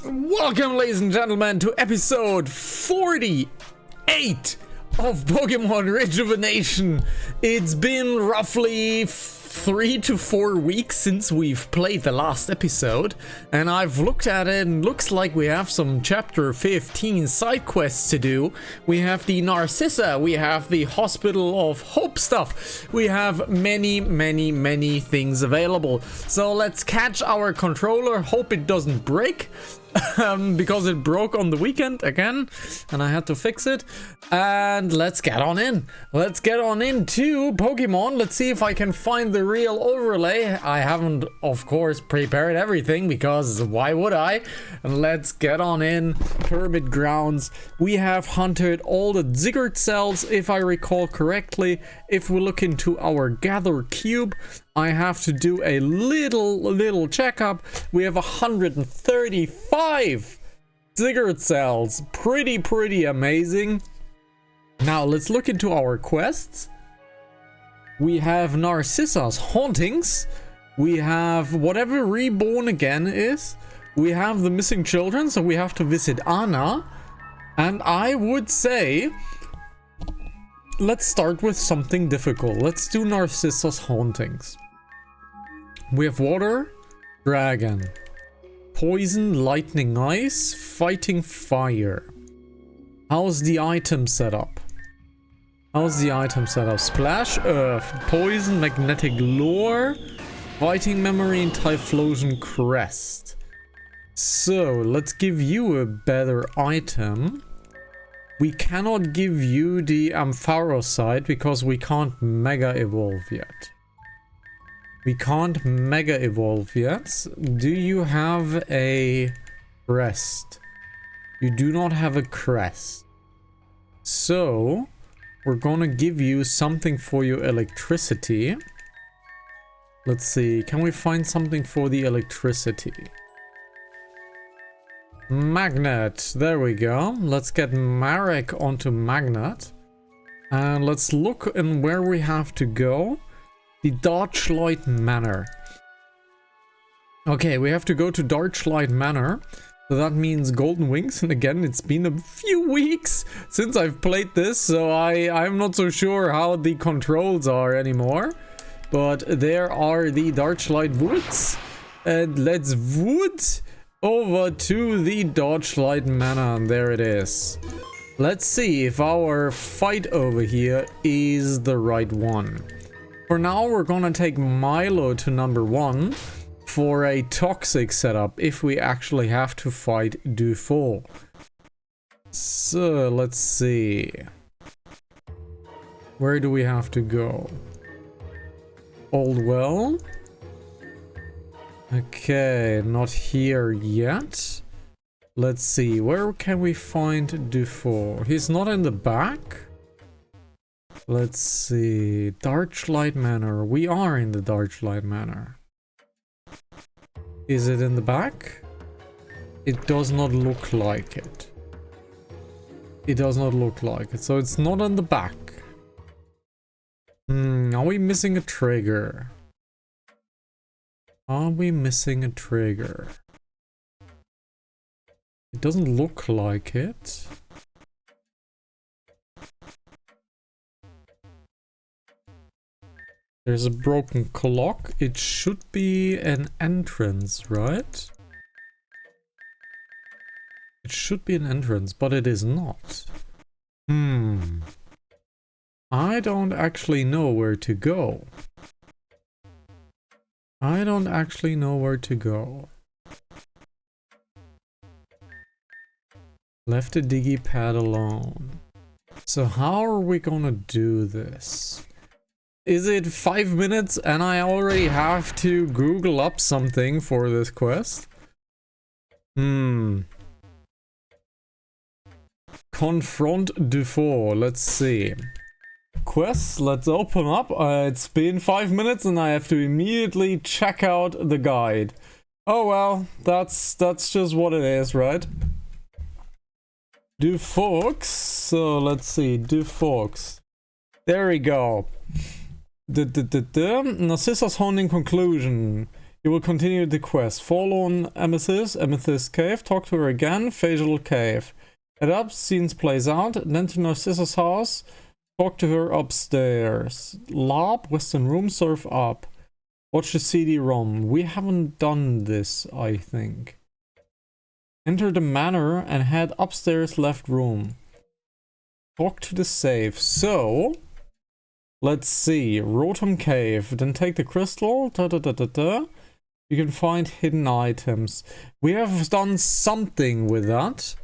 Welcome, ladies and gentlemen, to episode 48 of Pokemon Rejuvenation. It's been roughly 3 to 4 weeks since we've played the last episode, and I've looked at it and looks like we have some chapter 15 side quests to do. We have the Narcissa, we have the Hospital of Hope stuff, we have many things available. So let's catch our controller, hope it doesn't break. Because it broke on the weekend again and I had to fix it, and let's get on into Pokemon. Let's see if I can find the real overlay. I haven't, of course, prepared everything because why would I? And let's get on in. Turbid Grounds. We have hunted all the Ziggurat cells, if I recall correctly. If we look into our Gather Cube, I have to do a little checkup. We have 135 Ziggurat cells. Pretty amazing. Now let's look into our quests. We have Narcissa's Hauntings. We have whatever Reborn again is. We have the missing children, so we have to visit Anna. And I would say, let's start with something difficult. Let's do Narcissa's Hauntings. We have Water, Dragon, Poison, Lightning, Ice, Fighting Fire. How's the item setup? Splash, Earth, Poison, Magnetic Lure, Fighting Memory, and Typhlosion Crest. So, let's give you a better item. We cannot give you the Ampharosite because we can't Mega Evolve yet. Do you have a crest? You do not have a crest. So, we're gonna give you something for your electricity. Let's see, can we find something for the electricity? Magnet, there we go. Let's get Marek onto Magnet. And let's look in where we have to go. The Darchlight Manor. Okay, we have to go to Darchlight Manor. So that means Golden Wings. And again, it's been a few weeks since I've played this, so I'm not so sure how the controls are anymore. But there are the Darchlight Woods. And let's wood over to the Darchlight Manor. And there it is. Let's see if our fight over here is the right one. For now, we're gonna take Milo to number 1 for a toxic setup if we actually have to fight Dufault. So, let's see. Where do we have to go? Old Well? Okay, not here yet. Let's see, where can we find Dufault? He's not in the back? Let's see, Darchlight Manor. We are in the Darchlight Manor. Is it in the back? It does not look like it. So it's not in the back. Are we missing a trigger? It doesn't look like it. There's a broken clock. It should be an entrance, right? It should be an entrance, but it is not. I don't actually know where to go. Left the Digipad alone. So how are we gonna do this? Is it 5 minutes and I already have to Google up something for this quest? Confront Dufault. Let's see. Quests, let's open up. It's been 5 minutes and I have to immediately check out the guide. Oh well, that's just what it is, right? Dufault. So let's see, Dufault. There we go. Narcissa's Haunting Conclusion. You will continue the quest. Follow on Amethyst Cave, talk to her again, Facial Cave. Head up, scenes plays out, then to Narcissa's house, talk to her upstairs. Lob, Western room, surf up. Watch the CD-ROM. We haven't done this, I think. Enter the manor and head upstairs, left room. Talk to the safe. So, let's see. Rotom Cave. Then take the crystal. You can find hidden items. We have done something with that.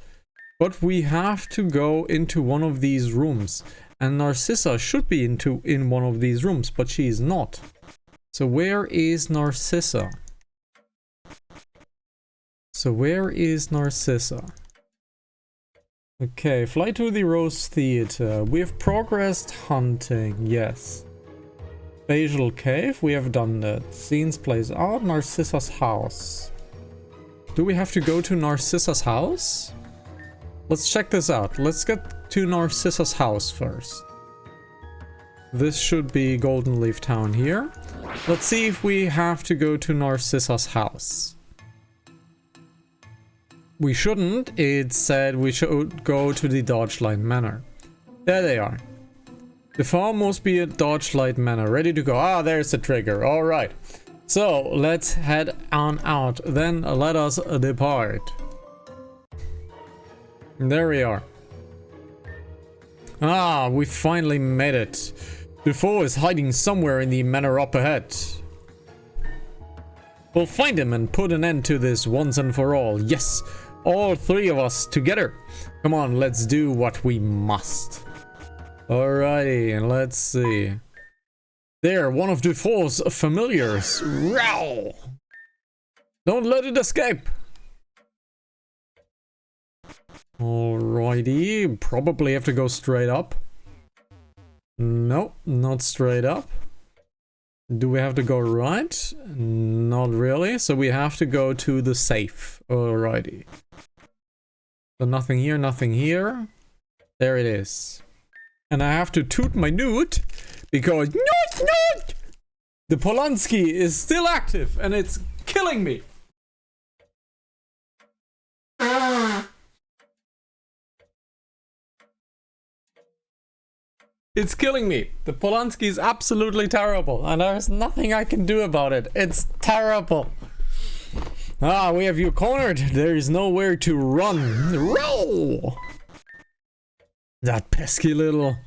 But we have to go into one of these rooms. And Narcissa should be in one of these rooms, but she is not. So where is Narcissa? Okay, fly to the Rose Theater. We have progressed hunting, yes. Facial Cave, we have done that. Scenes plays out, Narcissa's house. Do we have to go to Narcissa's house? Let's check this out. Let's get to Narcissa's house first. This should be Golden Leaf Town here. Let's see if we have to go to Narcissa's house. We shouldn't. It said we should go to the Dodgelight Manor. There they are. The farm must be at Dodgelight Manor. Ready to go. Ah, there's the trigger. Alright. So, let's head on out. Then let us depart. There we are. Ah, we finally made it. The foe is hiding somewhere in the manor up ahead. We'll find him and put an end to this once and for all. Yes, all three of us together. Come on, let's do what we must. Alrighty, and let's see. There, one of the foe's familiars. Row! Don't let it escape. Alrighty, probably have to go straight up. Nope, not straight up. Do we have to go right? Not really, so we have to go to the safe. Alrighty. So nothing here, nothing here. There it is. And I have to toot my newt, because newt! The Polanski is still active, and it's killing me. It's killing me. The Polanski is absolutely terrible, and there's nothing I can do about it. It's terrible. Ah, we have you cornered. There is nowhere to run. Roll! That pesky little...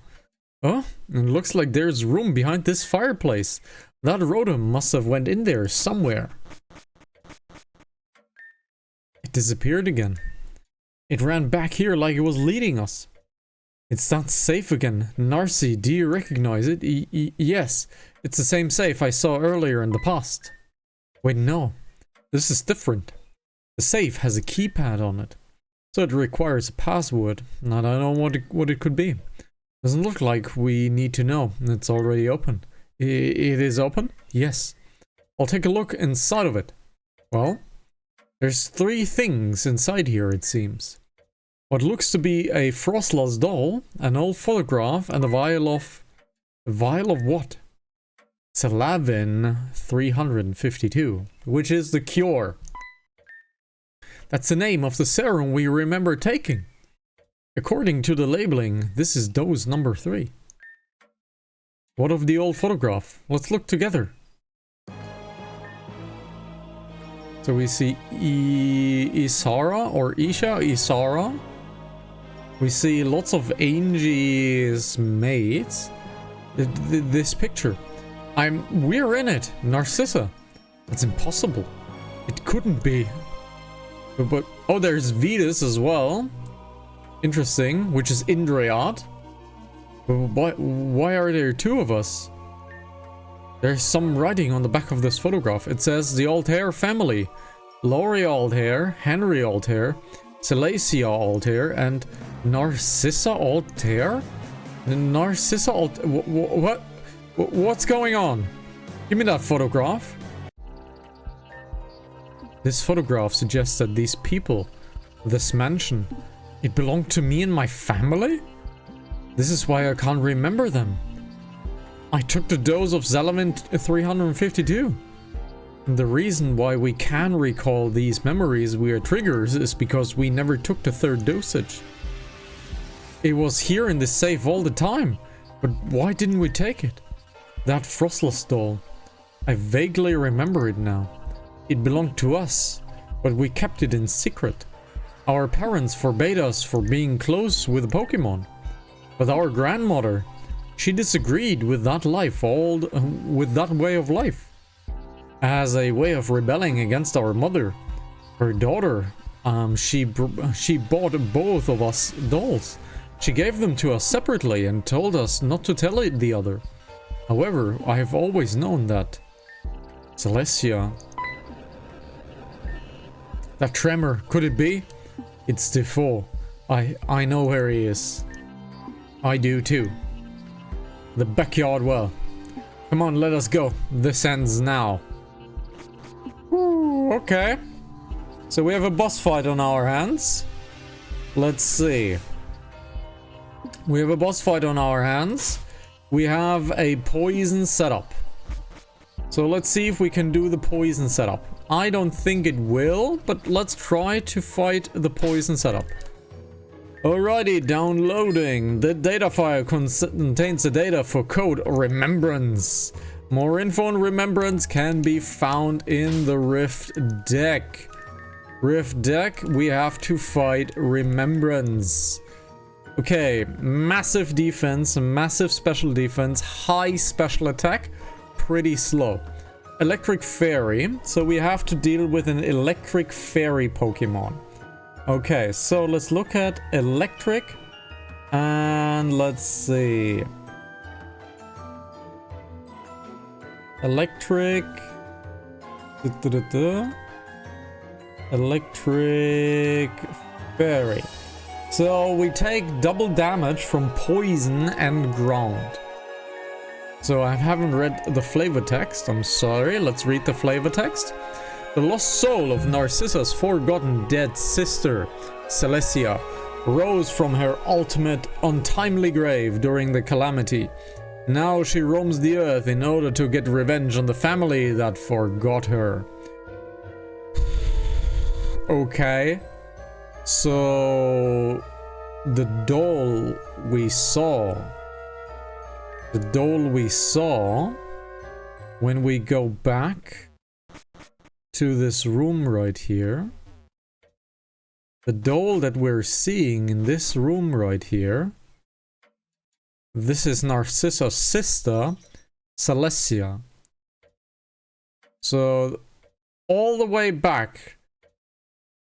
Oh, it looks like there's room behind this fireplace. That Rotom must have went in there somewhere. It disappeared again. It ran back here like it was leading us. It's that safe again. Narcy, do you recognize it? Yes, it's the same safe I saw earlier in the past. Wait, no. This is different. The safe has a keypad on it. So it requires a password. And I don't know what it could be. Doesn't look like we need to know. It's already open. It is open? Yes. I'll take a look inside of it. Well, there's 3 things inside here, it seems. What looks to be a Frostlass doll, an old photograph, and a vial of... A vial of what? Salavin 352, which is the cure. That's the name of the serum we remember taking. According to the labeling, this is dose number 3. What of the old photograph? Let's look together. So we see Isara or Isara. We see lots of Angie's mates. This picture. We're in it. Narcissa. That's impossible. It couldn't be. But oh, there's Vetus as well. Interesting. Which is Indriat. Why are there 2 of us? There's some writing on the back of this photograph. It says the Altair family. Laurie Altair, Henry Altair, Celacia Altair, and Narcissa Altair? Narcissa Altair? What's going on? Give me that photograph. This photograph suggests that these people, this mansion, it belonged to me and my family? This is why I can't remember them. I took the dose of Salavin 352. The reason why we can recall these memories via triggers is because we never took the third dosage. It was here in the safe all the time, but why didn't we take it? That Frostless doll. I vaguely remember it now. It belonged to us, but we kept it in secret. Our parents forbade us for being close with Pokemon. But our grandmother, she disagreed with that with that way of life. As a way of rebelling against our mother. Her daughter, she bought both of us dolls. She gave them to us separately and told us not to tell the other. However, I have always known that Celestia... That tremor, could it be? It's Defoe. I know where he is. I do too. The backyard well. Come on, let us go. This ends now. Ooh, okay. So we have a boss fight on our hands. Let's see. We have a boss fight on our hands. We have a poison setup. So let's see if we can do the poison setup. I don't think it will, but let's try to fight the poison setup. Alrighty, downloading. The data file contains the data for code Remembrance. More info on Remembrance can be found in the Rift deck. Rift deck, we have to fight Remembrance. Okay, massive defense, massive special defense, high special attack, pretty slow. Electric Fairy, so we have to deal with an Electric Fairy Pokemon. Okay, so let's look at Electric, and let's see. Electric... Electric Fairy. So we take double damage from poison and ground. So I haven't read the flavor text, I'm sorry, let's read the flavor text. The lost soul of Narcissa's forgotten dead sister, Celestia, rose from her ultimate untimely grave during the calamity. Now she roams the earth in order to get revenge on the family that forgot her. Okay. So the doll we saw when we go back to this room right here, the doll that we're seeing in this room right here, this is Narcissa's sister, Celestia. So all the way back,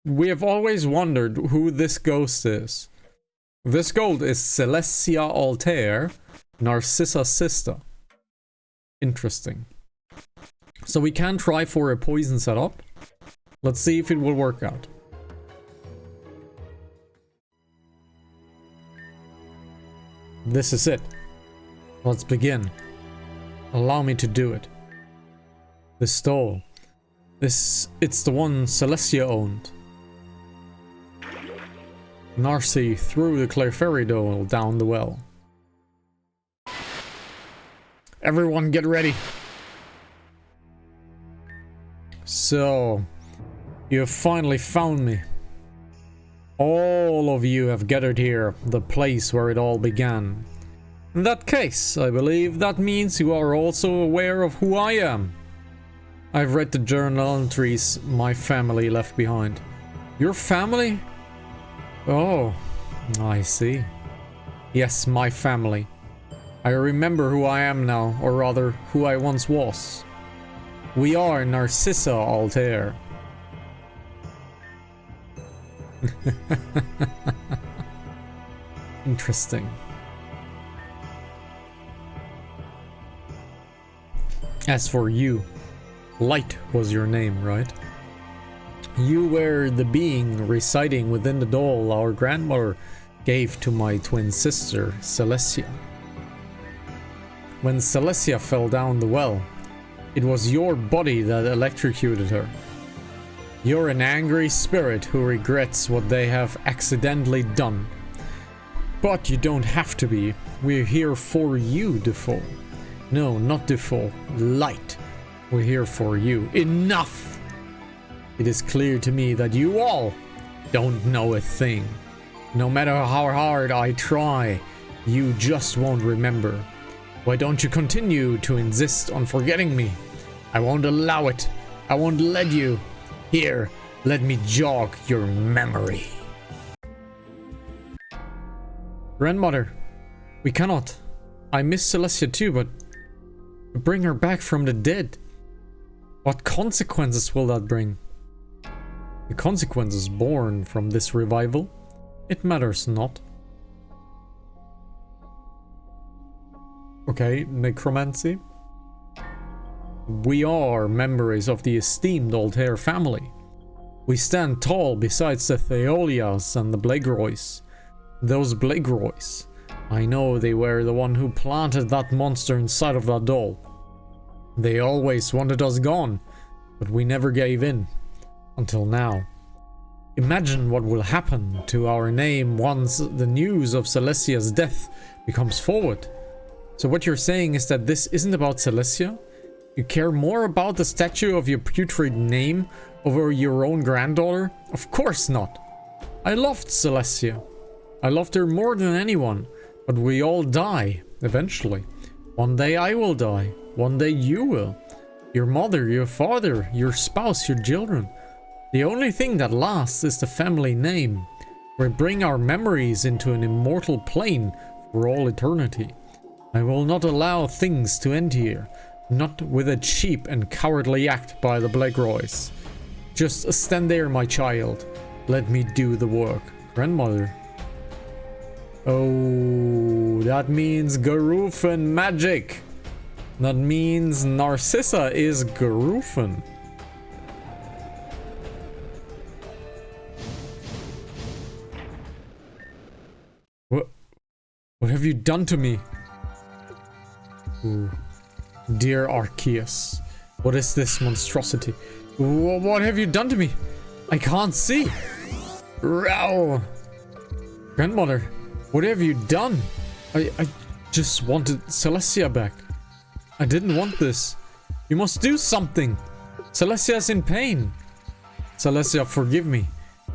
we have always wondered who this ghost is. This ghost is Celestia Altair, Narcissa's sister. Interesting. So we can try for a poison setup. Let's see if it will work out. This is it. Let's begin. Allow me to do it. This doll. It's the one Celestia owned. Narcy threw the Clefairy doll down the well. Everyone get ready. So, you have finally found me. All of you have gathered here, the place where it all began. In that case, I believe that means you are also aware of who I am. I've read the journal entries my family left behind. Your family? Oh, I see. Yes, my family. I remember who I am now, or rather, who I once was. We are Narcissa Altair. Interesting. As for you, Light was your name, right? You were the being residing within the doll our grandmother gave to my twin sister, Celestia. When Celestia fell down the well, it was your body that electrocuted her. You're an angry spirit who regrets what they have accidentally done. But you don't have to be. We're here for you, Defoe. No, not Defoe. Light. We're here for you. Enough! It is clear to me that you all don't know a thing. No matter how hard I try, you just won't remember. Why don't you continue to insist on forgetting me? I won't allow it. I won't let you. Here, let me jog your memory. Grandmother, we cannot. I miss Celestia too, but to bring her back from the dead. What consequences will that bring? The consequences born from this revival? It matters not. Okay, necromancy. We are members of the esteemed Altair family. We stand tall besides the Theolias and the Blagroys. Those Blagroys. I know they were the one who planted that monster inside of that doll. They always wanted us gone, but we never gave in. Until now. Imagine what will happen to our name once the news of Celestia's death becomes forward. So what you're saying is that this isn't about Celestia? You care more about the statue of your putrid name over your own granddaughter? Of course not. I loved Celestia. I loved her more than anyone. But we all die, eventually. One day I will die. One day you will. Your mother, your father, your spouse, your children. The only thing that lasts is the family name. We bring our memories into an immortal plane for all eternity. I will not allow things to end here. Not with a cheap and cowardly act by the Blagroys. Just stand there, my child. Let me do the work. Grandmother. Oh, that means Garufan magic. That means Narcissa is Garufan. What have you done to me? Ooh. Dear Arceus, what is this monstrosity? What have you done to me? I can't see. Row. Grandmother, what have you done? I just wanted Celestia back. I didn't want this. You must do something. Celestia is in pain. Celestia, forgive me.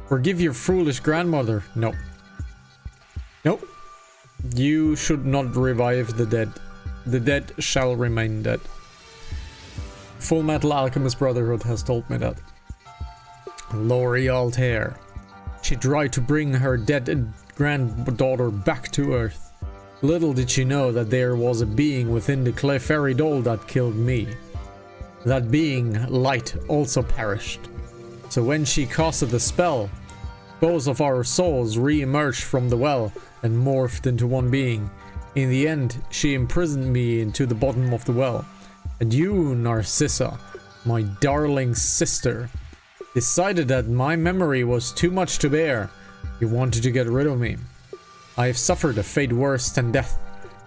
Forgive your foolish grandmother. No. Nope. You should not revive the dead. The dead shall remain dead. Full Metal Alchemist Brotherhood has told me that. Lori Altair. She tried to bring her dead granddaughter back to Earth. Little did she know that there was a being within the Clefairy doll that killed me. That being, Light, also perished. So when she casted the spell, both of our souls re-emerged from the well and morphed into one being. In the end, she imprisoned me into the bottom of the well. And you, Narcissa, my darling sister, decided that my memory was too much to bear. You wanted to get rid of me. I have suffered a fate worse than death,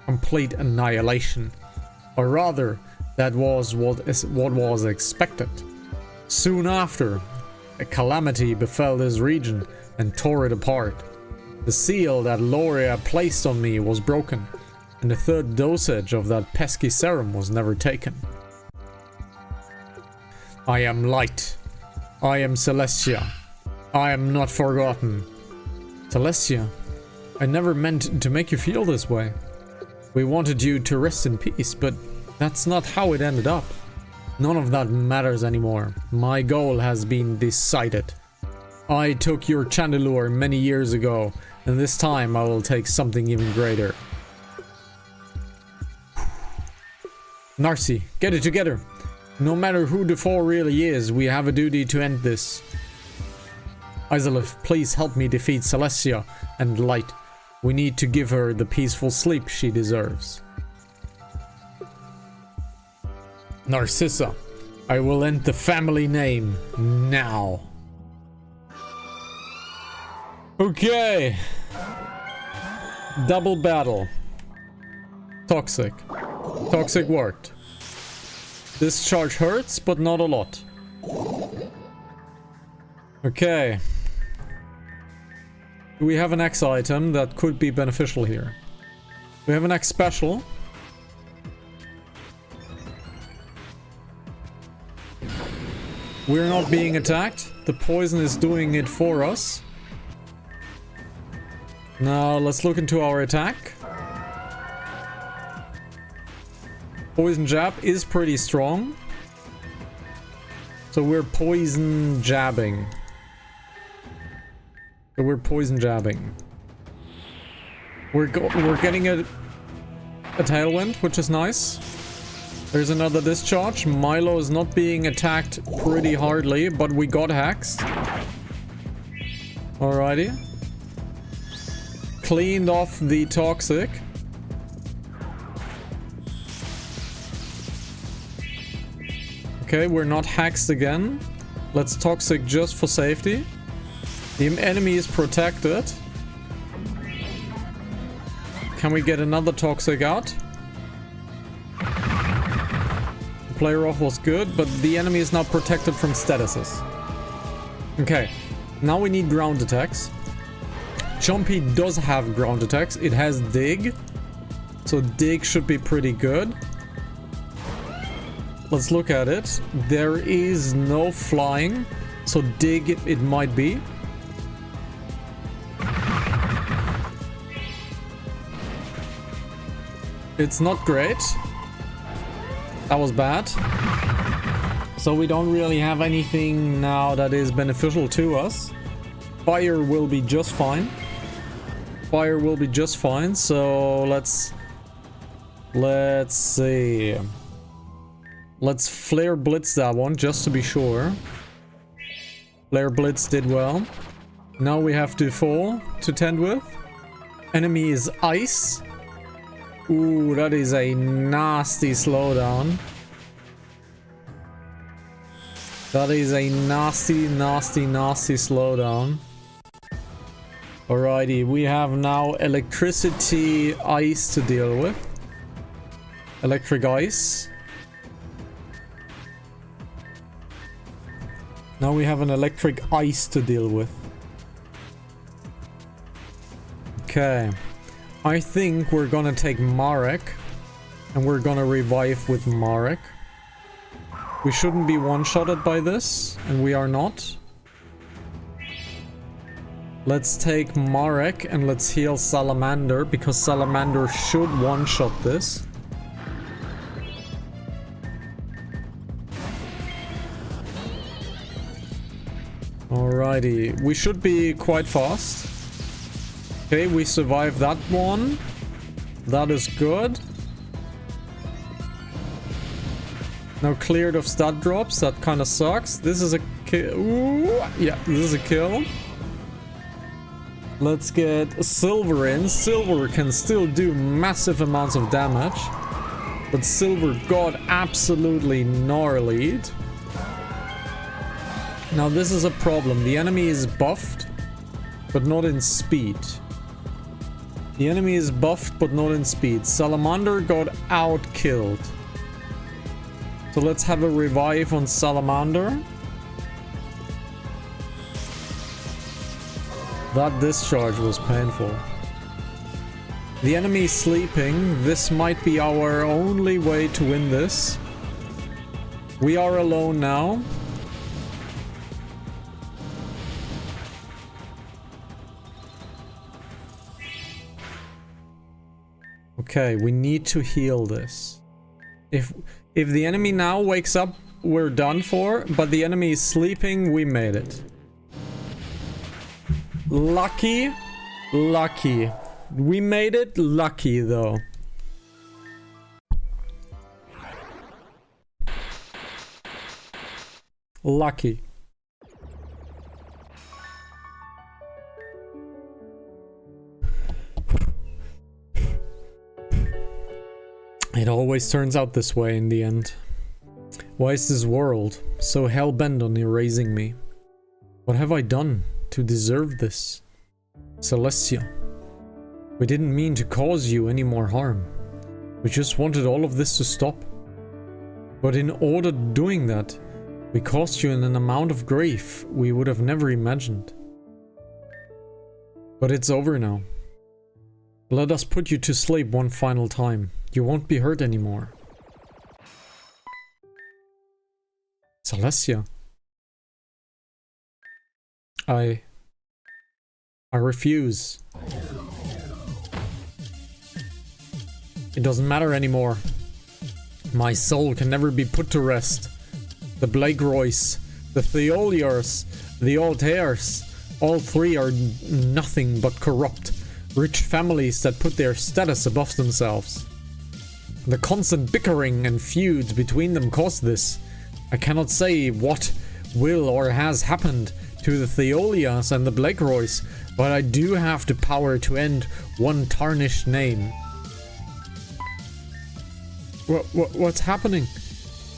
complete annihilation. Or rather, that was what was expected. Soon after, a calamity befell this region and tore it apart. The seal that Loria placed on me was broken, and the third dosage of that pesky serum was never taken. I am Light. I am Celestia. I am not forgotten. Celestia, I never meant to make you feel this way. We wanted you to rest in peace, but that's not how it ended up. None of that matters anymore. My goal has been decided. I took your Chandelure many years ago, and this time I will take something even greater. Narcy, get it together. No matter who the foe really is, we have a duty to end this. Izalith, please help me defeat Celestia and Light. We need to give her the peaceful sleep she deserves. Narcissa, I will end the family name now. Okay. Double battle. Toxic. Toxic worked. This charge hurts, but not a lot. Okay. Do we have an X item that could be beneficial here? We have an X special. We're not being attacked. The poison is doing it for us. Now let's look into our attack. Poison jab is pretty strong. So we're poison jabbing. We're getting a tailwind, which is nice. There's another discharge. Milo is not being attacked pretty hardly, but we got hexed. Alrighty. Cleaned off the toxic. Okay, we're not hexed again. Let's toxic just for safety. The enemy is protected. Can we get another toxic out? Player off was good, but the enemy is now protected from statuses. Okay, now we need ground attacks. Chompy does have ground attacks. It has dig. So dig should be pretty good. Let's look at it. There is no flying. So dig it might be. It's not great. That was bad. So we don't really have anything now that is beneficial to us. Fire will be just fine. Fire will be just fine. So let's see. Let's flare blitz that one just to be sure. Flare blitz did well. Now we have to fall to tend with. Enemy is ice. Ooh, that is a nasty slowdown. That is a nasty slowdown. Alrighty, we have now electricity ice to deal with. Electric ice. Now we have an electric ice to deal with. Okay. I think we're gonna take Marek. And we're gonna revive with Marek. We shouldn't be one-shotted by this. And we are not. Let's take Marek and let's heal Salamander. Because Salamander should one-shot this. Alrighty. We should be quite fast. Okay, we survived that one. That is good. Now cleared of stat drops. That kind of sucks. This is a kill. Ooh, yeah, this is a kill. Let's get Silver in. Silver can still do massive amounts of damage. But Silver got absolutely gnarlied. Now this is a problem. The enemy is buffed, but not in speed. The enemy is buffed, but not in speed. Salamander got out-killed. So let's have a revive on Salamander. That discharge was painful. The enemy is sleeping. This might be our only way to win this. We are alone now. Okay, we need to heal this. If the enemy now wakes up, we're done for. But the enemy is sleeping, we made it. Lucky. Lucky. We made it lucky, though. Lucky. It always turns out this way in the end. Why is this world so hell-bent on erasing me? What have I done to deserve this? Celestia, we didn't mean to cause you any more harm. We just wanted all of this to stop. But in order doing that, we caused you an amount of grief we would have never imagined. But it's over now. Let us put you to sleep one final time. You won't be hurt anymore. Celestia, I refuse. It doesn't matter anymore. My soul can never be put to rest. The Blake Royce, the Theoliars, the Altairs, all three are nothing but corrupt, rich families that put their status above themselves. The constant bickering and feuds between them caused this. I cannot say what will or has happened to the Theolias and the Blake Royce, but I do have the power to end one tarnished name. What's happening?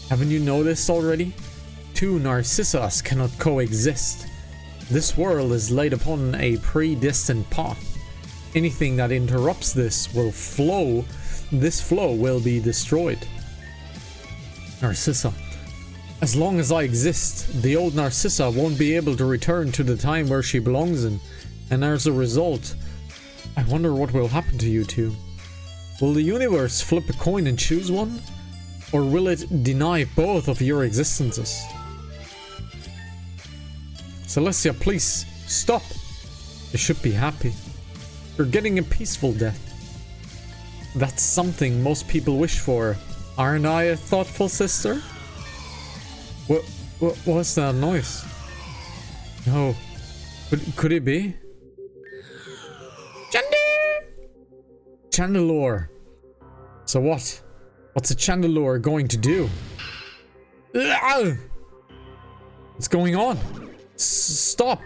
Haven't you noticed already? Two Narcissas cannot coexist. This world is laid upon a predestined path. Anything that interrupts this flow will be destroyed. Narcissa. As long as I exist, the old Narcissa won't be able to return to the time where she belongs in, and as a result, I wonder what will happen to you two. Will the universe flip a coin and choose one? Or will it deny both of your existences? Celestia, please, stop! You should be happy. You're getting a peaceful death. That's something most people wish for. Aren't I a thoughtful sister? What's that noise? No. Could it be? Chandelure! So what? What's a Chandelure going to do? What's going on? Stop!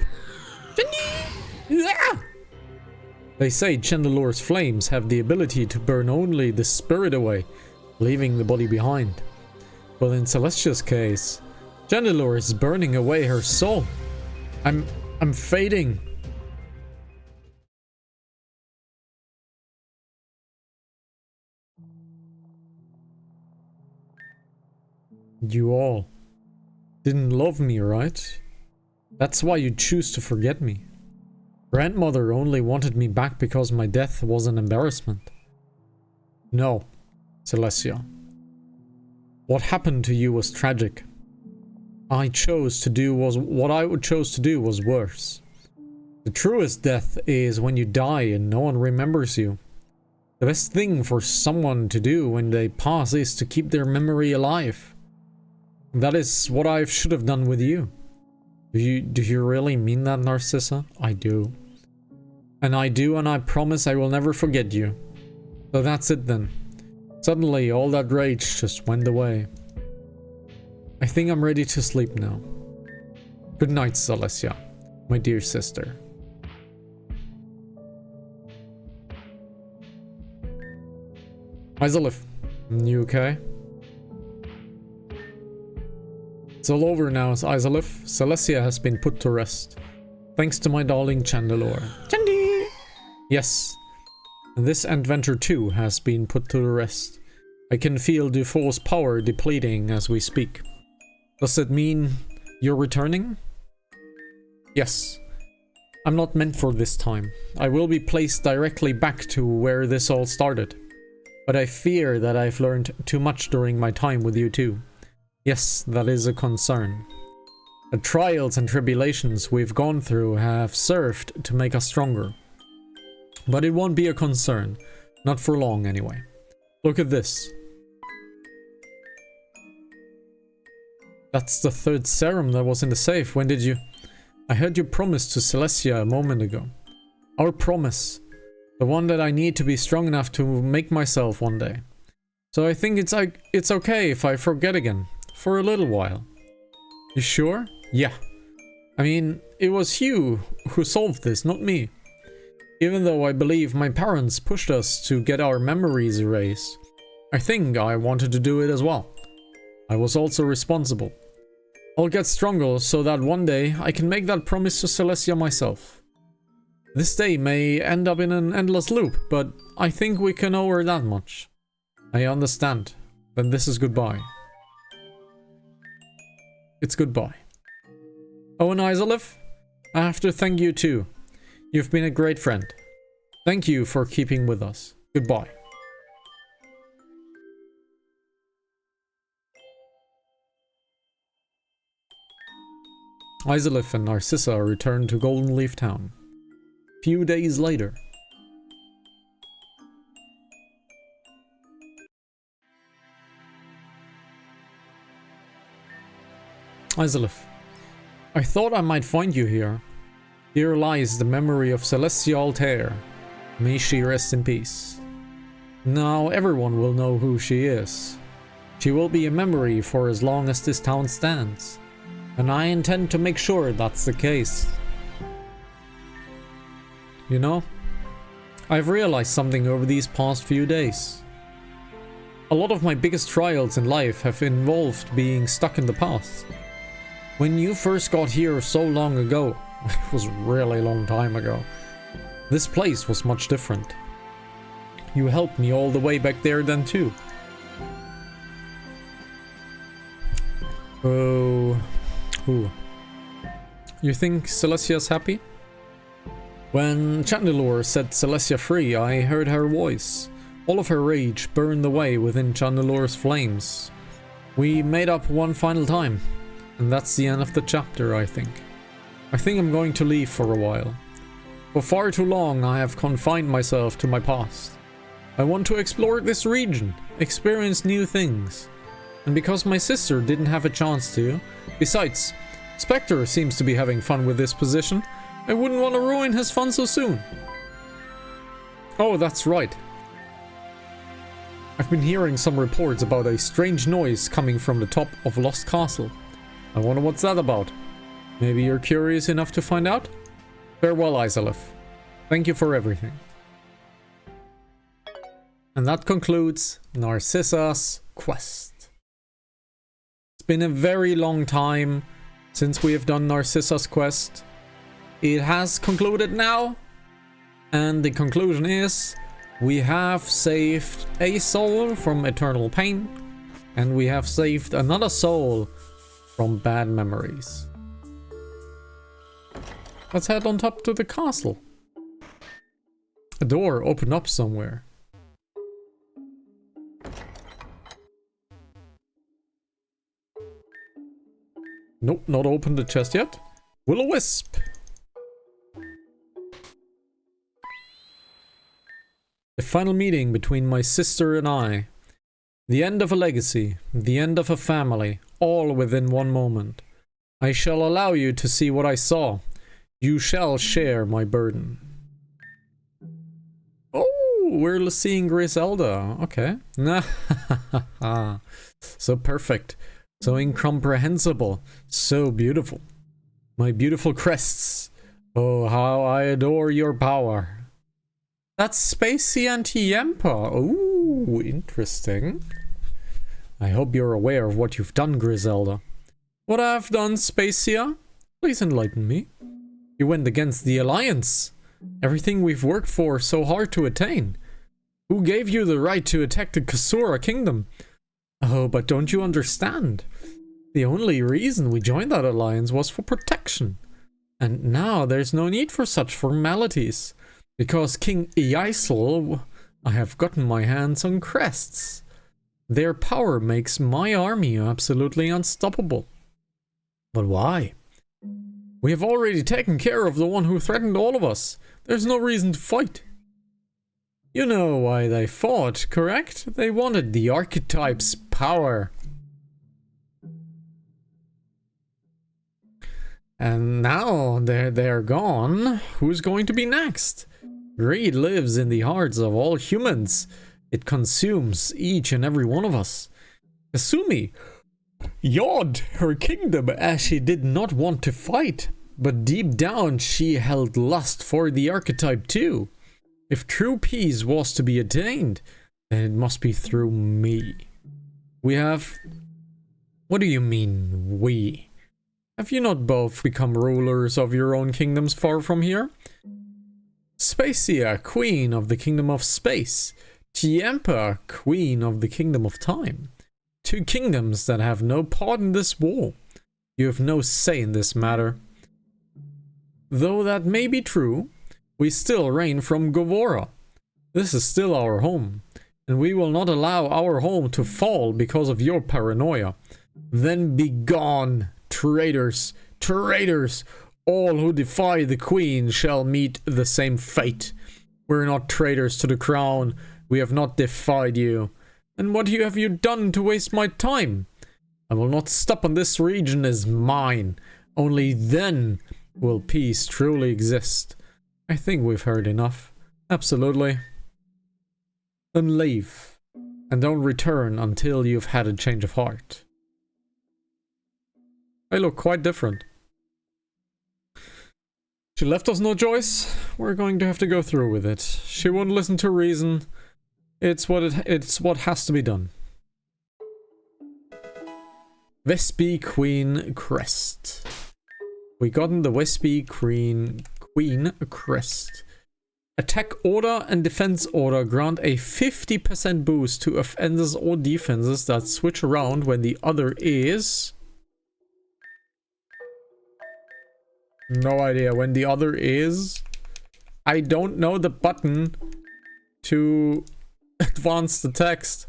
They say Chandelure's flames have the ability to burn only the spirit away, leaving the body behind. But in Celestia's case, Chandelure is burning away her soul. I'm fading. You all didn't love me, right? That's why you choose to forget me. Grandmother only wanted me back because my death was an embarrassment. No, Celestia. What happened to you was tragic. What I chose to do was worse. The truest death is when you die and no one remembers you. The best thing for someone to do when they pass is to keep their memory alive. That is what I should have done with you. Do you really mean that, Narcissa? I do. And I promise I will never forget you. So that's it then. Suddenly, all that rage just went away. I think I'm ready to sleep now. Good night, Celestia, my dear sister. Izalith, you okay? It's all over now, Izalith. Celestia has been put to rest. Thanks to my darling Chandelure. Chandy! Yes. This adventure too has been put to rest. I can feel Dufaul's power depleting as we speak. Does it mean you're returning? Yes. I'm not meant for this time. I will be placed directly back to where this all started. But I fear that I've learned too much during my time with you too. Yes, that is a concern. The trials and tribulations we've gone through have served to make us stronger. But it won't be a concern. Not for long, anyway. Look at this. That's the third serum that was in the safe. When did you... I heard you promise to Celestia a moment ago. Our promise. The one that I need to be strong enough to make myself one day. So I think it's okay if I forget again. For a little while. You sure? Yeah. I mean, it was you who solved this, not me. Even though I believe my parents pushed us to get our memories erased, I think I wanted to do it as well. I was also responsible. I'll get stronger so that one day I can make that promise to Celestia myself. This day may end up in an endless loop, but I think we can owe her that much. I understand. Then this is goodbye. It's goodbye. Oh, and Izalith, I have to thank you too. You've been a great friend. Thank you for keeping with us. Goodbye. Izalith and Narcissa return to Golden Leaf Town. Few days later. Izalith, I thought I might find you here. Here lies the memory of Celestia Altair. May she rest in peace. Now everyone will know who she is. She will be a memory for as long as this town stands. And I intend to make sure that's the case. You know, I've realized something over these past few days. A lot of my biggest trials in life have involved being stuck in the past. When you first got here so long ago, it was a really long time ago, this place was much different. You helped me all the way back there then too. Oh, ooh. You think Celestia's happy? When Chandelure set Celestia free, I heard her voice. All of her rage burned away within Chandelure's flames. We made up one final time, and that's the end of the chapter, I think. I think I'm going to leave for a while. For far too long, I have confined myself to my past. I want to explore this region, experience new things. And because my sister didn't have a chance to, besides, Spectre seems to be having fun with this position, I wouldn't want to ruin his fun so soon. Oh, that's right. I've been hearing some reports about a strange noise coming from the top of Lost Castle. I wonder what's that about. Maybe you're curious enough to find out? Farewell, Izalith. Thank you for everything. And that concludes Narcissa's quest. It's been a very long time since we have done Narcissa's quest. It has concluded now, and the conclusion is we have saved a soul from eternal pain, and we have saved another soul from bad memories. Let's head on top to the castle. A door opened up somewhere. Nope, not opened the chest yet. Will-o-wisp. The final meeting between my sister and I. The end of a legacy, the end of a family, all within one moment. I shall allow you to see what I saw. You shall share my burden. Oh, we're seeing Griselda. Okay. So perfect. So incomprehensible. So beautiful. My beautiful crests. Oh, how I adore your power. That's Spacey and Tiempa. Ooh, interesting. I hope you're aware of what you've done, Griselda. What I've done, Spacia? Please enlighten me. You went against the Alliance. Everything we've worked for so hard to attain. Who gave you the right to attack the Kasura Kingdom? Oh, but don't you understand? The only reason we joined that alliance was for protection. And now there's no need for such formalities. Because King Eisel, I have gotten my hands on crests. Their power makes my army absolutely unstoppable. But why? We have already taken care of the one who threatened all of us. There's no reason to fight. You know why they fought, correct? They wanted the archetype's power. And now they're gone. Who's going to be next? Greed lives in the hearts of all humans. It consumes each and every one of us. Kasumi yawed her kingdom as she did not want to fight. But deep down she held lust for the archetype too. If true peace was to be attained, then it must be through me. We have... What do you mean, we? Have you not both become rulers of your own kingdoms far from here? Spacia, queen of the kingdom of space. Tiempa, queen of the kingdom of time. Two kingdoms that have no part in this war. You have no say in this matter. Though that may be true, we still reign from Govora. This is still our home, and we will not allow our home to fall because of your paranoia. Then be gone, traitors, Traitors! All who defy the queen shall meet the same fate. We're not traitors to the crown. We have not defied you. And what have you done to waste my time? I will not stop on this region as mine. Only then will peace truly exist. I think we've heard enough. Absolutely. Then leave. And don't return until you've had a change of heart. They look quite different. She left us no choice. We're going to have to go through with it. She won't listen to reason. It's what has to be done. Westby Queen Crest. We gotten the Westby Queen Crest. Attack order and defense order grant a 50% boost to offenses or defenses that switch around when the other is... No idea when the other is. I don't know the button to advance the text.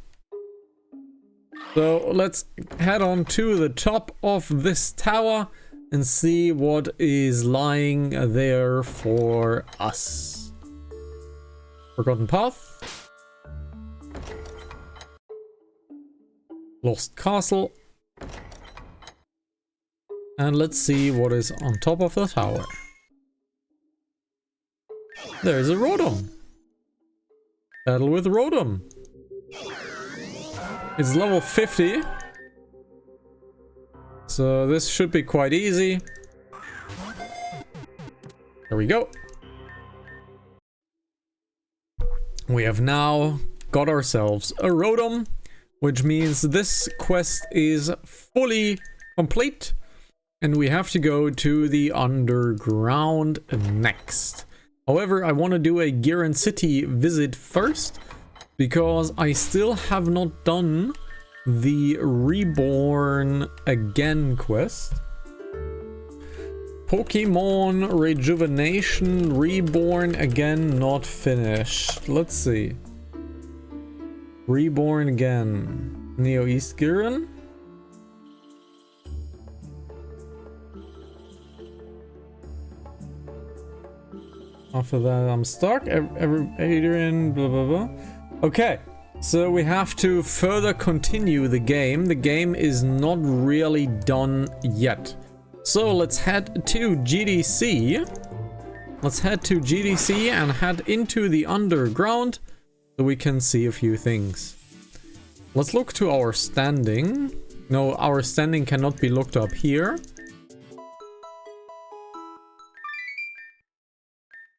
So let's head on to the top of this tower and see what is lying there for us. Forgotten Path. Lost Castle. And let's see what is on top of the tower. There's a Rotom. Battle with Rotom. It's level 50. So this should be quite easy. There we go. We have now got ourselves a Rotom, which means this quest is fully complete. And we have to go to the underground next. However, I want to do a Giran City visit first, because I still have not done the Reborn Again quest. Pokemon Rejuvenation, Reborn Again, not finished. Let's see. Reborn Again. Neo East Giran? After that, I'm stuck. Adrian, blah, blah, blah. Okay, so we have to further continue the game. The game is not really done yet. So let's head to GDC. Let's head to GDC and head into the underground so we can see a few things. Let's look to our standing. No, our standing cannot be looked up here.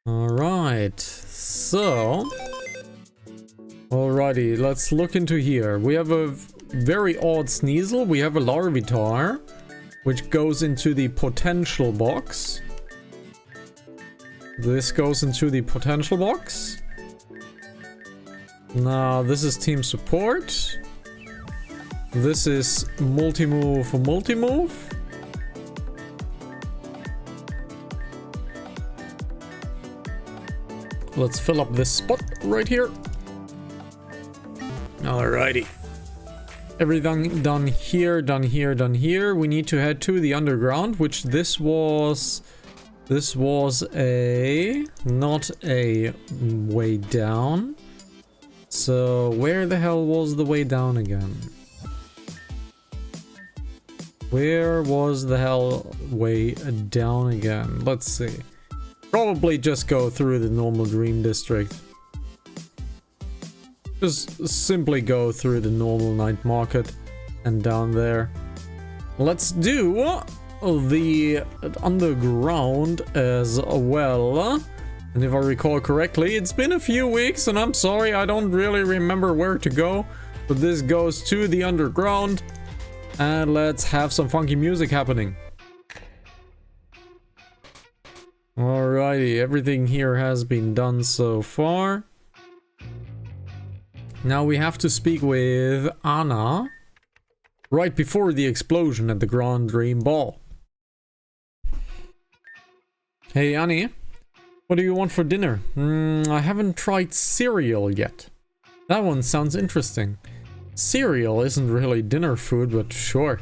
Alright, so... Alrighty, let's look into here. We have a very odd Sneasel. We have a Larvitar, which goes into the potential box. This goes into the potential box. Now, this is team support. This is multi-move for multi-move. Let's fill up this spot right here. Alrighty. Everything done here, done here, done here. We need to head to the underground, which this was a... not a way down. So where the hell was the way down again? Where was the hell way down again? Let's see. Probably just go through the normal Dream District. Just simply go through the normal night market and down there. Let's do the underground as well. And if I recall correctly, it's been a few weeks and I'm sorry, I don't really remember where to go. But this goes to the underground. And let's have some funky music happening. Alrighty, everything here has been done so far. Now we have to speak with Anna right before the explosion at the Grand Dream Ball. Hey Annie, what do you want for dinner? I haven't tried cereal yet. That one sounds interesting. Cereal isn't really dinner food, but sure.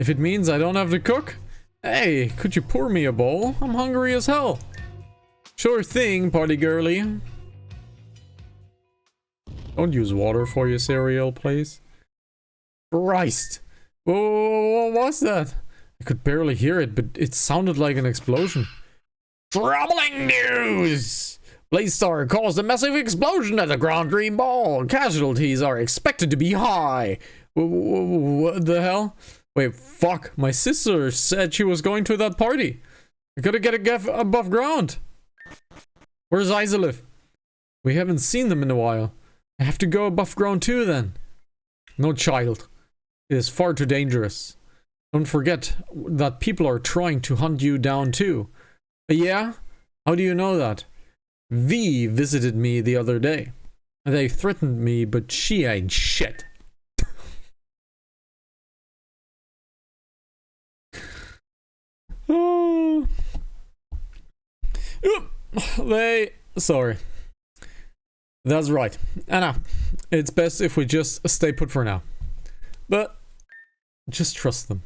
If it means I don't have to cook, Hey, could you pour me a bowl? I'm hungry as hell. Sure thing, party girly. Don't use water for your cereal, please. Christ. Whoa, what was that? I could barely hear it, but it sounded like an explosion. Troubling news! Blazestar caused a massive explosion at the Grand Dream Ball. Casualties are expected to be high. What the hell? Wait, fuck. My sister said she was going to that party. I gotta get above ground. Where's Isolith? We haven't seen them in a while. I have to go above ground too then. No, child. It is far too dangerous. Don't forget that people are trying to hunt you down too. Yeah? How do you know that? V visited me the other day. They threatened me, but she ain't shit. Oh. Sorry. That's right. Anna, it's best if we just stay put for now. But just trust them.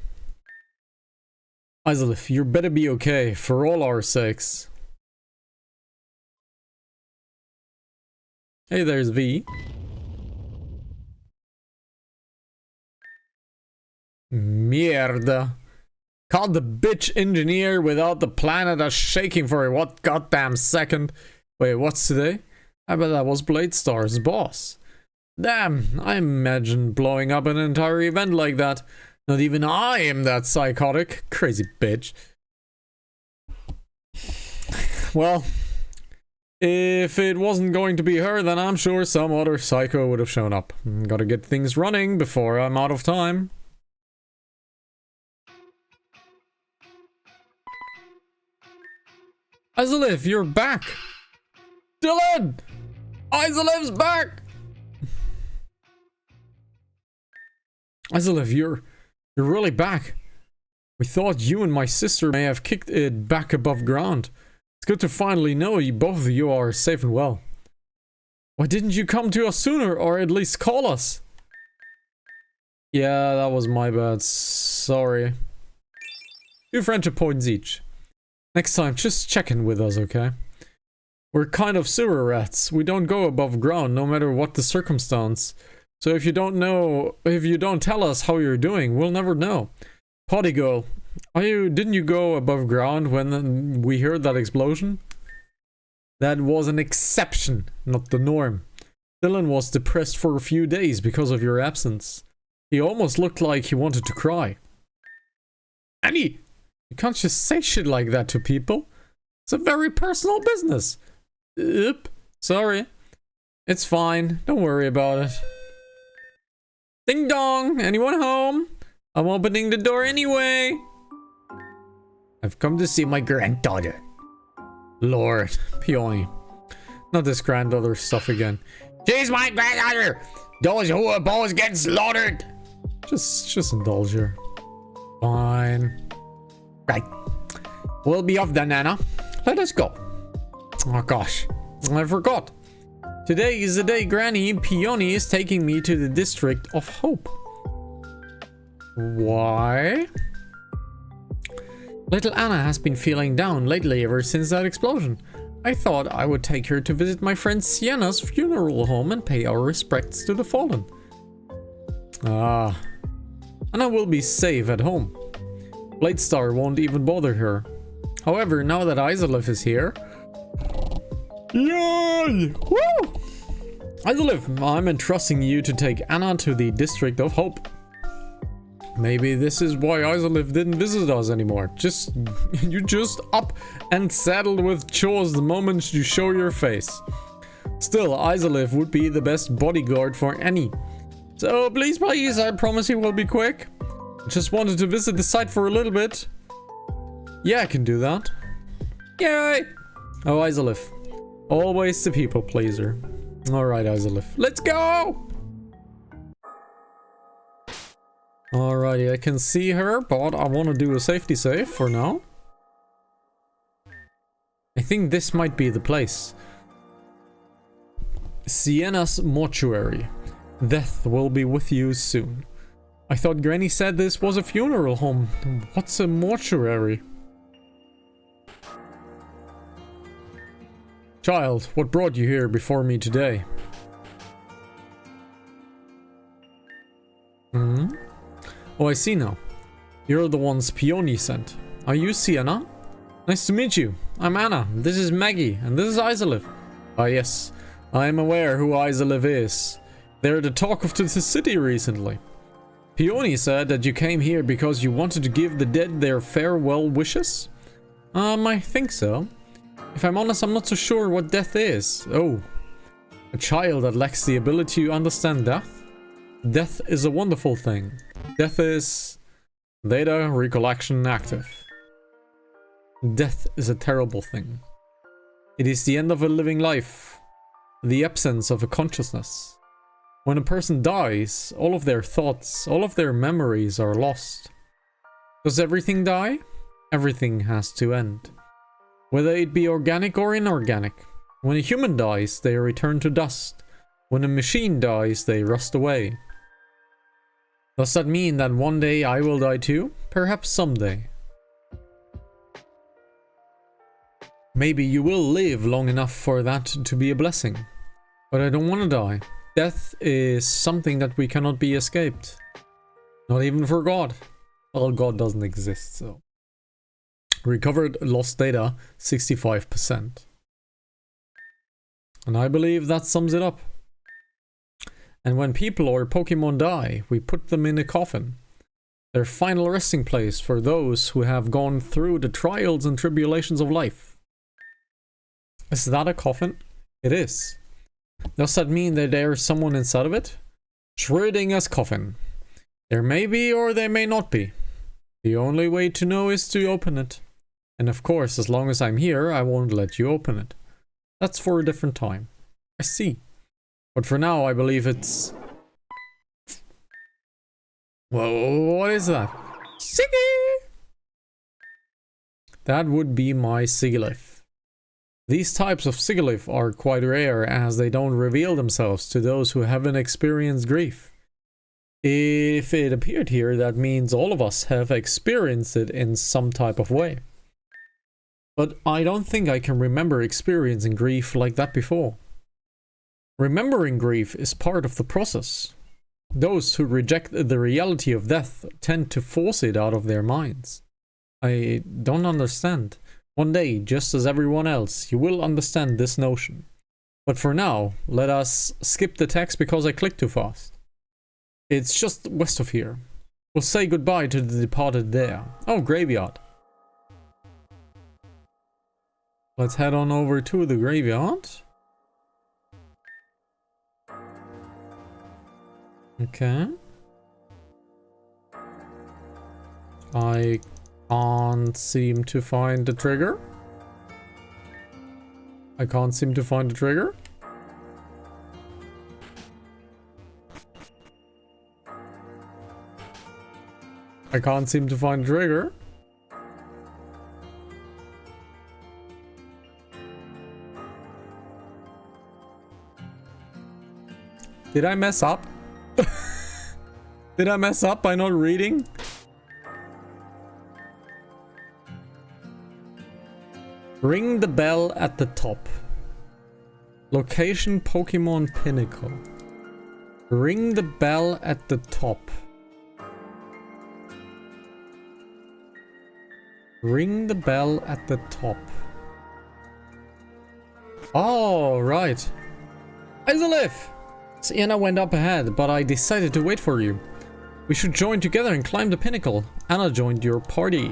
Isolith, you better be okay for all our sakes. Hey, there's V. Mierda. Called the bitch engineer without the planet a shaking for what goddamn second. Wait, what's today? I bet that was Bladestar's boss. Damn, I imagine blowing up an entire event like that. Not even I am that psychotic. Crazy bitch. Well, if it wasn't going to be her, then I'm sure some other psycho would have shown up. Gotta get things running before I'm out of time. Isolith, you're back! Dylan! Isolith's back! Isolith, you're really back. We thought you and my sister may have kicked it back above ground. It's good to finally know both of you are safe and well. Why didn't you come to us sooner, or at least call us? Yeah, that was my bad. Sorry. 2 friendship points each. Next time, just check in with us, okay? We're kind of sewer rats. We don't go above ground, no matter what the circumstance. So if you don't tell us how you're doing, we'll never know. Potty girl, didn't you go above ground when we heard that explosion? That was an exception, not the norm. Dylan was depressed for a few days because of your absence. He almost looked like he wanted to cry. Annie! You can't just say shit like that to people. It's a very personal business. Oop. Sorry. It's fine. Don't worry about it. Ding dong! Anyone home? I'm opening the door anyway. I've come to see my granddaughter. Lord. Peony. Not this granddaughter stuff again. She's my granddaughter! Those who are boys get slaughtered! Just indulge her. Fine. Right. We'll be off then, Anna. Let us go. Oh gosh. I forgot. Today is the day Granny Peony is taking me to the District of Hope. Why? Little Anna has been feeling down lately ever since that explosion. I thought I would take her to visit my friend Sienna's funeral home and pay our respects to the fallen. Ah. Anna will be safe at home. Bladestar won't even bother her. However, now that Isolith is here... Yay! Woo! Isolith, I'm entrusting you to take Anna to the District of Hope. Maybe this is why Isolith didn't visit us anymore. You just up and saddled with chores the moment you show your face. Still, Isolith would be the best bodyguard for Annie. So please, I promise you will be quick. Just wanted to visit the site for a little bit. Yeah, I can do that. Yay! Oh, Isolith. Always the people pleaser. Alright, Isolith. Let's go! Alrighty, I can see her, but I want to do a safety save for now. I think this might be the place. Sienna's mortuary. Death will be with you soon. I thought Granny said this was a funeral home. What's a mortuary? Child, what brought you here before me today? Hmm? Oh, I see now. You're the ones Peony sent. Are you Sienna? Nice to meet you. I'm Anna. This is Maggie. And this is Isolive. Ah, yes. I am aware who Isolive is. They're the talk of the city recently. Peony said that you came here because you wanted to give the dead their farewell wishes? I think so. If I'm honest, I'm not so sure what death is. Oh. A child that lacks the ability to understand death? Death is a wonderful thing. Death is... Data recollection active. Death is a terrible thing. It is the end of a living life. The absence of a consciousness. When a person dies, all of their thoughts, all of their memories are lost. Does everything die? Everything has to end. Whether it be organic or inorganic. When a human dies, they return to dust. When a machine dies, they rust away. Does that mean that one day I will die too? Perhaps someday. Maybe you will live long enough for that to be a blessing. But I don't want to die. Death is something that we cannot be escaped. Not even for God. Well, God doesn't exist, so. Recovered lost data, 65%. And I believe that sums it up. And when people or Pokemon die, we put them in a coffin. Their final resting place for those who have gone through the trials and tribulations of life. Is that a coffin? It is. Does that mean that there is someone inside of it? Schrödinger's coffin. There may be or there may not be. The only way to know is to open it. And of course, as long as I'm here, I won't let you open it. That's for a different time. I see. But for now, I believe it's... Whoa, what is that? Siggy! That would be my Sigilyph. These types of Sigilyph are quite rare as they don't reveal themselves to those who haven't experienced grief. If it appeared here, that means all of us have experienced it in some type of way. But I don't think I can remember experiencing grief like that before. Remembering grief is part of the process. Those who reject the reality of death tend to force it out of their minds. I don't understand. One day, just as everyone else, you will understand this notion. But for now, let us skip the text because I clicked too fast. It's just west of here. We'll say goodbye to the departed there. Oh, graveyard. Let's head on over to the graveyard. Okay. I can't seem to find the trigger. I can't seem to find the trigger. I can't seem to find the trigger. Did I mess up? Did I mess up by not reading? Ring the bell at the top. Location Pokemon Pinnacle. Ring the bell at the top. Ring the bell at the top. Oh, right. Isolive! Sienna went up ahead, but I decided to wait for you. We should join together and climb the pinnacle. Anna joined your party.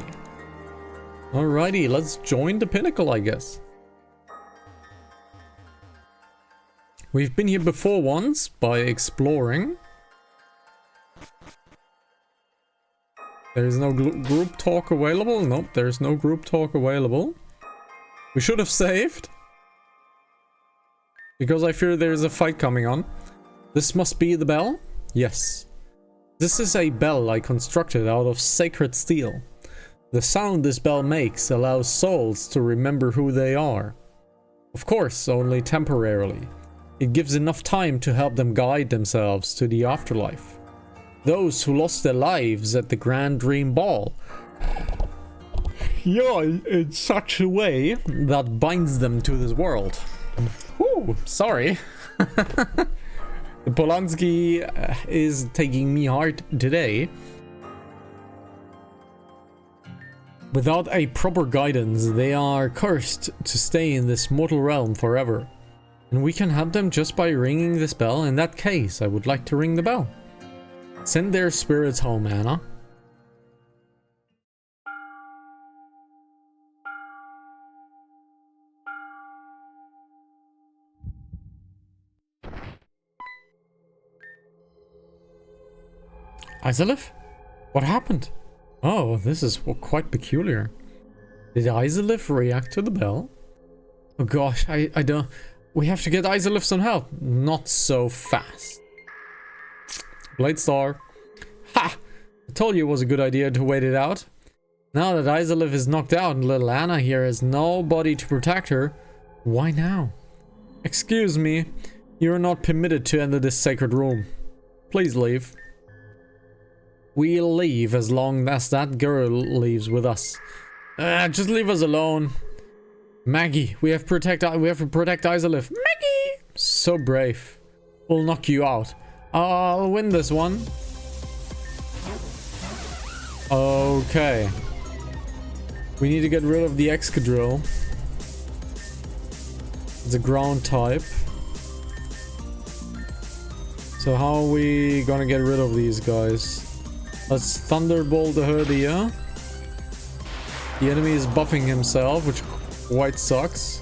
Alrighty, let's join the pinnacle, I guess. We've been here before once by exploring. There's no group talk available. Nope, there's no group talk available. We should have saved. Because I fear there's a fight coming on. This must be the bell? Yes. This is a bell I constructed out of sacred steel. The sound this bell makes allows souls to remember who they are. Of course, only temporarily. It gives enough time to help them guide themselves to the afterlife. Those who lost their lives at the Grand Dream Ball. Yeah, in such a way that binds them to this world. Whew, sorry. The Polanski is taking me hard today. Without a proper guidance, they are cursed to stay in this mortal realm forever. And we can help them just by ringing this bell. In that case, I would like to ring the bell. Send their spirits home, Anna. Isolif? What happened? Oh, this is quite peculiar. Did Isolif react to the bell? Oh gosh, I don't... We have to get Isolif some help. Not so fast. Blade Star. Ha! I told you it was a good idea to wait it out. Now that Isolif is knocked out and little Anna here has nobody to protect her, why now? Excuse me, you are not permitted to enter this sacred room. Please leave. We'll leave as long as that girl leaves with us. Just leave us alone. Maggie, we have to protect Isolif. Maggie! So brave. We'll knock you out. I'll win this one. Okay. We need to get rid of the Excadrill. It's a ground type. So how are we gonna get rid of these guys? Let's Thunderbolt the Herdia. The enemy is buffing himself, which quite sucks.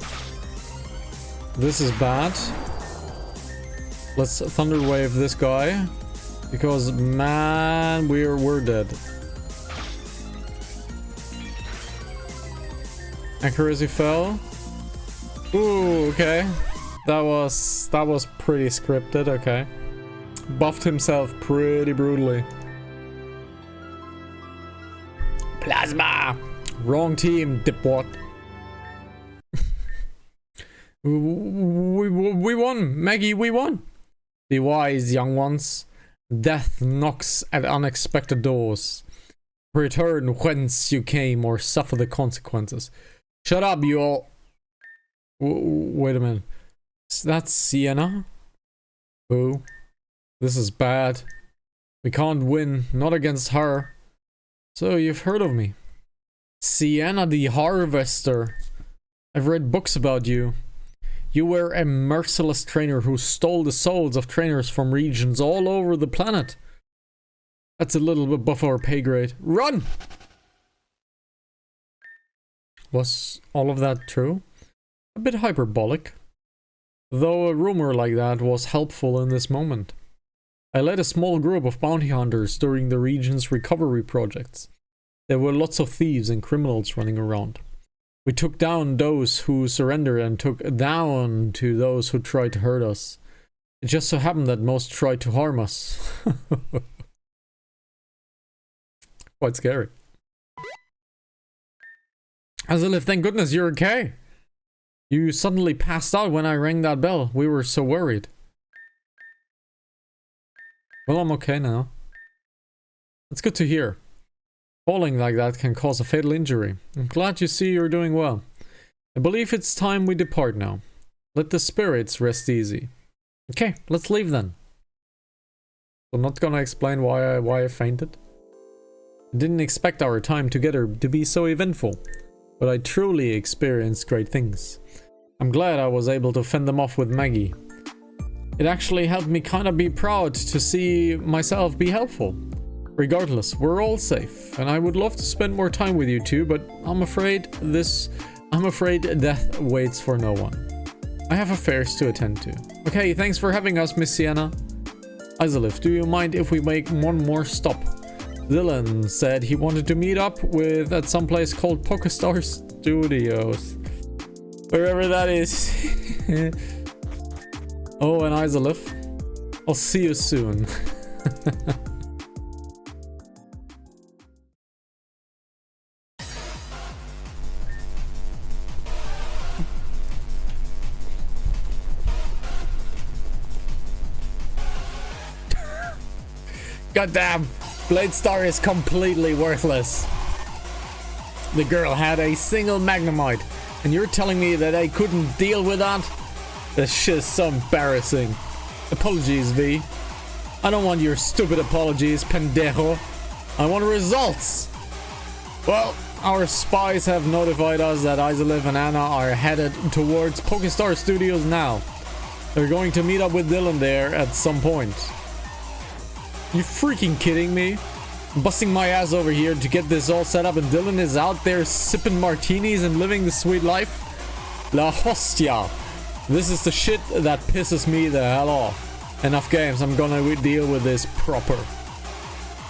This is bad. Let's Thunder Wave this guy. Because, man, we're dead. Accuracy fell. Ooh, okay. That was pretty scripted, okay. Buffed himself pretty brutally. Plasma! Wrong team, dipwad. we won, Maggie, we won. Be wise, young ones. Death knocks at unexpected doors. Return whence you came or suffer the consequences. Shut up, you all. Wait a minute. That's Sienna? Boo. This is bad. We can't win, not against her. So you've heard of me. Sienna the Harvester. I've read books about you. You were a merciless trainer who stole the souls of trainers from regions all over the planet. That's a little bit above our pay grade. Run! Was all of that true? A bit hyperbolic. Though a rumor like that was helpful in this moment. I led a small group of bounty hunters during the region's recovery projects. There were lots of thieves and criminals running around. We took down those who surrendered and took down to those who tried to hurt us. It just so happened that most tried to harm us. Quite scary. Azalif, thank goodness you're okay. You suddenly passed out when I rang that bell. We were so worried. Well, I'm okay now. That's good to hear. Falling like that can cause a fatal injury. I'm glad to see you're doing well. I believe it's time we depart now. Let the spirits rest easy. Okay, let's leave then. I'm not gonna explain why I fainted. I didn't expect our time together to be so eventful, but I truly experienced great things. I'm glad I was able to fend them off with Maggie. It actually helped me kind of be proud to see myself be helpful. Regardless, we're all safe, and I would love to spend more time with you two, but I'm afraid death waits for no one. I have affairs to attend to. Okay, thanks for having us, Miss Sienna. Isolif, do you mind if we make one more stop? Dylan said he wanted to meet up at some place called Pokestar Studios. Wherever that is. Oh, and Isolif, I'll see you soon. Goddamn, Blade Star is completely worthless. The girl had a single Magnemite, and you're telling me that I couldn't deal with that? This shit is so embarrassing. Apologies, V. I don't want your stupid apologies, pendejo. I want results. Well, our spies have notified us that Isolive and Anna are headed towards Pokestar Studios now. They're going to meet up with Dylan there at some point. You freaking kidding me? I'm busting my ass over here to get this all set up, and Dylan is out there sipping martinis and living the sweet life? La hostia. This is the shit that pisses me the hell off. Enough games, I'm gonna deal with this proper.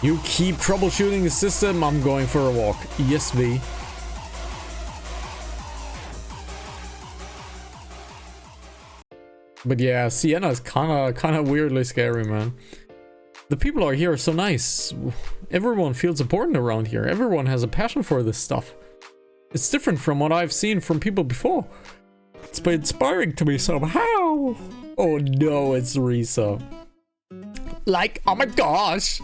You keep troubleshooting the system, I'm going for a walk. Yes, V. But yeah, Sienna is kinda weirdly scary, man. The people are here are so nice. Everyone feels important around here. Everyone has a passion for this stuff. It's different from what I've seen from people before. It's been inspiring to me somehow. Oh no, it's Risa. Like, oh my gosh.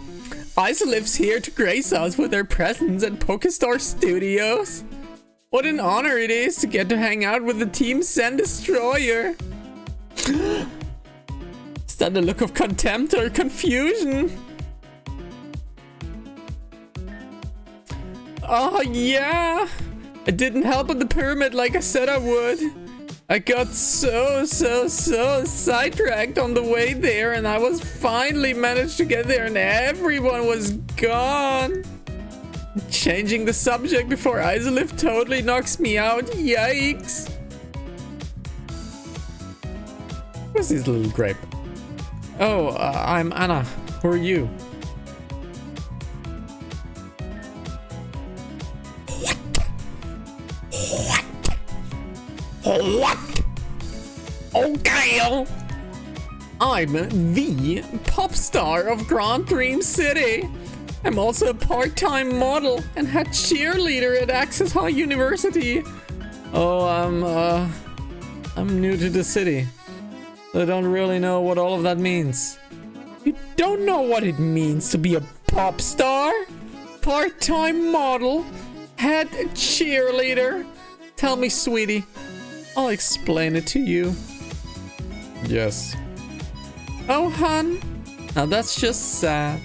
Isolive's here to grace us with their presence at Pokestar Studios. What an honor it is to get to hang out with the Team Sand Destroyer. Is that a look of contempt or confusion? Oh yeah, I didn't help at the pyramid like I said I would. I got so sidetracked on the way there, and I was finally managed to get there and everyone was gone. Changing the subject before Isolive totally knocks me out. Yikes. Where's this little grape? Oh, I'm Anna. Who are you? What? Okay. I'm the pop star of Grand Dream City. I'm also a part-time model and head cheerleader at Access High University. Oh, I'm new to the city. I don't really know what all of that means. You don't know what it means to be a pop star? Part-time model? Head cheerleader? Tell me, sweetie. I'll explain it to you. Yes. Oh, hun. Now that's just sad.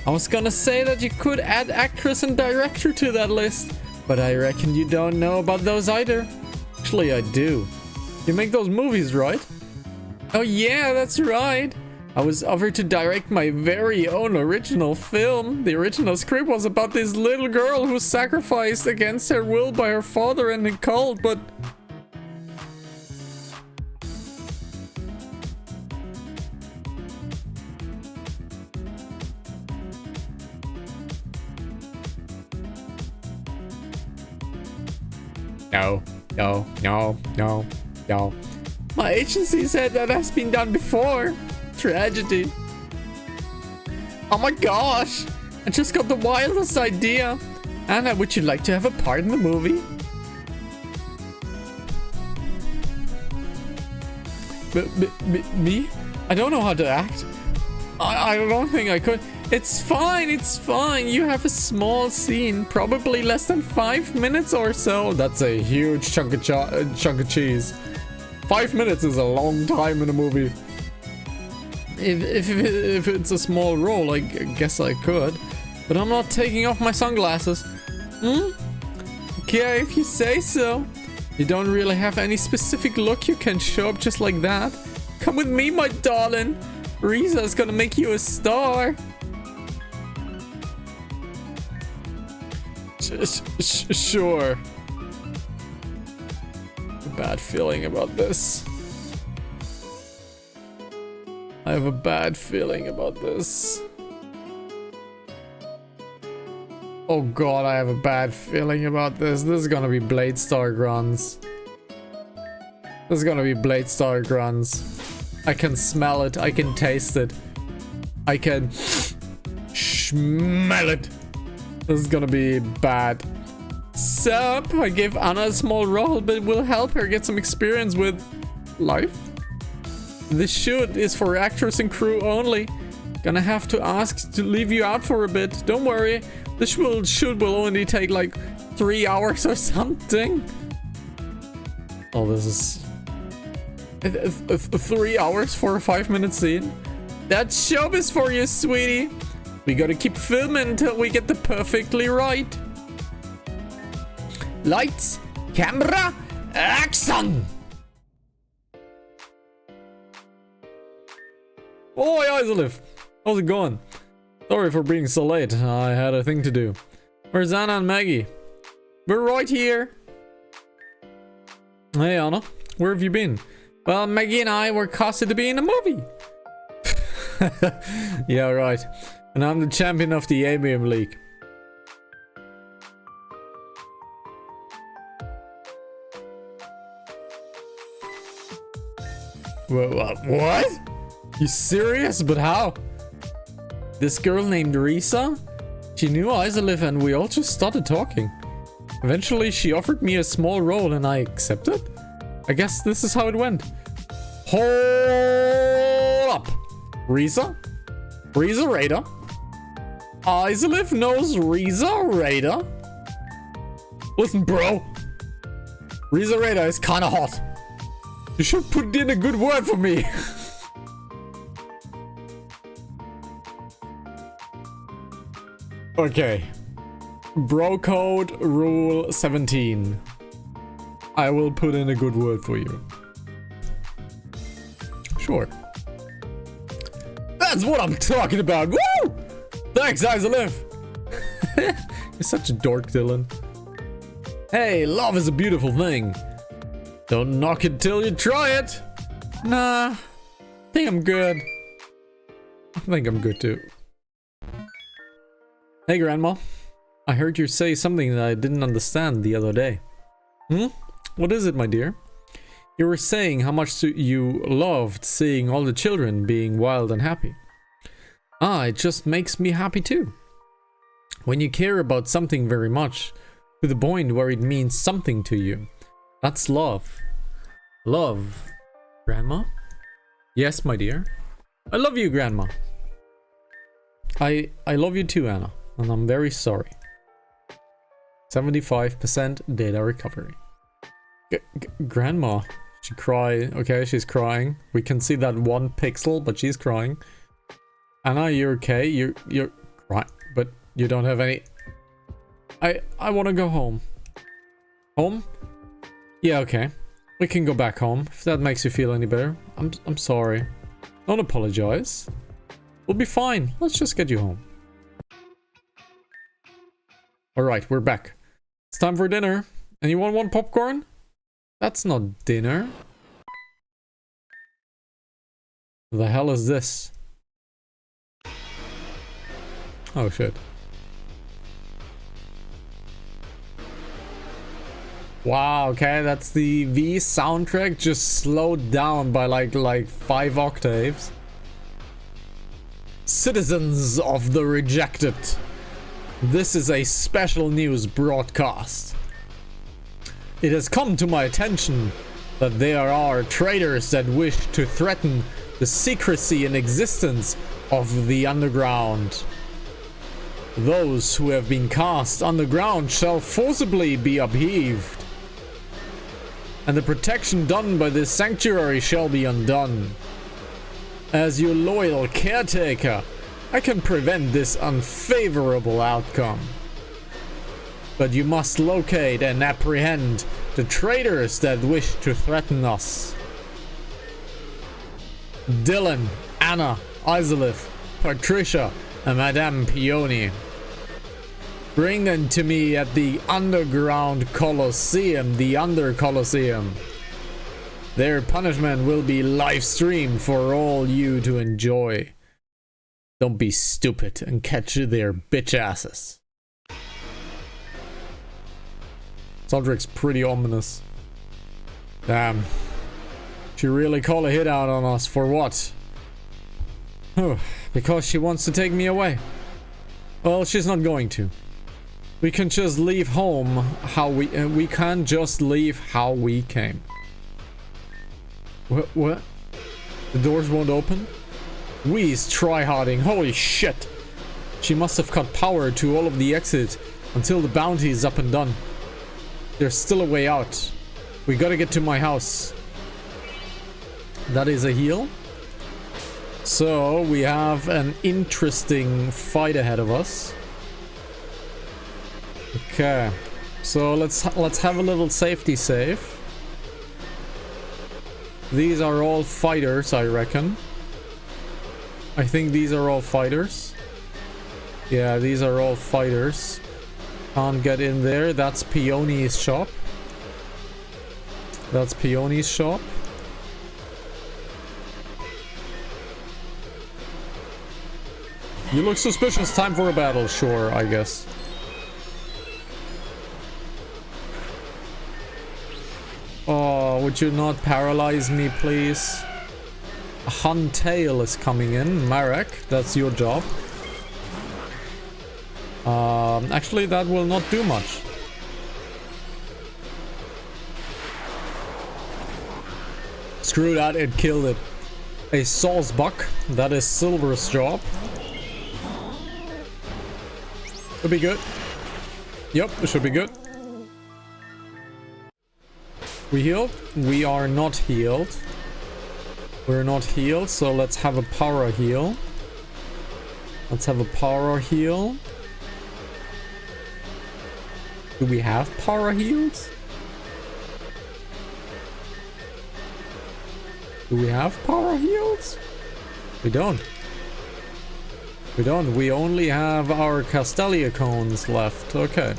I was gonna say that you could add actress and director to that list, but I reckon you don't know about those either. Actually, I do. You make those movies, right? Oh yeah, that's right. I was offered to direct my very own original film. The original script was about this little girl who was sacrificed against her will by her father and a cult, but... No. My agency said that has been done before. Tragedy. Oh my gosh. I just got the wildest idea. Anna, would you like to have a part in the movie? Me? I don't know how to act. I don't think I could. It's fine. You have a small scene, probably less than 5 minutes or so. That's a huge chunk of cheese. 5 minutes is a long time in a movie. If it's a small role, I guess I could. But I'm not taking off my sunglasses. Okay, if you say so. You don't really have any specific look you can show up just like that. Come with me, my darling. Risa's gonna make you a star. Sure. A bad feeling about this. I have a bad feeling about this. Oh god, I have a bad feeling about this. This is gonna be Blade Star grunts. This is gonna be Blade Star grunts. I can smell it. I can taste it. I can smell it. This is gonna be bad. Sup? I gave Anna a small role, but it will help her get some experience with life. This shoot is for actors and crew only. Gonna have to ask to leave you out for a bit. Don't worry. This will only take like 3 hours or something. Oh, this is 3 hours for a 5-minute scene. That show is for you, sweetie. We gotta keep filming until we get the perfectly right. Lights, camera, action! Oh, hi, Isolive. How's it going? Sorry for being so late. I had a thing to do. Where's Anna and Maggie? We're right here. Hey, Anna. Where have you been? Well, Maggie and I were casted to be in a movie. Yeah, right. And I'm the champion of the ABM League. What? You serious? But how? This girl named Risa? She knew Isolive and we all just started talking. Eventually she offered me a small role and I accepted? I guess this is how it went. Hold up! Risa? Risa Raider? Isolive knows Risa Raider? Listen, bro. Risa Raider is kinda hot. You should put in a good word for me. Okay. Bro code rule 17. I will put in a good word for you. Sure. That's what I'm talking about. Woo! Thanks, Isolive. You're such a dork, Dylan. Hey, love is a beautiful thing. Don't knock it till you try it. Nah. I think I'm good. I think I'm good too. Hey, Grandma. I heard you say something that I didn't understand the other day. What is it, my dear? You were saying how much you loved seeing all the children being wild and happy. Ah, it just makes me happy too. When you care about something very much, to the point where it means something to you. That's love. Love. Grandma? Yes, my dear. I love you, Grandma. I love you too, Anna. And I'm very sorry. 75% data recovery. Grandma. She cry. Okay, she's crying. We can see that 1 pixel, but she's crying. Anna, you're okay? You're crying, but you don't have any... I want to go home. Home? Yeah, okay. We can go back home, if that makes you feel any better. I'm sorry. Don't apologize. We'll be fine. Let's just get you home. Alright, we're back. It's time for dinner. Anyone want popcorn? That's not dinner. The hell is this? Oh shit. Wow, okay, that's the V soundtrack just slowed down by like 5 octaves. Citizens of the Rejected. This is a special news broadcast. It has come to my attention that there are traitors that wish to threaten the secrecy and existence of the underground. Those who have been cast underground shall forcibly be upheaved, and the protection done by this sanctuary shall be undone. As your loyal caretaker, I can prevent this unfavorable outcome. But you must locate and apprehend the traitors that wish to threaten us. Dylan, Anna, Isolive, Patricia, and Madame Peony. Bring them to me at the Underground Colosseum, the Under Colosseum. Their punishment will be live streamed for all you to enjoy. Don't be stupid and catch their bitch asses. Soundtrack's pretty ominous. Damn. She really called a hit out on us for what? Oh, because she wants to take me away. Well, she's not going to. We can just leave home how we can't just leave how we came. What? The doors won't open? Wee's tryharding. Holy shit. She must have cut power to all of the exits until the bounty is up and done. There's still a way out. We gotta get to my house. That is a heal. So we have an interesting fight ahead of us. Okay. So let's have a little safety save. These are all fighters, I reckon. I think these are all fighters. Yeah, these are all fighters. Can't get in there. That's Peony's shop. That's Peony's shop. You look suspicious. Time for a battle. Sure, I guess. Oh, would you not paralyze me, please? Huntail is coming in. Marek, that's your job. Actually, that will not do much. Screw that, it killed it. A Sawsbuck, that is Silver's job. Should be good. Yep, it should be good. We healed? We are not healed. We're not healed, so let's have a power heal. Let's have a power heal. Do we have power heals? Do we have power heals? We don't. We don't. We only have our Castelia cones left. Okay.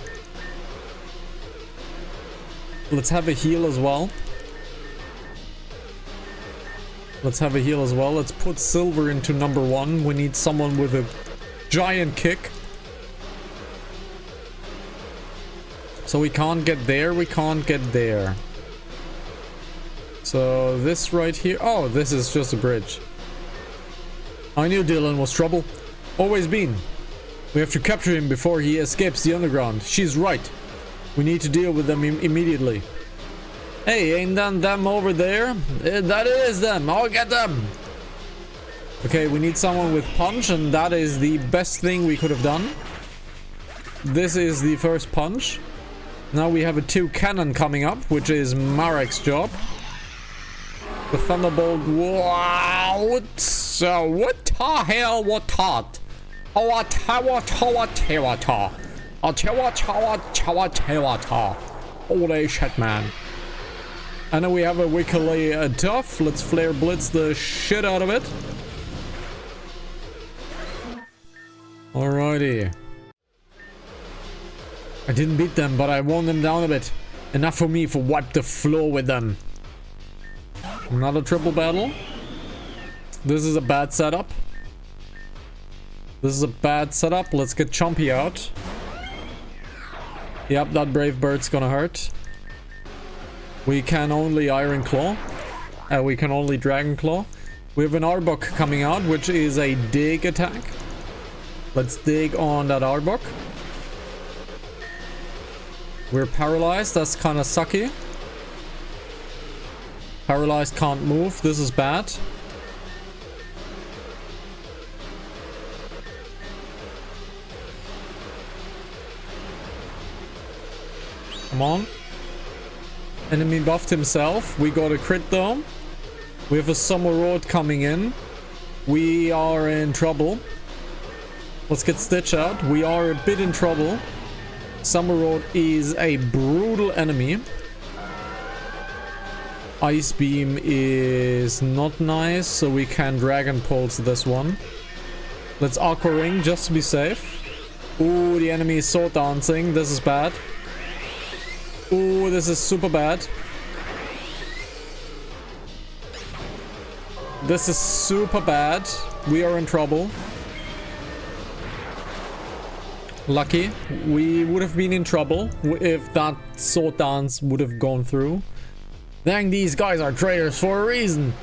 Let's have a heal as well. Let's have a heal as well. Let's put Silver into number 1. We need someone with a giant kick. So we can't get there. We can't get there. So this right here. Oh, this is just a bridge. I knew Dylan was trouble. Always been. We have to capture him before he escapes the underground. She's right. We need to deal with them immediately. Hey, ain't that them over there? That is them. I'll get them. Okay, we need someone with punch, and that is the best thing we could have done. This is the first punch. Now we have a 2 cannon coming up, which is Marek's job. The Thunderbolt. Wow. What the hell? What that? Holy shit, man. And then we have a Wickele Duff. Let's Flare Blitz the shit out of it. Alrighty. I didn't beat them, but I won them down a bit. Enough for me for wipe the floor with them. Another triple battle. This is a bad setup. This is a bad setup. Let's get Chompy out. Yep, that Brave Bird's gonna hurt. We can only Iron Claw. We can only Dragon Claw. We have an Arbok coming out, which is a dig attack. Let's dig on that Arbok. We're paralyzed. That's kind of sucky. Paralyzed, can't move. This is bad. Come on. Enemy buffed himself. We got a crit though. We have a Summer Road coming in. We are in trouble. Let's get Stitch out. We are a bit in trouble. Summer Road is a brutal enemy. Ice Beam is not nice, so we can Dragon Pulse this one. Let's Aqua Ring just to be safe. Ooh, the enemy is sword dancing. This is bad. Ooh, this is super bad. This is super bad. We are in trouble. Lucky. We would have been in trouble if that sword dance would have gone through. Dang, these guys are traitors for a reason.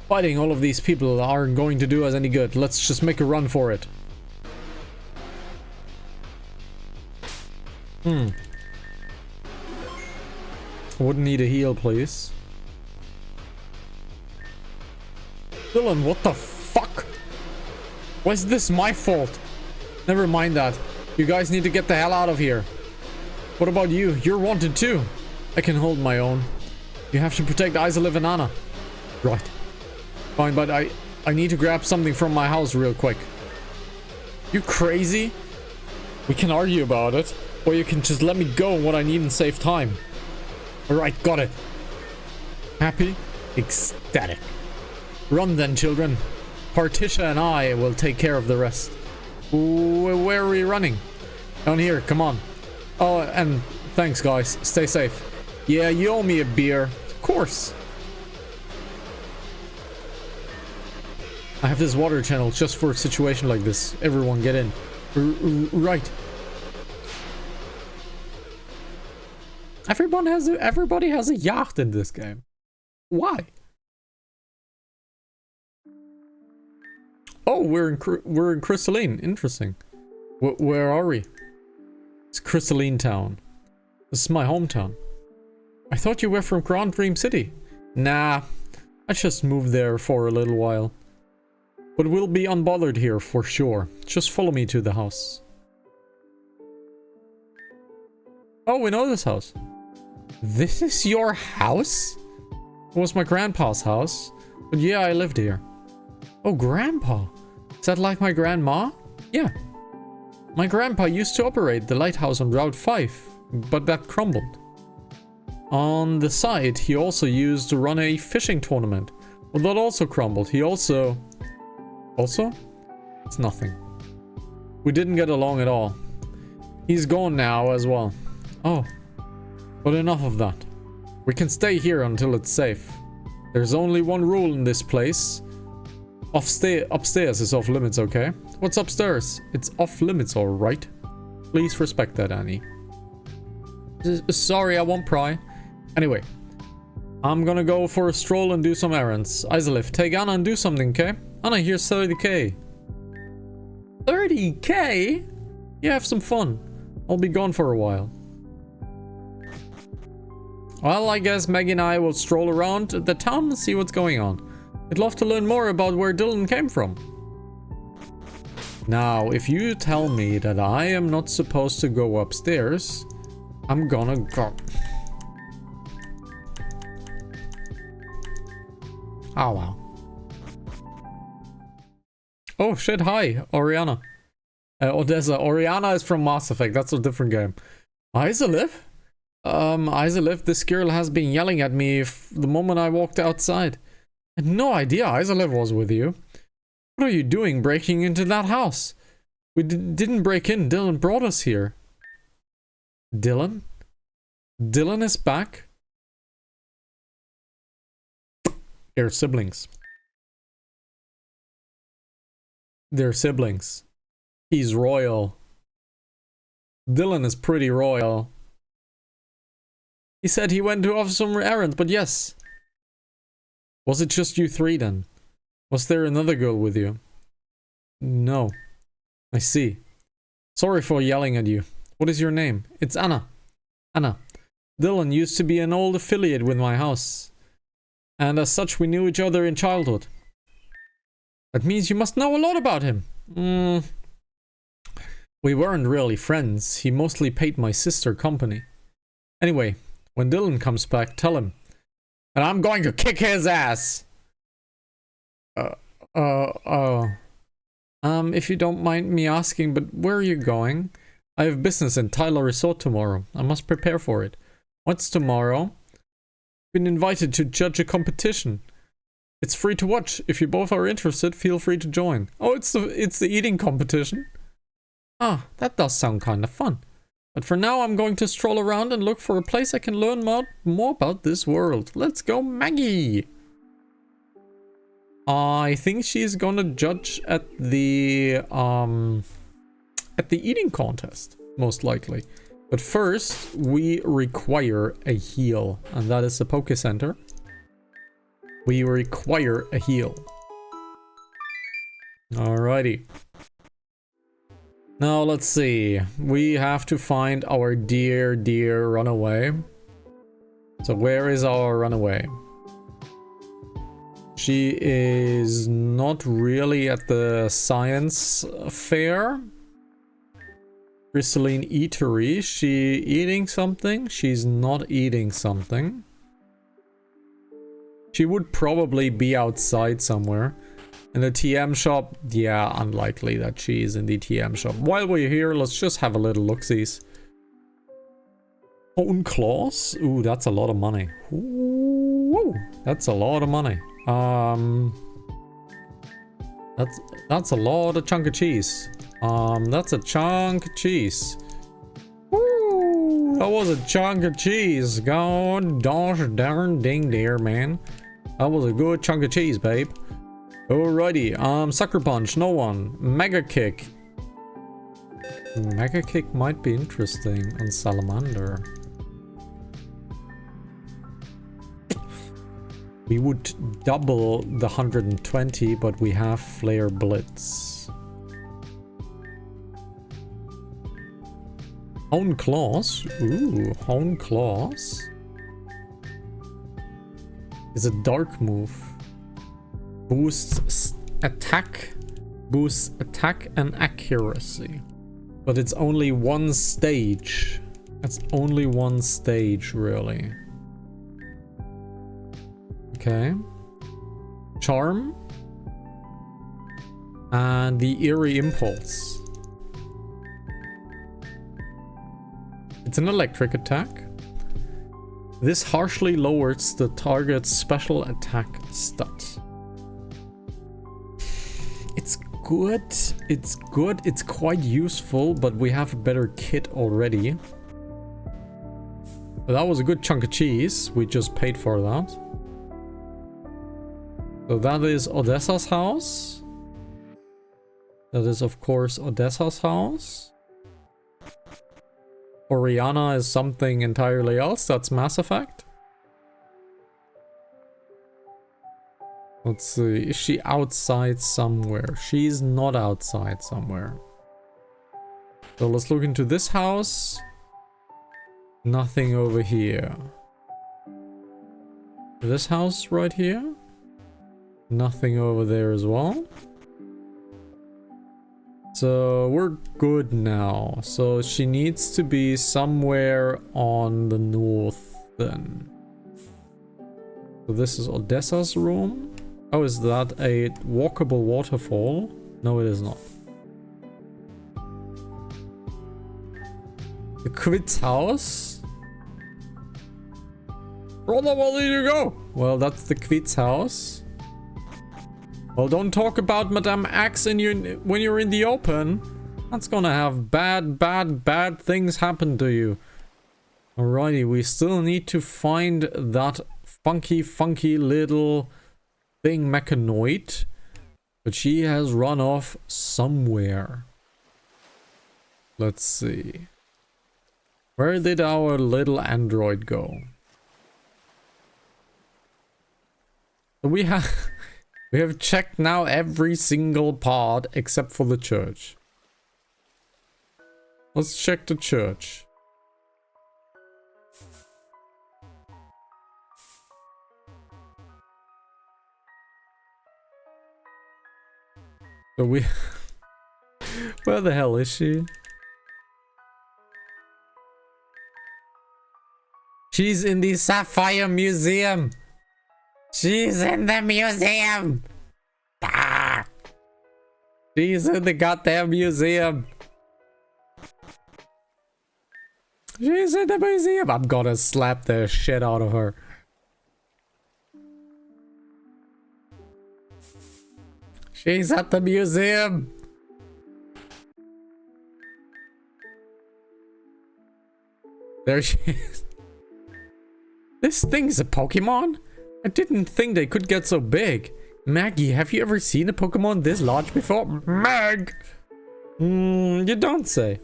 Fighting all of these people aren't going to do us any good. Let's just make a run for it. Wouldn't need a heal, please. Dylan, what the fuck? Why is this my fault? Never mind that. You guys need to get the hell out of here. What about you? You're wanted too. I can hold my own. You have to protect Isolive and Anna. Right. Fine, but I need to grab something from my house real quick. You crazy? We can argue about it, or you can just let me go on what I need and save time. Alright, got it. Happy? Ecstatic. Run then, children. Partitia and I will take care of the rest. Where are we running? Down here, come on. Oh, and thanks, guys. Stay safe. Yeah, you owe me a beer. Of course. I have this water channel just for a situation like this. Everyone get in. Right. Everybody has a yacht in this game. Why? Oh, we're in Crystalline. Interesting. Where are we? It's Crystalline Town. This is my hometown. I thought you were from Grand Dream City. Nah, I just moved there for a little while. But we'll be unbothered here for sure. Just follow me to the house. Oh, we know this house. This is your house? It was my grandpa's house. But yeah, I lived here. Oh, grandpa. Is that like my grandma? Yeah. My grandpa used to operate the lighthouse on Route 5, but that crumbled. On the side, he also used to run a fishing tournament. Well, that also crumbled. He also... Also? It's nothing. We didn't get along at all. He's gone now as well. Oh. But enough of that. We can stay here until it's safe. There's only one rule in this place. Upstairs is off limits, okay? What's upstairs? It's off limits, alright? Please respect that, Annie. Sorry, I won't pry. Anyway. I'm gonna go for a stroll and do some errands. Isolive, take Anna and do something, okay? Anna, here's 30k. 30k? Yeah, have some fun. I'll be gone for a while. Well, I guess Maggie and I will stroll around the town and see what's going on. I'd love to learn more about where Dylan came from. Now, if you tell me that I am not supposed to go upstairs, I'm gonna go. Oh, wow. Oh, shit, hi, Oriana. Odessa. Oriana is from Mass Effect. That's a different game. Isolive? Isolive, this girl has been yelling at me the moment I walked outside. I had no idea Isolive was with you. What are you doing breaking into that house? We didn't break in. Dylan brought us here. Dylan? Dylan is back? They're siblings. They're siblings. He's royal. Dylan is pretty royal. He said he went to off some errands, but yes. Was it just you three then? Was there another girl with you? No. I see. Sorry for yelling at you. What is your name? It's Anna. Anna. Dylan used to be an old affiliate with my house. And as such, we knew each other in childhood. That means you must know a lot about him. We weren't really friends. He mostly paid my sister company. Anyway, when Dylan comes back, tell him. And I'm going to kick his ass! If you don't mind me asking, but where are you going? I have business in Tyler Resort tomorrow. I must prepare for it. What's tomorrow? Been invited to judge a competition. It's free to watch. If you both are interested, feel free to join. Oh, it's the eating competition? Ah, that does sound kind of fun. But for now, I'm going to stroll around and look for a place I can learn more about this world. Let's go, Maggie! I think she's gonna judge at the eating contest, most likely. But first, we require a heal, and that is the Poke Center. We require a heal. Alrighty. Now, let's see. We have to find our dear runaway. So where is our runaway? She is not really at the science fair. Crystalline Eatery. She eating something? She's not eating something. She would probably be outside somewhere. In the TM shop? Yeah, unlikely that she is in the TM shop. While we're here, let's just have a little look-sees. Own claws? Ooh, that's a lot of money. Ooh, that's a lot of money. That's a lot of chunk of cheese. That's a chunk of cheese. Ooh, that was a chunk of cheese. God gosh darn ding dear, man. That was a good chunk of cheese, babe. Alrighty, Sucker Punch, no one. Mega Kick. Mega Kick might be interesting on Salamander. We would double the 120, but we have Flare Blitz. Hone Claws. Ooh, Hone Claws. Is a dark move. Boosts attack and accuracy. But it's only one stage. It's only one stage, really. Okay. Charm. And the Eerie Impulse. It's an electric attack. This harshly lowers the target's special attack stat. It's good. It's good. It's quite useful, but we have a better kit already. But that was a good chunk of cheese. We just paid for that. So that is Odessa's house. That is, of course, Odessa's house. Oriana is something entirely else. That's Mass Effect. Let's see. Is she outside somewhere? She's not outside somewhere. So let's look into this house. Nothing over here. This house right here. Nothing over there as well. So we're good now. So she needs to be somewhere on the north then. So this is Odessa's room. Oh, is that a walkable waterfall? No, it is not. The Quid's house? Brother, where did you go? Well, that's the Quid's house. Well, don't talk about Madame Axe when you're in the open. That's gonna have bad things happen to you. Alrighty, we still need to find that funky little thing mechanoid. But she has run off somewhere. Let's see. Where did our little android go? We have checked now every single part except for the church. Let's check the church. So we... Where the hell is she? She's in the Sapphire Museum. She's in the museum. Ah! She's in the goddamn museum. She's in the museum. I'm gonna slap the shit out of her. She's at the museum. There she is. This thing's a Pokemon? I didn't think they could get so big. Maggie, have you ever seen a Pokemon this large before? Mag! You don't say.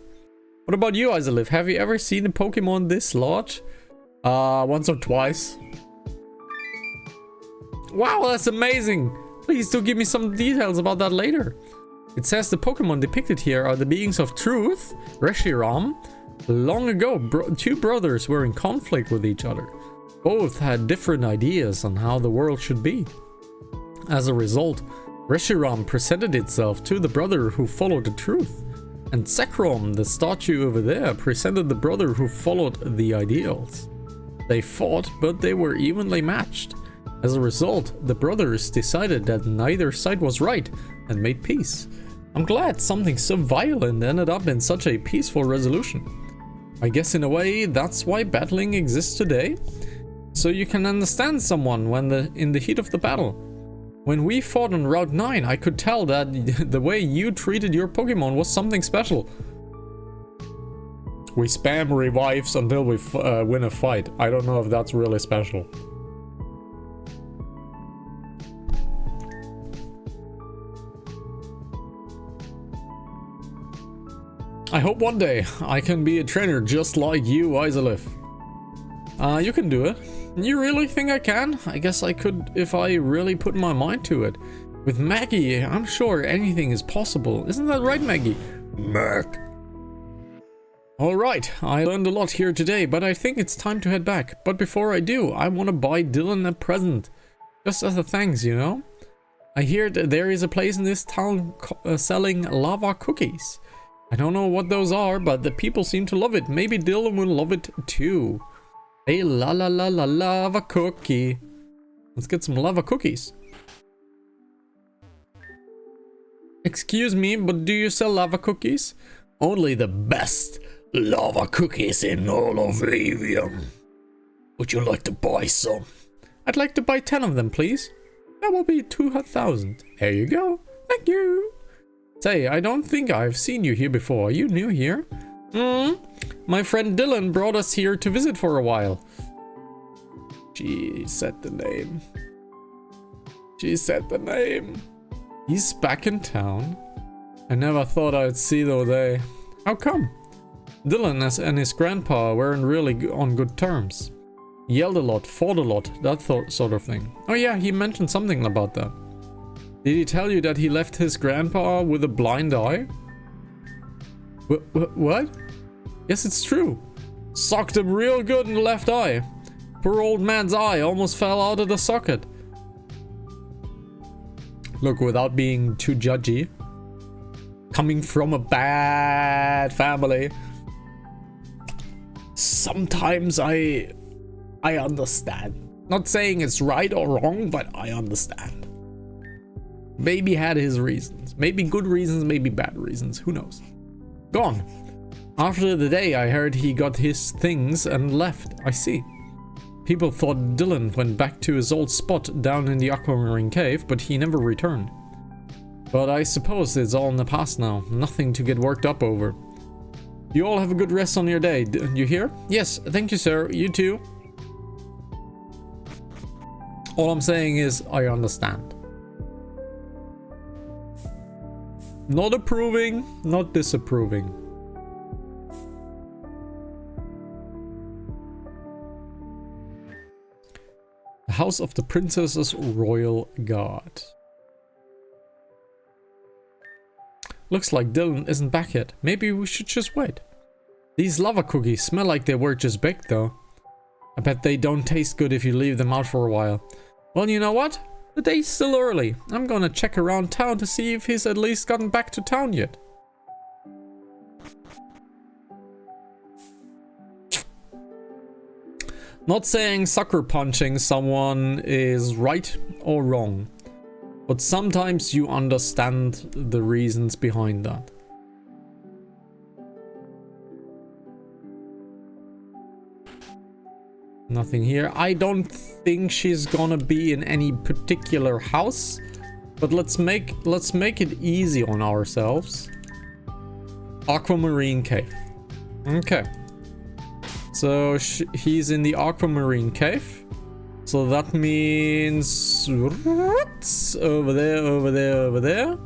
What about you, Izalif? Have you ever seen a Pokemon this large? Once or twice. Wow, that's amazing! Please do give me some details about that later. It says the Pokemon depicted here are the beings of truth, Reshiram. Long ago, two brothers were in conflict with each other. Both had different ideas on how the world should be. As a result, Reshiram presented itself to the brother who followed the truth, and Sekrom, the statue over there, presented the brother who followed the ideals. They fought, but they were evenly matched. As a result, the brothers decided that neither side was right and made peace. I'm glad something so violent ended up in such a peaceful resolution. I guess in a way that's why battling exists today, so you can understand someone when in the heat of the battle. When we fought on Route 9, I could tell that the way you treated your Pokemon was something special. We spam revives until we win a fight. I don't know if that's really special. I hope one day I can be a trainer just like you, Isolith. You can do it. You really think I can? I guess I could if I really put my mind to it. With Maggie, I'm sure anything is possible. Isn't that right, Maggie? Mac. Alright, I learned a lot here today, but I think it's time to head back. But before I do, I want to buy Dylan a present. Just as a thanks, you know? I hear that there is a place in this town selling lava cookies. I don't know what those are, but the people seem to love it. Maybe Dylan will love it too. A lava cookie. Let's get some lava cookies. Excuse me, but do you sell lava cookies? Only the best lava cookies in all of Avium. Would you like to buy some? I'd like to buy 10 of them, please. That will be 2,000. There you go. Thank you. Say, I don't think I've seen you here before. Are you new here? My friend Dylan brought us here to visit for a while. She said the name. She said the name. He's back in town. I never thought I'd see the day. How come? Dylan and his grandpa weren't really on good terms. He yelled a lot, fought a lot, that sort of thing. Oh yeah, he mentioned something about that. Did he tell you that he left his grandpa with a blind eye? What? Yes, it's true. Socked him real good in the left eye. Poor old man's eye almost fell out of the socket. Look, without being too judgy, coming from a bad family, sometimes I understand. Not saying it's right or wrong, but I understand. Maybe had his reasons. Maybe good reasons, maybe bad reasons. Who knows? Gone. After the day, I heard he got his things and left. I see. People thought Dylan went back to his old spot down in the Aquamarine Cave, but he never returned. But I suppose it's all in the past now. Nothing to get worked up over. You all have a good rest on your day. You hear? Yes, thank you, sir. You too. All I'm saying is, I understand. Not approving, not disapproving. The House of the Princess's Royal Guard. Looks like Dylan isn't back yet. Maybe we should just wait. These lava cookies smell like they were just baked though. I bet they don't taste good if you leave them out for a while. Well, you know what? The day's still early. I'm gonna check around town to see if he's at least gotten back to town yet. Not saying sucker punching someone is right or wrong, but sometimes you understand the reasons behind that. Nothing here. I don't think she's gonna be in any particular house, but let's make it easy on ourselves. Aquamarine Cave. Okay. So he's in the Aquamarine Cave. So that means over there, over there, over there.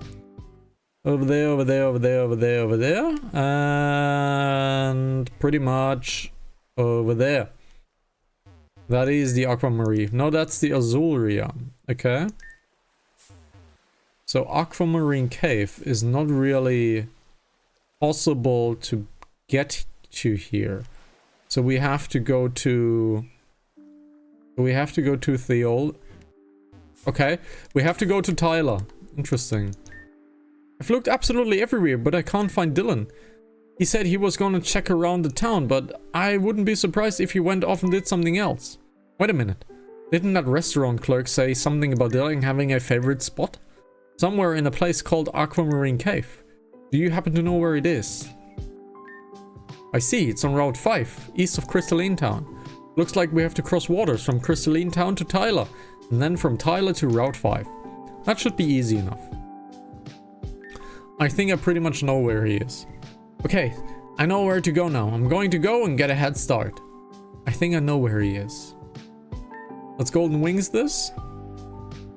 Over there, over there, over there, over there, over there. And pretty much over there. That is the Aquamarine. No, that's the Azuria. Okay. So Aquamarine Cave is not really possible to get to here. So we have to go to... We have to go to Theol. Okay, we have to go to Tyler. Interesting. I've looked absolutely everywhere, but I can't find Dylan. He said he was gonna check around the town, but I wouldn't be surprised if he went off and did something else. Wait a minute. Didn't that restaurant clerk say something about Dylan having a favorite spot? Somewhere in a place called Aquamarine Cave. Do you happen to know where it is? I see, it's on Route 5, east of Crystalline Town. Looks like we have to cross waters from Crystalline Town to Tyler, and then from Tyler to Route 5. That should be easy enough. I think I pretty much know where he is. Okay, I know where to go now. I'm going to go and get a head start. I think I know where he is. Let's golden wings this.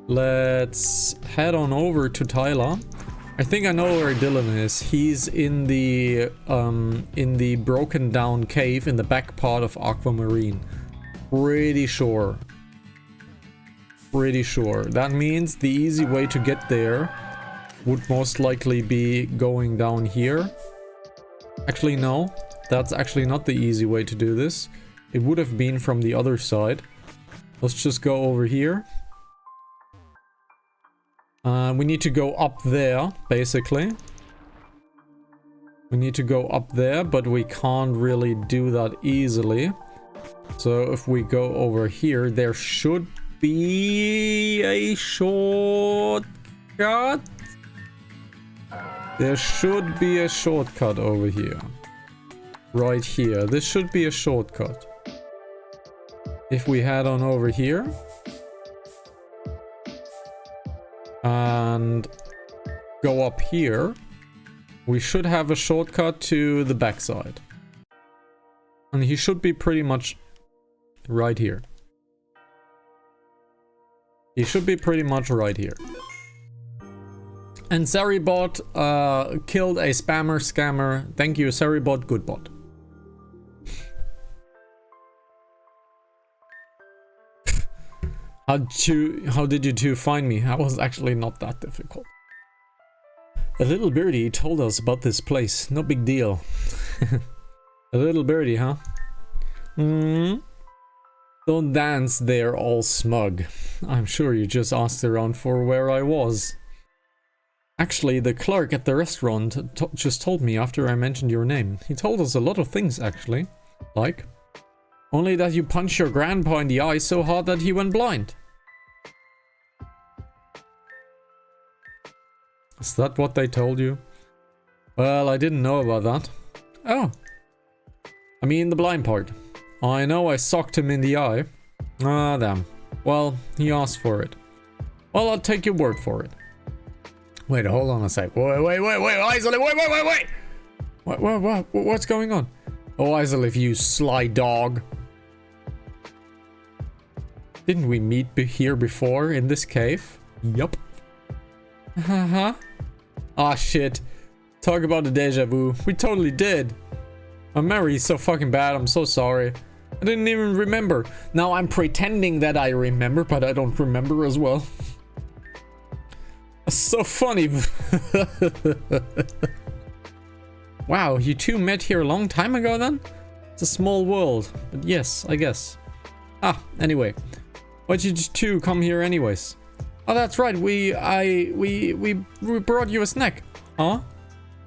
Let's head on over to Tyler. I think I know where Dylan is. He's in the broken down cave in the back part of Aquamarine. Pretty sure. Pretty sure. That means the easy way to get there would most likely be going down here. Actually, no. That's actually not the easy way to do this. It would have been from the other side. Let's just go over here. We need to go up there, basically. We need to go up there, but we can't really do that easily. So if we go over here, there should be a shortcut. There should be a shortcut over here. Right here. This should be a shortcut. If we head on over here. And go up here. We should have a shortcut to the backside. And he should be pretty much right here. He should be pretty much right here. And Saribot killed a spammer scammer. Thank you, Saribot, good bot. How did you two find me? That was actually not that difficult. A little birdie told us about this place. No big deal. A little birdie, huh? Don't dance there all smug. I'm sure you just asked around for where I was. Actually, the clerk at the restaurant just told me after I mentioned your name. He told us a lot of things, actually. Like, only that you punched your grandpa in the eye so hard that he went blind. Is that what they told you? Well, I didn't know about that. Oh. I mean the blind part. I know I socked him in the eye. Ah, damn. Well, he asked for it. Well, I'll take your word for it. Wait, hold on a sec. Wait, Isolate, wait! What's going on? Oh, Isolate, you sly dog. Didn't we meet here before in this cave? Yup. Haha. Ah, shit. Talk about the deja vu. We totally did. My memory is so fucking bad. I'm so sorry. I didn't even remember. Now I'm pretending that I remember, but I don't remember as well. That's so funny. Wow, you two met here a long time ago then? It's a small world, but yes, I guess. Ah, anyway. Why'd you two come here anyways? Oh, that's right, we brought you a snack. Huh?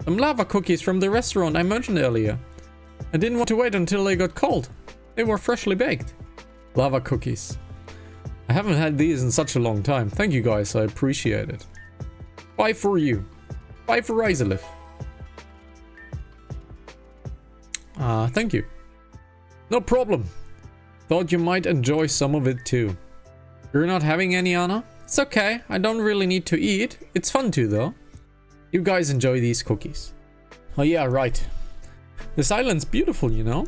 Some lava cookies from the restaurant I mentioned earlier. I didn't want to wait until they got cold. They were freshly baked. Lava cookies. I haven't had these in such a long time. Thank you guys, I appreciate it. Bye for you. Bye for Isolith. Thank you. No problem. Thought you might enjoy some of it too. You're not having any, Anna? It's okay. I don't really need to eat. It's fun too, though. You guys enjoy these cookies. Oh yeah, right. This island's beautiful, you know?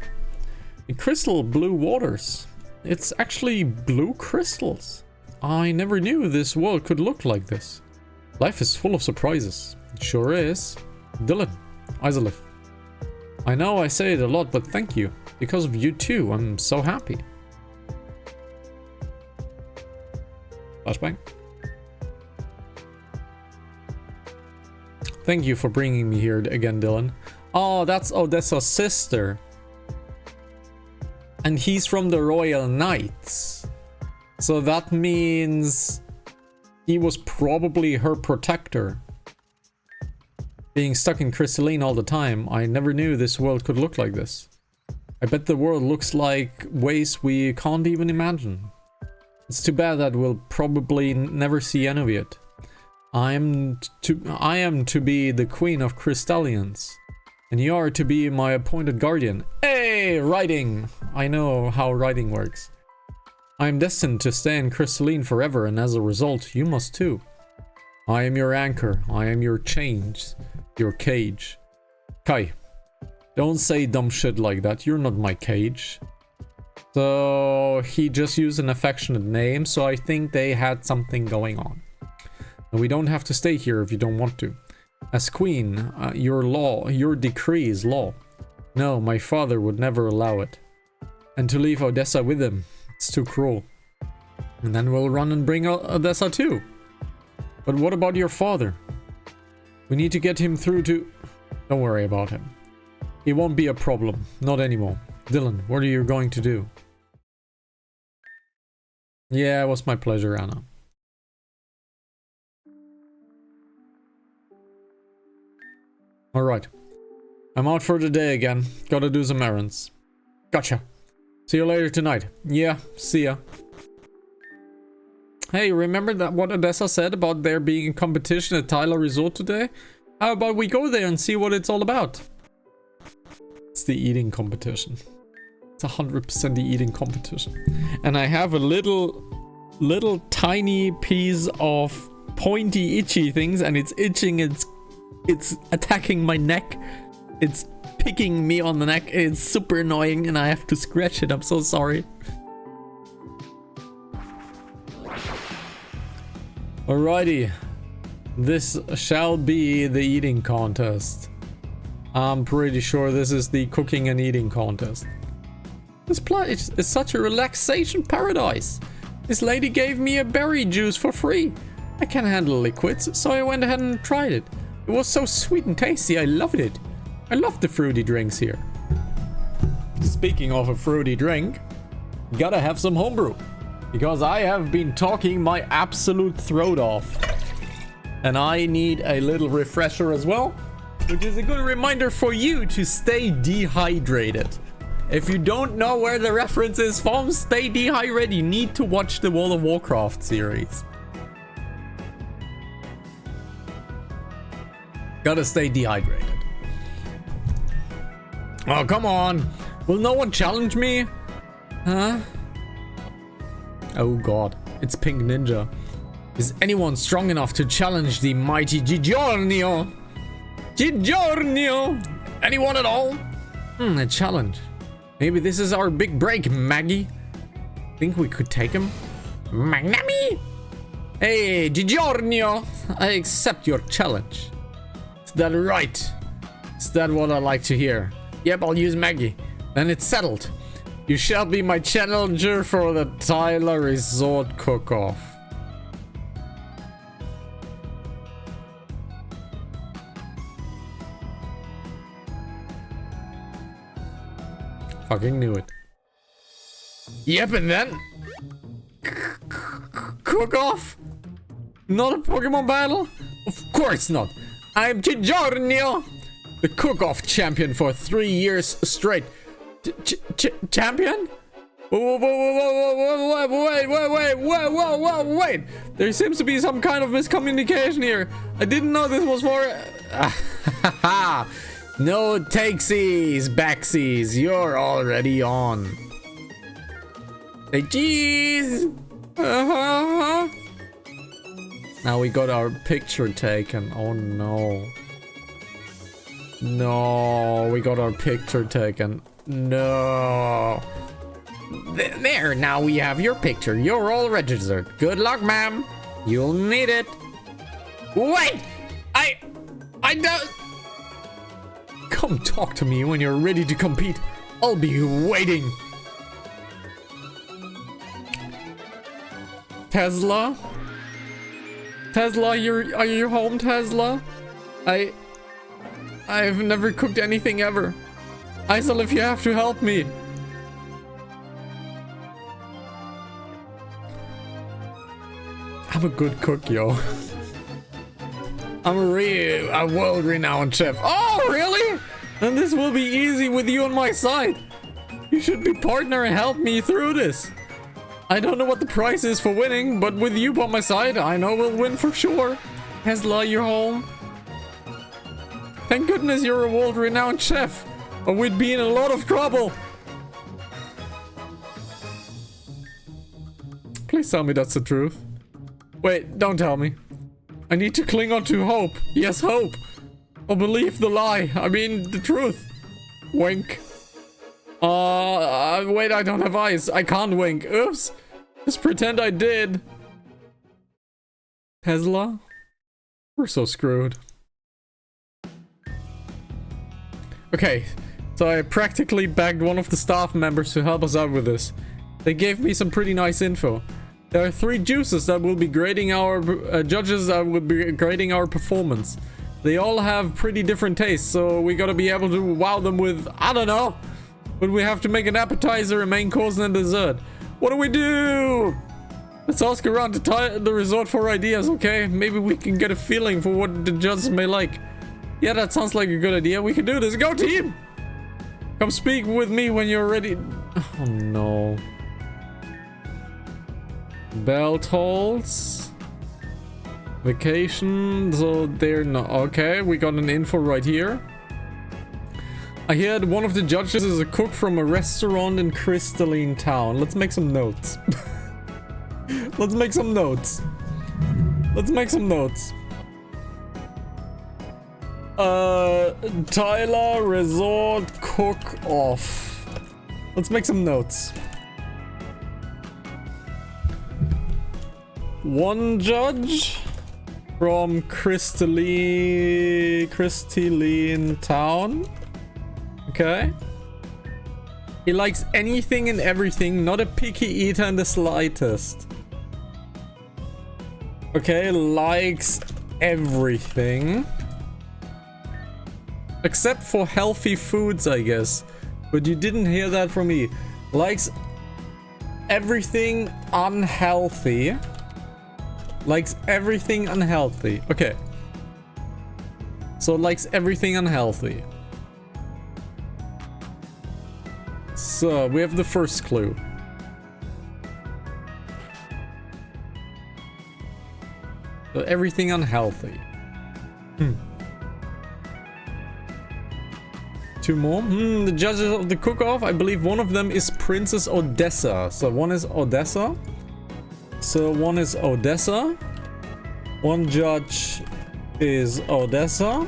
In crystal blue waters. It's actually blue crystals. I never knew this world could look like this. Life is full of surprises. It sure is. Dylan, Isolith. I know I say it a lot, but thank you. Because of you too, I'm so happy. Flashbang. Thank you for bringing me here again, Dylan. Oh, that's Odessa's sister. And he's from the Royal Knights. So that means He was probably her protector. Being stuck in crystalline all the time, I never knew this world could look like this. I bet the world looks like ways we can't even imagine. It's too bad that we'll probably never see any of it. I am to be the queen of crystallians, and you are to be my appointed guardian. Hey, writing! I know how writing works. I am destined to stay in crystalline forever, and as a result, you must too. I am your anchor. I am your chains, your cage. Kai, don't say dumb shit like that. You're not my cage. So he just used an affectionate name, so I think they had something going on. And we don't have to stay here if you don't want to. As queen, your decree is law. No, my father would never allow it. And to leave Odessa with him, it's too cruel. And then we'll run and bring Odessa too. But what about your father? We need to get him through to... Don't worry about him. He won't be a problem. Not anymore. Dylan, what are you going to do? Yeah, it was my pleasure, Anna. Alright. I'm out for the day again. Gotta do some errands. Gotcha. See you later tonight. Yeah, see ya. Hey, remember that what Odessa said about there being a competition at Tyler Resort today? How about we go there and see what it's all about? It's the eating competition. It's 100% the eating competition. And I have a little tiny piece of pointy itchy things, and it's itching, it's attacking my neck. It's picking me on the neck. It's super annoying and I have to scratch it. I'm so sorry. Alrighty. This shall be the eating contest. I'm pretty sure this is the cooking and eating contest. This place is such a relaxation paradise. This lady gave me a berry juice for free. I can't handle liquids, so I went ahead and tried it. It was so sweet and tasty, I loved it. I love the fruity drinks here. Speaking of a fruity drink, gotta have some homebrew. Because I have been talking my absolute throat off. And I need a little refresher as well. Which is a good reminder for you to stay dehydrated. If you don't know where the reference is from, stay dehydrated. You need to watch the World of Warcraft series. Gotta stay dehydrated. Oh, come on. Will no one challenge me? Huh? Oh god. It's Pink Ninja. Is anyone strong enough to challenge the mighty Giornio? Giornio! Anyone at all? A challenge. Maybe this is our big break, Maggie. Think we could take him? Magnami? Hey, Giornio! I accept your challenge. Is that right? Is that what I like to hear? Yep, I'll use Maggie. Then it's settled. You shall be my challenger for the Tyler Resort Cook-Off. Fucking knew it. Yep, and then... Cook-Off? Not a Pokemon battle? Of course not. I'm Giornio, the cook-off champion for 3 years straight. Champion? Wait. There seems to be some kind of miscommunication here. I didn't know this was for... No takesies, backsies. You're already on. Say cheese. Now we got our picture taken. Oh no. No, we got our picture taken. No. There, now we have your picture. You're all registered. Good luck, ma'am. You'll need it. Wait! I don't... Come talk to me when you're ready to compete. I'll be waiting. Tesla? Tesla, are you home, Tesla? I've never cooked anything ever. Isel, if you have to help me. I'm a good cook, yo. I'm a world-renowned chef. Oh, really? Then this will be easy with you on my side. You should be partner and help me through this. I don't know what the price is for winning, but with you by my side, I know we'll win for sure. Tesla, you're home. Thank goodness you're a world-renowned chef, or we'd be in a lot of trouble. Please tell me that's the truth. Wait, don't tell me. I need to cling on to hope. Yes, hope. Or believe the lie. I mean, the truth. Wink. Wait, I don't have eyes. I can't wink. Oops. Just pretend I did. Tesla? We're so screwed. Okay, so I practically begged one of the staff members to help us out with this. They gave me some pretty nice info. There are 3 juices that will be grading our judges that will be grading our performance. They all have pretty different tastes, so we gotta be able to wow them with, I don't know. But we have to make an appetizer, a main course, and a dessert. What do we do? Let's ask around the resort for ideas, okay? Maybe we can get a feeling for what the judges may like. Yeah, that sounds like a good idea. We can do this. Go team! Come speak with me when you're ready. Oh no. Bell tolls. Vacation. So they're not. Okay, we got an info right here. I heard one of the judges is a cook from a restaurant in Crystalline Town. Let's make some notes. Let's make some notes. Let's make some notes. Tyler Resort Cook-Off. Let's make some notes. One judge from Crystalline Town. Okay. He likes anything and everything, not a picky eater in the slightest. Okay, likes everything. Except for healthy foods, I guess. But you didn't hear that from me. Likes everything unhealthy. Likes everything unhealthy. Okay. So likes everything unhealthy. So we have the first clue. So everything unhealthy. Two more. The judges of the cook-off, I believe one of them is Princess Odessa. So one is Odessa. One judge is Odessa.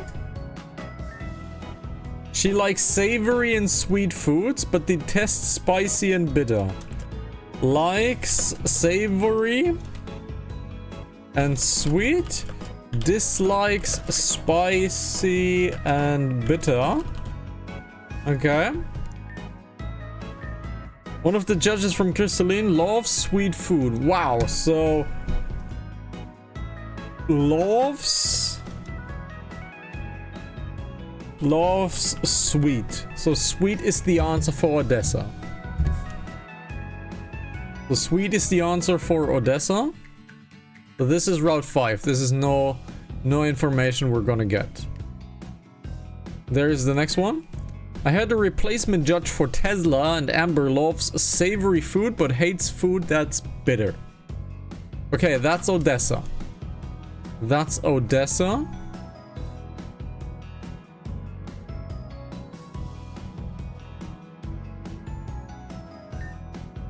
She likes savory and sweet foods, but detests spicy and bitter. Likes savory and sweet. Dislikes spicy and bitter. Okay. One of the judges from Crystalline loves sweet food. Wow, so loves sweet. So sweet is the answer for Odessa. So sweet is the answer for Odessa. So this is Route 5. This is no information we're gonna get. There is the next one. I had a replacement judge for Tesla, and Amber loves savory food but hates food that's bitter. Okay, that's Odessa. That's Odessa.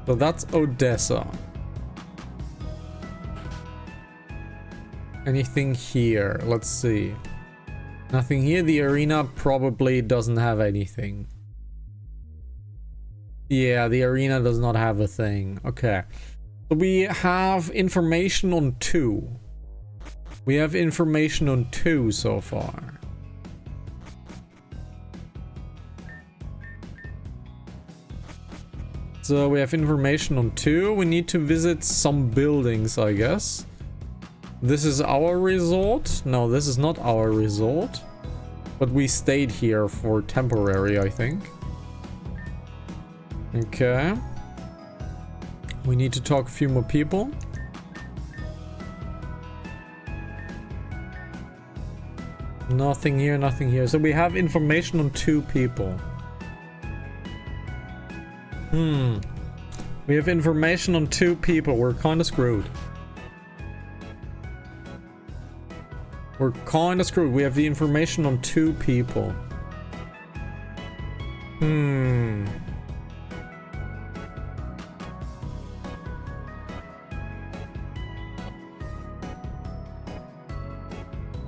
So that's Odessa. Anything here? Let's see. Nothing here. The arena probably doesn't have anything. Yeah, the arena does not have a thing. Okay. So we have information on 2. We have information on 2 so far. So we have information on 2. We need to visit some buildings, I guess. This is our resort. No, this is not our resort. But we stayed here for temporary, I think. Okay. We need to talk a few more people. Nothing here, nothing here. So we have information on 2 people. We have information on 2 people. We're kind of screwed. We're kind of screwed. We have the information on 2 people.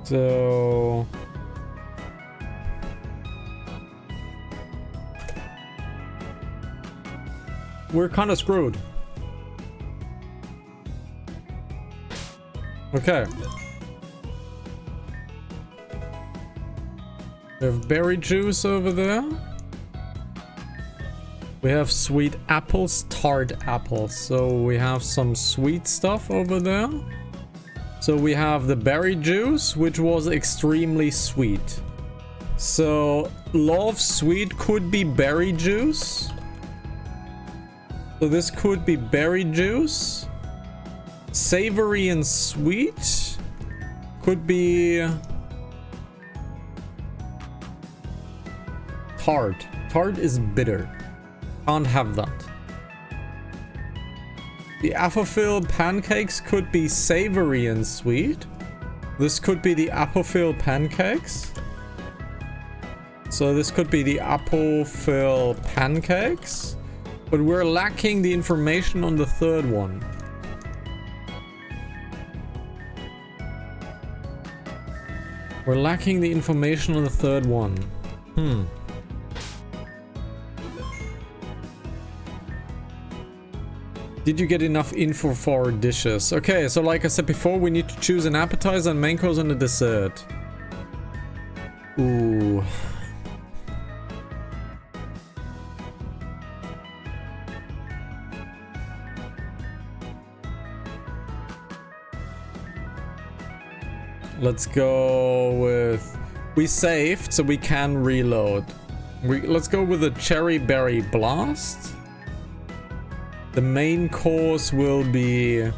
So... we're kind of screwed. Okay. We have berry juice over there. We have sweet apples, tart apples. So we have some sweet stuff over there. So we have the berry juice, which was extremely sweet. So love sweet could be berry juice. So this could be berry juice. Savory and sweet could be tart. Tart is bitter. Can't have that. The apple-filled pancakes could be savory and sweet. This could be the apple-filled pancakes. So this could be the apple-filled pancakes. But we're lacking the information on the 3rd one. We're lacking the information on the 3rd one. Did you get enough info for our dishes? Okay, so like I said before, we need to choose an appetizer and main course and a dessert. Ooh. Let's go with... we saved, so we can reload. Let's go with a cherry berry blast. The main course will be...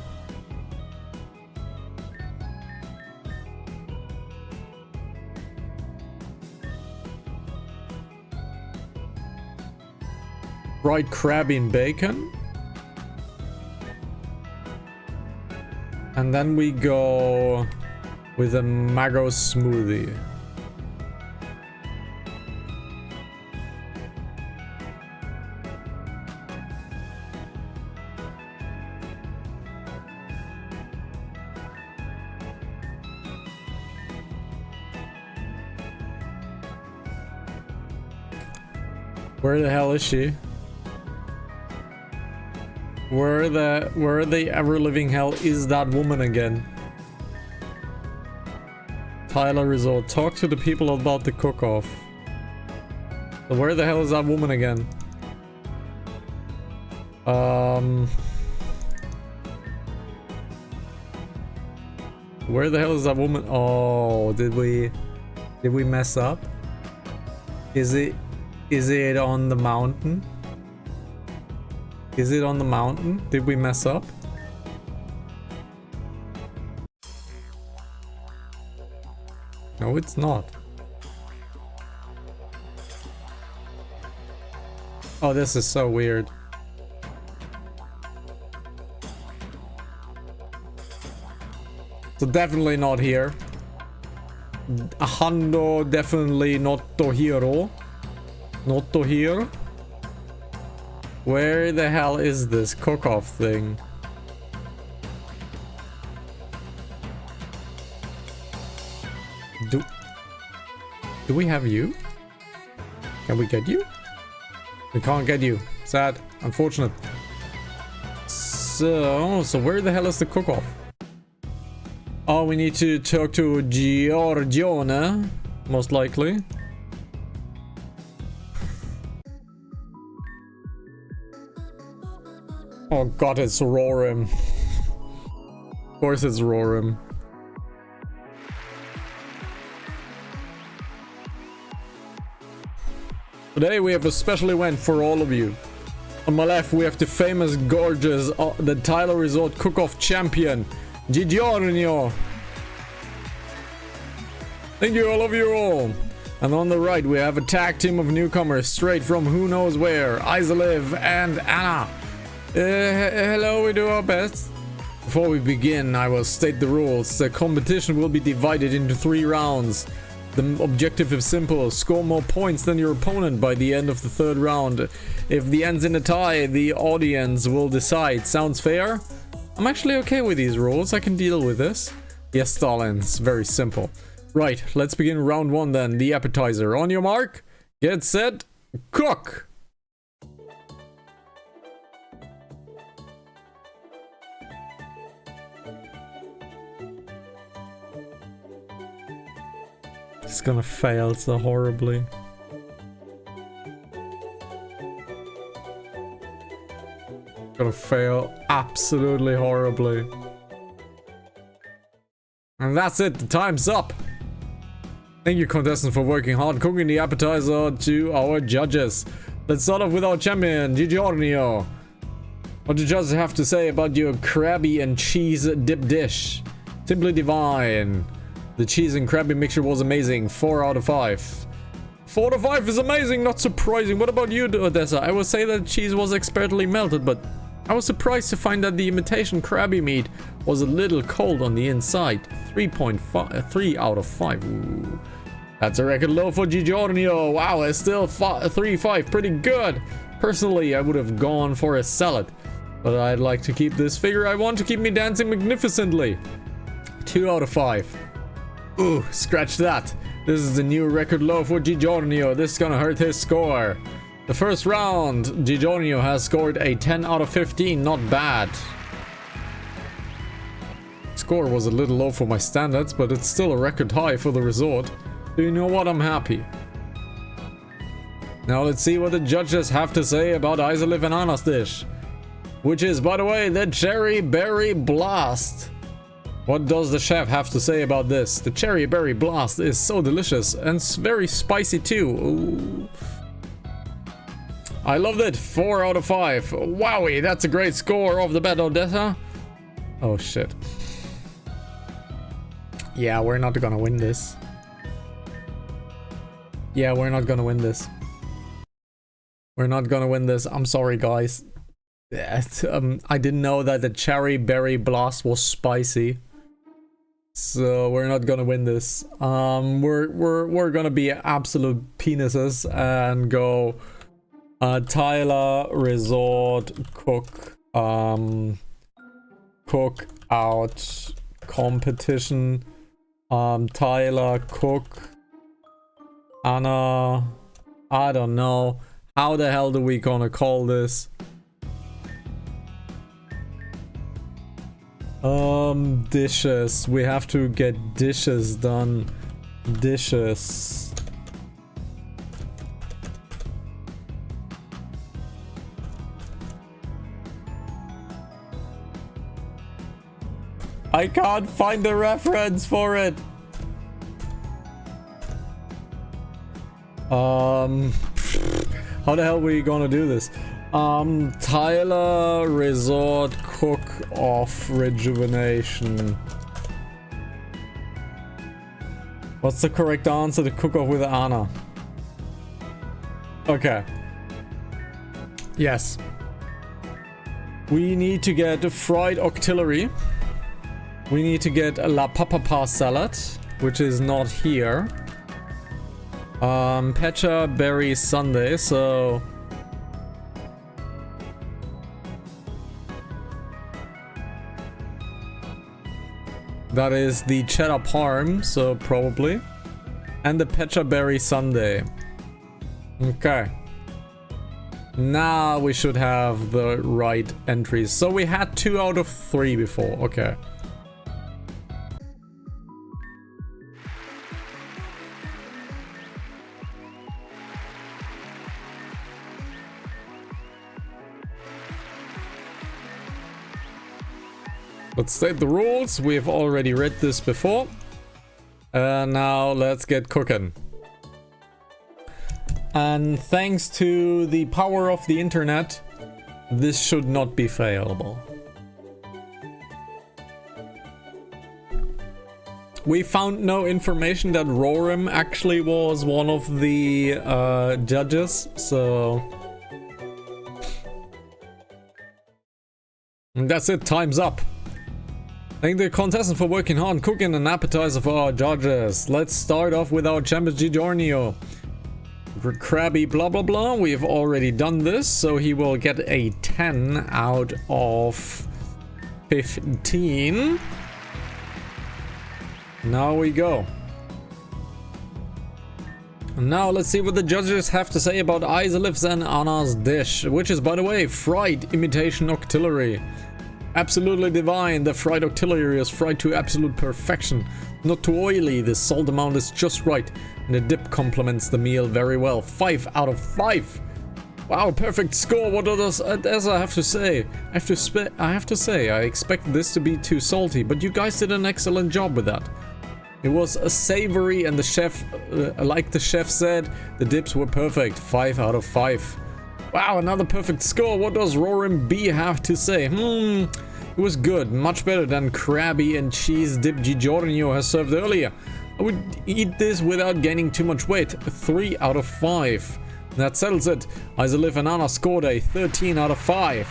fried crab in bacon. And then we go with a mango smoothie. Where the hell is she? Where the ever-living hell is that woman again? Tyler Resort. Talk to the people about the cook-off. So where the hell is that woman again? Where the hell is that woman? Oh, did we mess up? Is it on the mountain? Is it on the mountain? Did we mess up? No, it's not. Oh, this is so weird. So definitely not here. Ahando definitely not to hero. Not to here. Where the hell is this cook-off thing? Do we have you? Can we get you? We can't get you. Sad. Unfortunate. So where the hell is the cook-off? Oh, we need to talk to Giorgione, most likely. Oh god, it's Rorim. Of course it's Rorim. Today we have a special event for all of you. On my left we have the famous, gorgeous, the Tyler Resort Cook-Off champion, Giorgio. Thank you, I love you all. And on the right, we have a tag team of newcomers straight from who knows where. Isoliv and Anna. Hello, we do our best. Before we begin, I will state the rules. The competition will be divided into 3 rounds. The objective is simple. Score more points than your opponent by the end of the 3rd round. If the ends in a tie, the audience will decide. Sounds fair? I'm actually okay with these rules. I can deal with this. Yes, Stalin. It's very simple. Right, let's begin round 1 then. The appetizer. On your mark, get set, cook! It's gonna fail so horribly. Gonna fail absolutely horribly. And that's it, the time's up! Thank you, contestants, for working hard cooking the appetizer to our judges. Let's start off with our champion, Giorgio. What do judges have to say about your crabby and cheese dip dish? Simply divine. The cheese and crabby mixture was amazing. 4 out of 5. 4 out of 5 is amazing, not surprising. What about you, Odessa? I would say that cheese was expertly melted, but I was surprised to find that the imitation crabby meat was a little cold on the inside. 3 out of 5. Ooh. That's a record low for Giorgio. Wow, it's still 3-5. Pretty good. Personally, I would have gone for a salad, but I'd like to keep this figure. I want to keep me dancing magnificently. 2 out of 5. Ooh, scratch that. This is the new record low for Giorgio. This is gonna hurt his score. The first round, Giorgio has scored a 10 out of 15. Not bad. Score was a little low for my standards, but it's still a record high for the resort. Do you know what? I'm happy. Now let's see what the judges have to say about Isoliv and Anna's dish. Which is, by the way, the Cherry Berry Blast. What does the chef have to say about this? The Cherry Berry Blast is so delicious and very spicy too. Ooh. I loved it. 4 out of 5. Wowie, that's a great score off the bat, Odessa. Oh shit. Yeah, we're not gonna win this. Yeah, we're not gonna win this. We're not gonna win this. I'm sorry, guys. I didn't know that the Cherry Berry Blast was spicy. So we're not gonna win this. We're gonna be absolute penises and go Tyler Resort Cook Cook Out Competition. Tyler Cook Anna. I don't know. How the hell do we gonna call this? Dishes. We have to get dishes done. Dishes. I can't find the reference for it. How the hell are we gonna do this? Tyler Resort Cook Off Rejuvenation. What's the correct answer to cook off with Anna? Okay. Yes. We need to get fried octillery. We need to get a La Papa salad, which is not here. Pecha berry sundae, so that is the cheddar parm, so probably. And the pecha berry sundae. Okay. Now we should have the right entries. So we had 2 out of 3 before. Okay. Let's state the rules. We've already read this before. Now let's get cooking. And thanks to the power of the internet, this should not be failable. We found no information that Rorim actually was one of the judges, so... And that's it, time's up. Thank the contestant for working hard and cooking an appetizer for our judges. Let's start off with our champion Giorgio. Krabby blah blah blah, we've already done this, so he will get a 10 out of 15. Now we go. Now let's see what the judges have to say about Isolif's and Anna's dish, which is, by the way, fried imitation octillery. Absolutely divine. The fried octillery is fried to absolute perfection. Not too oily, the salt amount is just right, and the dip complements the meal very well. 5 out of 5. Wow, perfect score. What does Eza have to say? I have to say, I expect this to be too salty, but you guys did an excellent job with that. It was a savory, and the chef, like the chef said, the dips were perfect. 5 out of 5. Wow, another perfect score. What does Rorim B have to say? It was good. Much better than Krabby and Cheese Dip Giorgio has served earlier. I would eat this without gaining too much weight. 3 out of 5. That settles it. Isolif and Anna scored a 13 out of 5.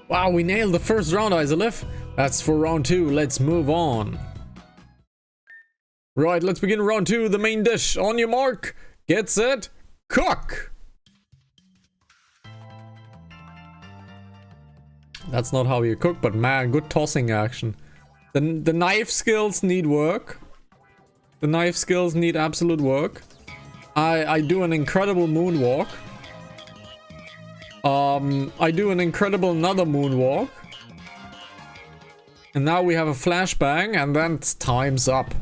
Wow, we nailed the first round, Isolif. That's for round 2. Let's move on. Right, let's begin round 2. The main dish. On your mark. Get set. Cook. That's not how you cook, but man, good tossing action. The knife skills need work. The knife skills need absolute work. I do an incredible moonwalk. I do an incredible another moonwalk. And now we have a flashbang, and then time's up.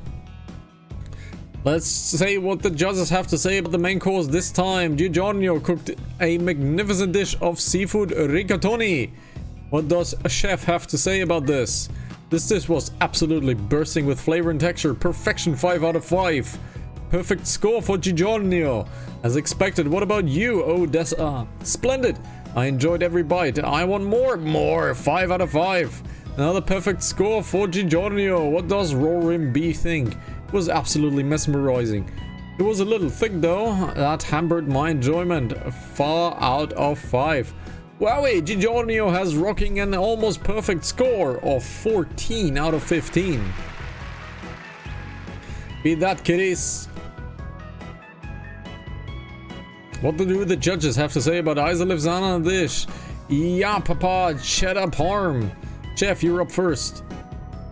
Let's say what the judges have to say about the main course this time. Giorgio cooked a magnificent dish of seafood rigatoni. What does a chef have to say about this? This dish was absolutely bursting with flavor and texture. Perfection, 5 out of 5. Perfect score for Giorgio. As expected. What about you, Odessa? Splendid. I enjoyed every bite. I want more. More. 5 out of 5. Another perfect score for Giorgio. What does Rorim B think? It was absolutely mesmerizing. It was a little thick though. That hampered my enjoyment. 4 out of 5. Wowie, Giorgio has rocking an almost perfect score of 14 out of 15. Beat that, kiddies. What do the judges have to say about Isolif's Anna dish? Yeah, papa, cheddar parm. Chef, you're up first.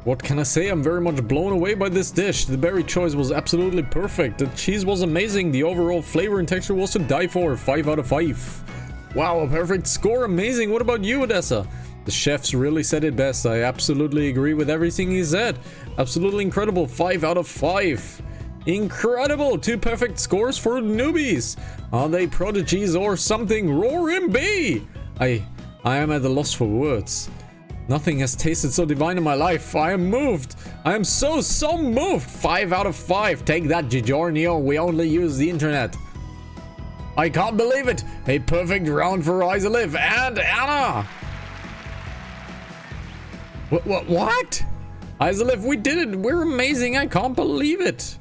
What can I say? I'm very much blown away by this dish. The berry choice was absolutely perfect. The cheese was amazing. The overall flavor and texture was to die for. 5 out of 5. Wow, a perfect score. Amazing. What about you, Odessa? The chefs really said it best. I absolutely agree with everything he said. Absolutely incredible. 5 out of 5. Incredible. 2 perfect scores for newbies. Are they prodigies or something? Rorim B. I am at a loss for words. Nothing has tasted so divine in my life. I am moved. I am so moved. 5 out of 5. Take that, Giorgio. We only use the internet. I can't believe it. A perfect round for Isolif and Anna. What? Isolif, we did it. We're amazing. I can't believe it.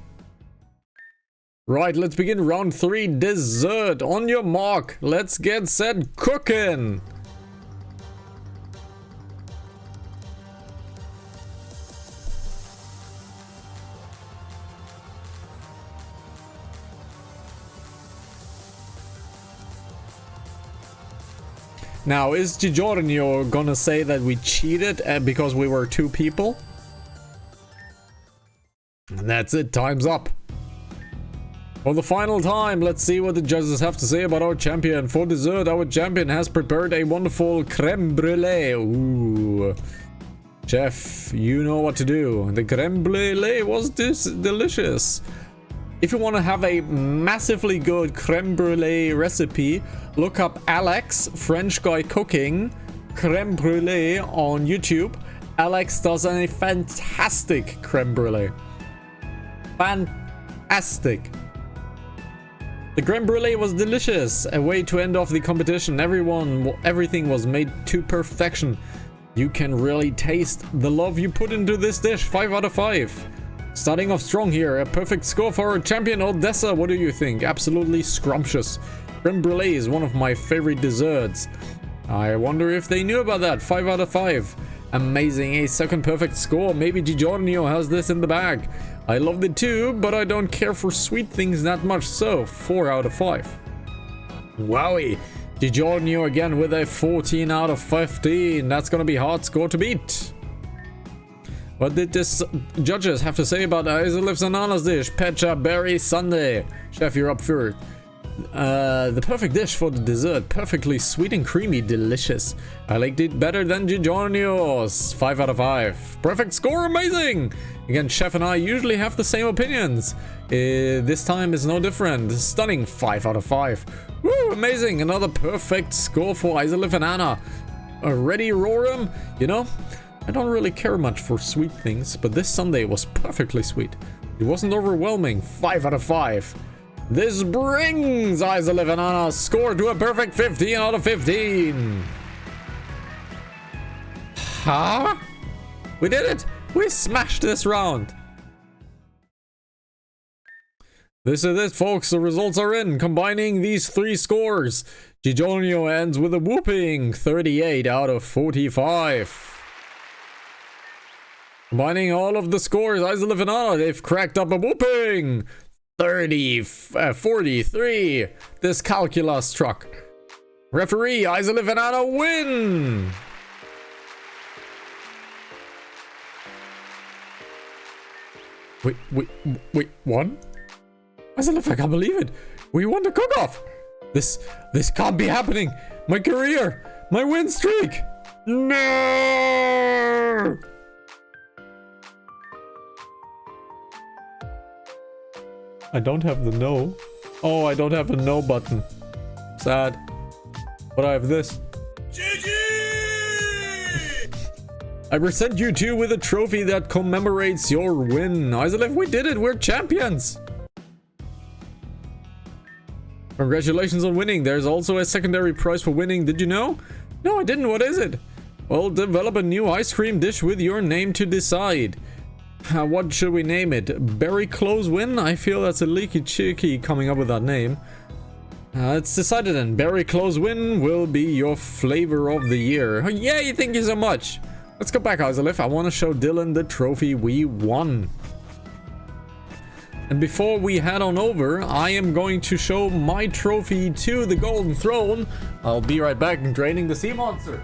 Right, let's begin round 3. Dessert. On your mark. Let's get set cooking. Now, is Giorgio gonna say that we cheated because we were 2 people? And that's it, time's up. For the final time, let's see what the judges have to say about our champion. For dessert, our champion has prepared a wonderful creme brulee. Ooh. Chef, you know what to do. The creme brulee was delicious. If you want to have a massively good creme brulee recipe, look up Alex, French guy cooking, creme brulee on YouTube. Alex does a fantastic creme brulee. Fantastic. The creme brulee was delicious. A way to end off the competition. Everything was made to perfection. You can really taste the love you put into this dish. 5 out of 5. Starting off strong here. A perfect score for our champion Odessa. What do you think? Absolutely scrumptious. Creme brulee is one of my favorite desserts. I wonder if they knew about that. 5 out of 5. Amazing. A second perfect score. Maybe Giorgio has this in the bag. I loved it too, but I don't care for sweet things that much. So 4 out of 5. Wowie. Giorgio again with a 14 out of 15. That's gonna be a hard score to beat. What did this judges have to say about Isolif's Ananas dish? Pecha Berry Sundae. Chef, you're up first. The perfect dish for the dessert. Perfectly sweet and creamy. Delicious. I liked it better than Giorgio's. 5 out of 5. Perfect score. Amazing. Again, Chef and I usually have the same opinions. This time is no different. Stunning. 5 out of 5. Woo, amazing. Another perfect score for Isolif and Anna. Ready, Roram? You know, I don't really care much for sweet things, but this sundae was perfectly sweet. It wasn't overwhelming. 5 out of 5. This brings Isolif and Anna's score to a perfect 15 out of 15. Huh? We did it! We smashed this round. This is it, folks. The results are in. Combining these 3 scores, Giorgio ends with a whooping 38 out of 45. Combining all of the scores, Isolif and Anna, they've cracked up a whooping 43. This calculus truck. Referee, Isolif and Anna win. Wait, won? Isolif, I can't believe it. We won the cook-off. This can't be happening. My career, my win streak. No! I don't have the no. Oh, I don't have a no button. Sad. But I have this. GG! I present you two with a trophy that commemorates your win. Isolif, we did it. We're champions. Congratulations on winning. There's also a secondary prize for winning. Did you know? No, I didn't. What is it? Well, develop a new ice cream dish with your name to decide. What should we name it? Berry Close Win? I feel that's a leaky cheeky coming up with that name. It's decided then. Berry Close Win will be your flavor of the year. Oh, yay, thank you so much. Let's go back, Isolif. I want to show Dylan the trophy we won. And before we head on over, I am going to show my trophy to the Golden Throne. I'll be right back and draining the sea monster.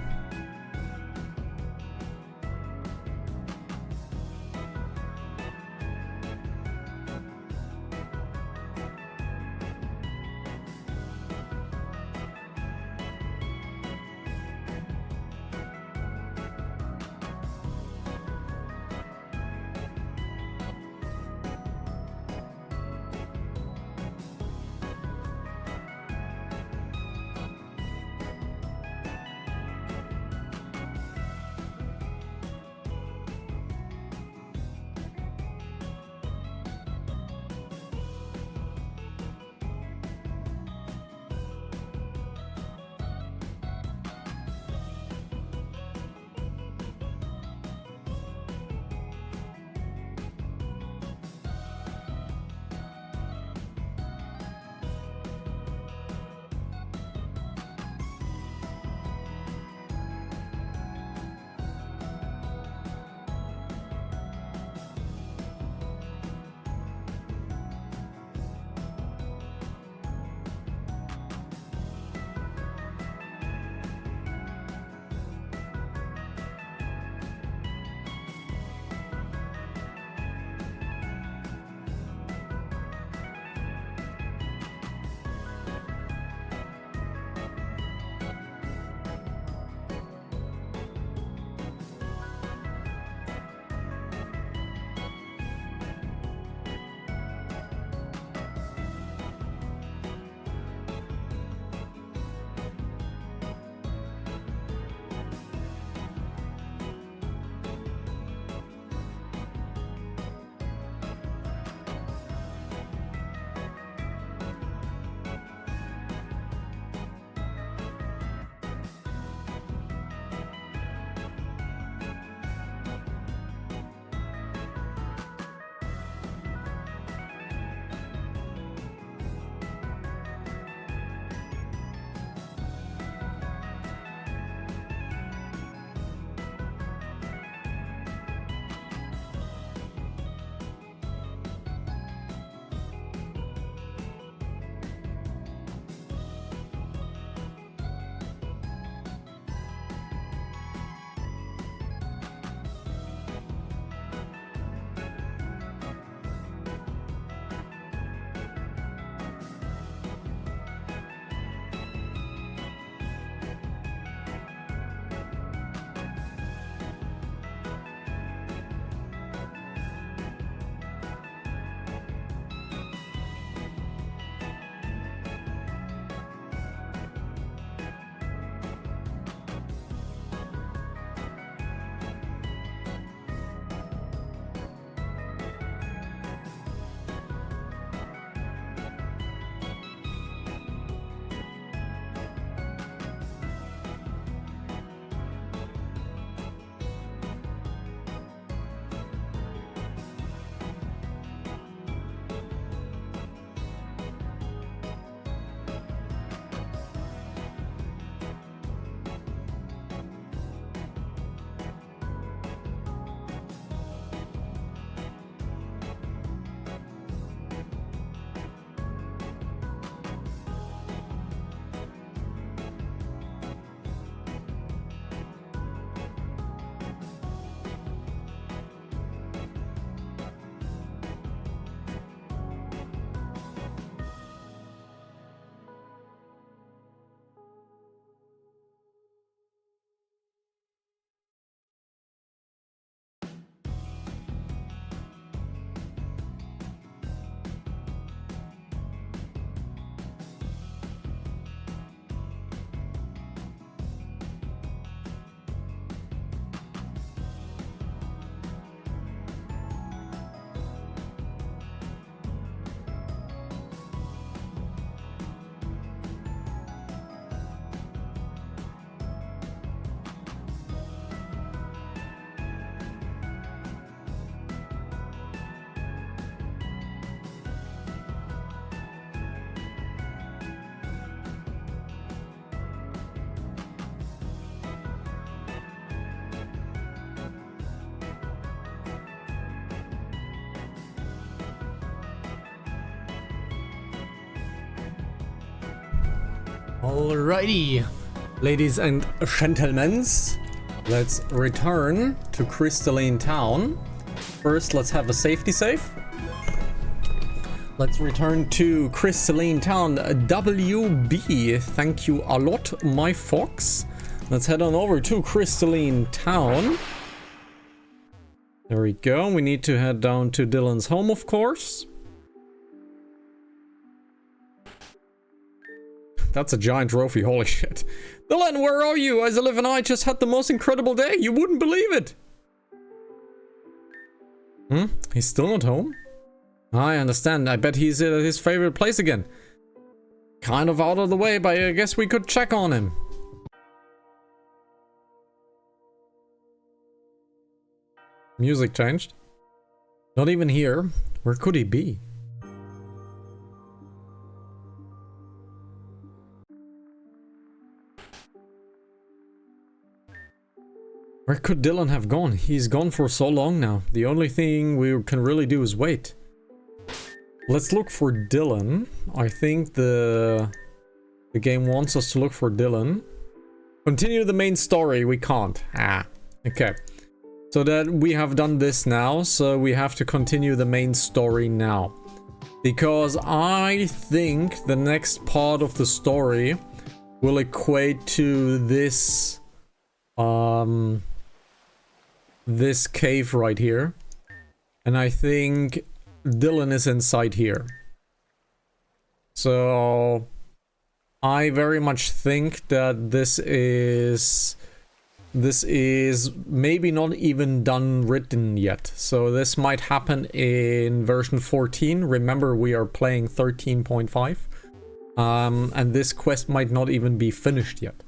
Alrighty, ladies and gentlemen, let's return to Crystalline Town. First, let's have a safety save. Let's return to Crystalline Town, WB. Thank you a lot, my fox. Let's head on over to Crystalline Town. There we go. We need to head down to Dylan's home, of course. That's a giant trophy, holy shit. Dylan, where are you? Isaliv and I just had the most incredible day. You wouldn't believe it. He's still not home? I understand. I bet he's at his favorite place again. Kind of out of the way, but I guess we could check on him. Music changed. Not even here. Where could he be? Where could Dylan have gone? He's gone for so long now. The only thing we can really do is wait. Let's look for Dylan. I think the game wants us to look for Dylan. Continue the main story. We can't. Okay. So that we have done this now, so we have to continue the main story now. Because I think the next part of the story will equate to this this cave right here. And I think Dylan is inside here. So I very much think that this is maybe not even done written yet. So this might happen in version 14. Remember, we are playing 13.5. And this quest might not even be finished yet.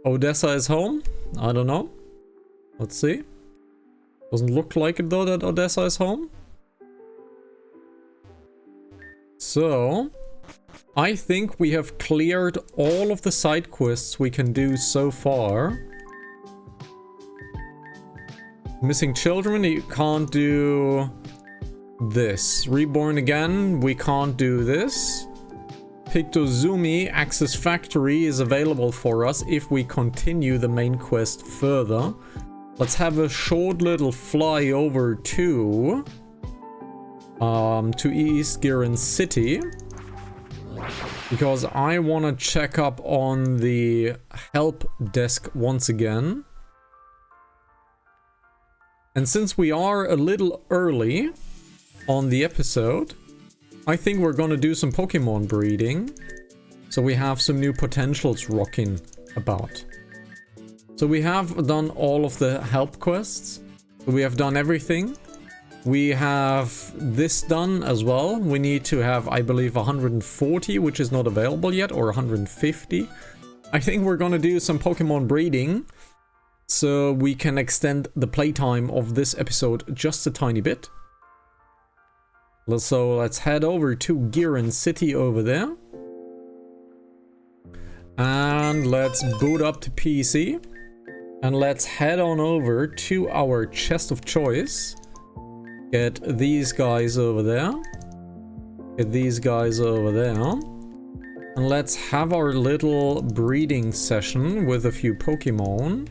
Odessa is home? I don't know. Let's see. Doesn't look like it though that Odessa is home. So I think we have cleared all of the side quests we can do so far. Missing children, you can't do this. Reborn again, we can't do this. Pictozumi Access Factory is available for us if we continue the main quest further. Let's have a short little fly over to East Giron City. Because I want to check up on the help desk once again. And since we are a little early on the episode, I think we're going to do some Pokemon breeding. So we have some new potentials rocking about. So we have done all of the help quests. We have done everything. We have this done as well. We need to have, I believe, 140, which is not available yet, or 150. I think we're gonna do some Pokemon breeding, so we can extend the playtime of this episode just a tiny bit. So let's head over to Giron City over there. And let's boot up to PC. And let's head on over to our chest of choice. Get these guys over there. Get these guys over there. And let's have our little breeding session with a few Pokemon.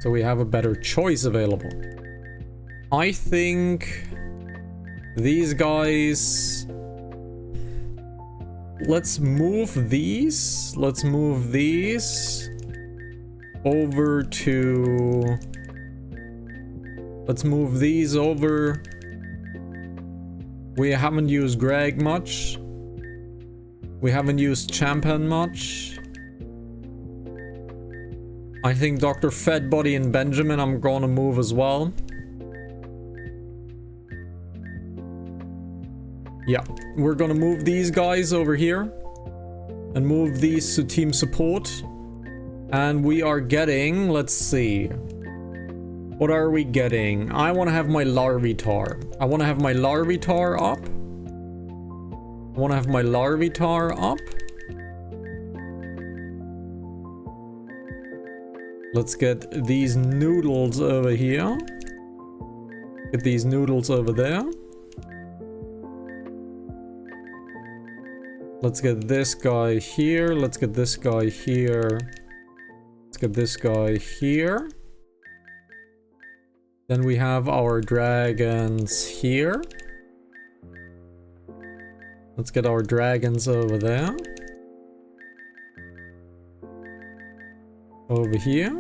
So we have a better choice available. I think these guys... Let's move these. Let's move these over to... Let's move these over. We haven't used Greg much. We haven't used Champion much. I think Dr. Fedbody and Benjamin I'm gonna move as well. Yeah, we're gonna move these guys over here. And move these to team support. And we are getting, let's see. What are we getting? I want to have my Larvitar. I want to have my Larvitar up. I want to have my Larvitar up. Let's get these noodles over here. Get these noodles over there. Let's get this guy here. Let's get this guy here. Let's get this guy here. Then we have our dragons here. Let's get our dragons over there. Over here.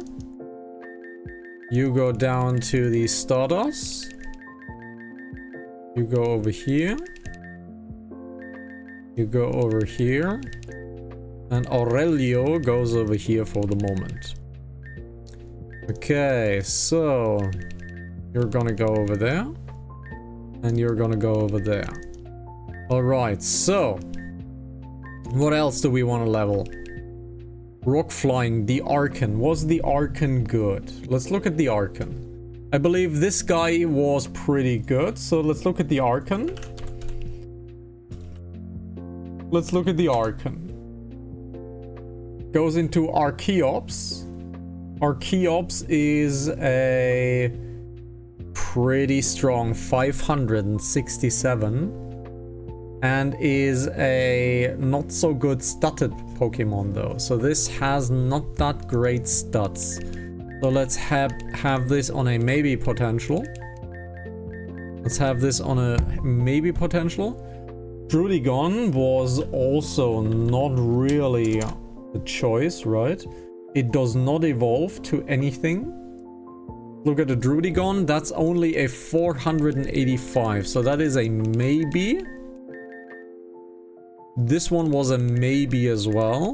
You go down to the Stardust. You go over here. You go over here. And Aurelio goes over here for the moment. Okay, so you're gonna go over there. And you're gonna go over there. Alright, so what else do we want to level? Rock flying, the Archon. Was the Archon good? Let's look at the Archon. I believe this guy was pretty good, so let's look at the Archon. Let's look at the Archon. Goes into Archeops. Archeops is a pretty strong 567. And is a not so good statted Pokemon though. So this has not that great stats. So let's have this on a maybe potential. Let's have this on a maybe potential. Druddigon was also not really the choice, right? It does not evolve to anything. Look at the Druddigon, that's only a 485. So that is a maybe. This one was a maybe as well.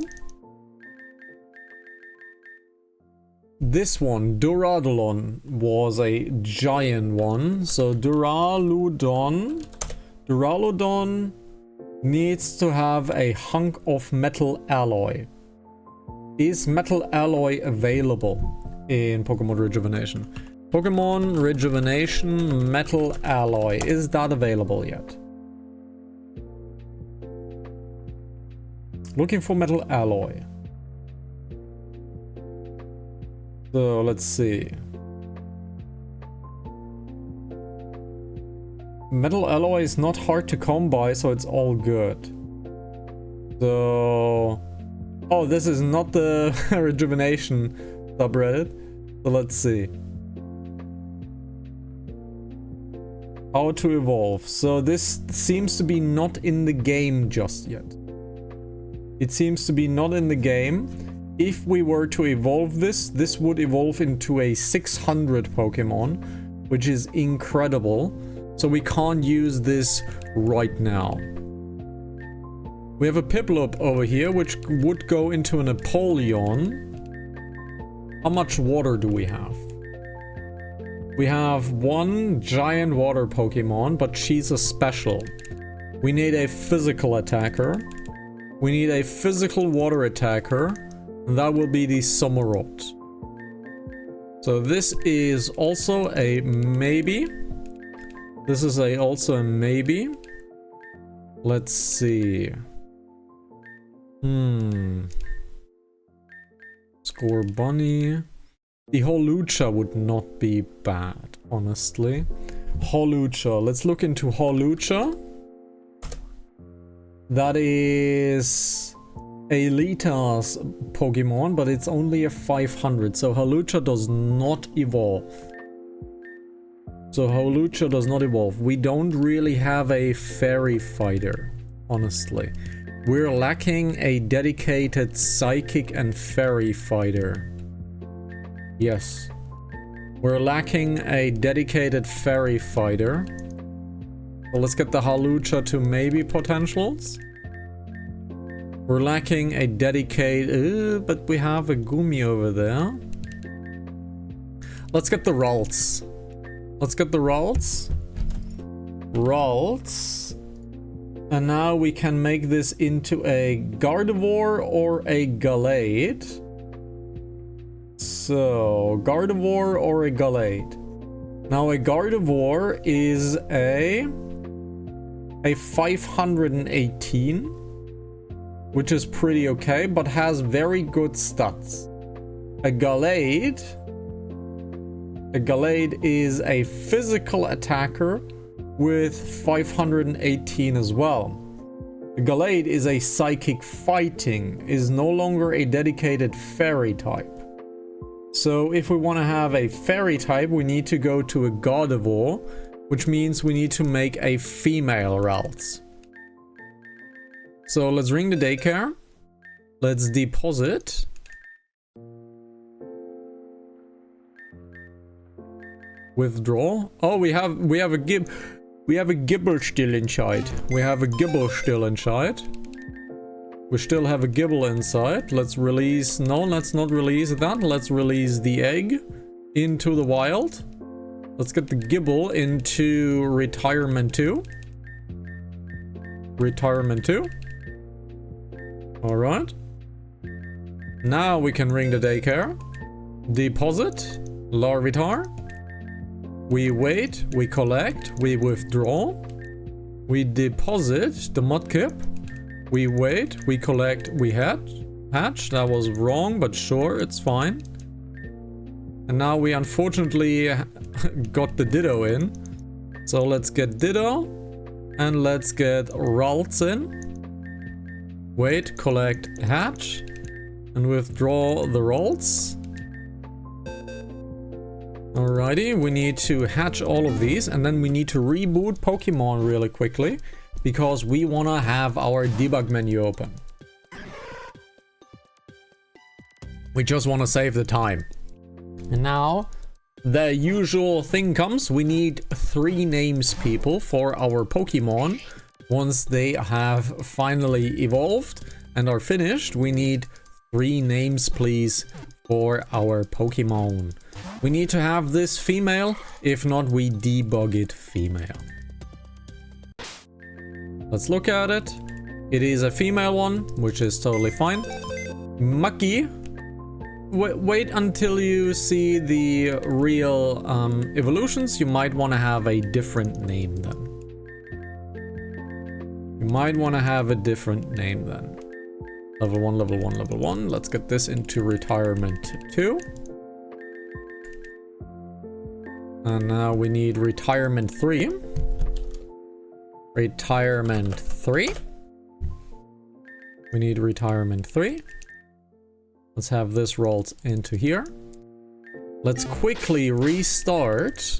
This one, Duraludon, was a giant one. So Duraludon needs to have a hunk of metal alloy. Is metal alloy available in Pokemon Rejuvenation? Pokemon Rejuvenation metal alloy. Is that available yet? Looking for metal alloy. So let's see. Metal alloy is not hard to come by, so it's all good. So... oh, this is not the Rejuvenation subreddit. So let's see. How to evolve. So this seems to be not in the game just yet. It seems to be not in the game. If we were to evolve this, this would evolve into a 600 Pokemon, which is incredible. So we can't use this right now. We have a Piplup over here, which would go into a Napoleon. How much water do we have? We have one giant water Pokemon, but she's a special. We need a physical attacker. We need a physical water attacker, and that will be the Samurott. So this is also a maybe. This is also a maybe. Let's see. Score Bunny. The Holucha would not be bad, honestly. Holucha. Let's look into Holucha. That is a Lita's Pokemon, but it's only a 500. So Holucha does not evolve. We don't really have a fairy fighter, honestly. We're lacking a dedicated psychic and fairy fighter. Yes. We're lacking a dedicated fairy fighter. So let's get the Holucha to maybe potentials. We're lacking a dedicated... but we have a Gumi over there. Let's get the Ralts. Ralts. And now we can make this into a Gardevoir or a Gallade. So, Gardevoir or a Gallade. Now a Gardevoir is a 518, which is pretty okay, but has very good stats. A Gallade is a physical attacker with 518 as well. The Gallade is a psychic fighting, is no longer a dedicated fairy type. So if we want to have a fairy type, we need to go to a Gardevoir, which means we need to make a female Ralts. So let's ring the daycare. Let's deposit. Withdraw. Oh, we have a Gibble still inside. We have a Gibble still inside. We still have a Gibble inside. Let's release... No, let's not release that. Let's release the egg into the wild. Let's get the Gibble into retirement 2. Retirement 2. Alright. Now we can ring the daycare. Deposit. Larvitar. We wait. We collect. We withdraw. We deposit the Mudkip. We wait, we collect, we hatch. That was wrong, but sure, it's fine. And now we unfortunately got the Ditto in. So let's get Ditto. And let's get Ralts in. Wait, collect, hatch. And withdraw the Ralts. Alrighty, we need to hatch all of these. And then we need to reboot Pokemon really quickly. Because we want to have our debug menu open. We just want to save the time. And now, the usual thing comes. We need 3 names, people, for our Pokemon. Once they have finally evolved and are finished, we need 3 names, please, for our Pokemon. We need to have this female. If not, we debug it female. Let's look at it. It is a female one, which is totally fine. Mucky. Wait until you see the real evolutions. You might want to have a different name then. You might want to have a different name then. Level 1, level 1, level 1. Let's get this into retirement 2. And now we need retirement 3. Retirement 3. We need retirement 3. Let's have this rolled into here. Let's quickly restart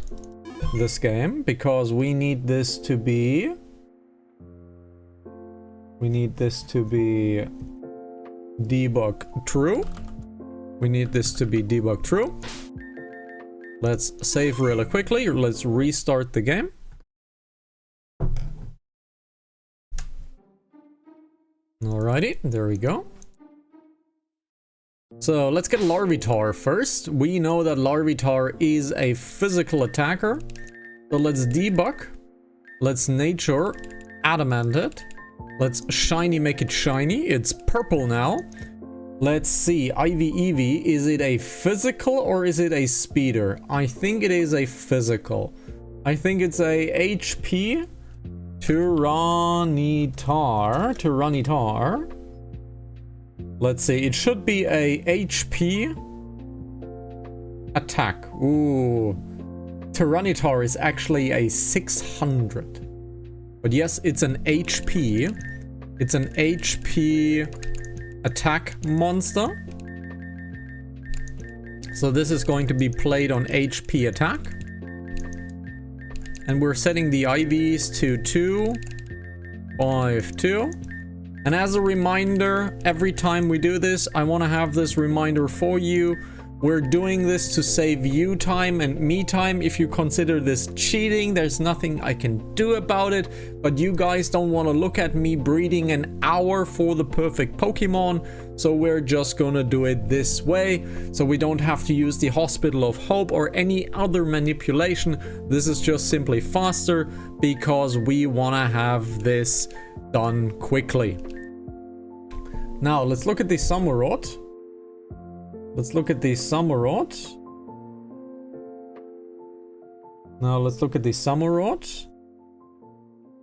this game because we need this to be... We need this to be debug true. We need this to be debug true. Let's save really quickly. Let's restart the game. Alrighty, there we go. So let's get Larvitar first. We know that Larvitar is a physical attacker. So let's debug. Let's nature adamant it. Let's shiny make it shiny. It's purple now. Let's see. Ivy Eevee, is it a physical or is it a speeder? I think it is a physical. I think it's a HP Tyranitar. Let's see, it should be a HP attack. Ooh. Tyranitar is actually a 600. But yes, it's an HP. It's an HP attack monster. So this is going to be played on HP attack. And we're setting the IVs to 2, 5, 2. And as a reminder, every time we do this, I want to have this reminder for you. We're doing this to save you time and me time. If you consider this cheating, there's nothing I can do about it. But you guys don't want to look at me breeding an hour for the perfect Pokemon. So we're just gonna do it this way. So we don't have to use the Hospital of Hope or any other manipulation. This is just simply faster because we want to have this done quickly. Now let's look at the Samurott. Let's look at the Samurott. Now let's look at the Samurott.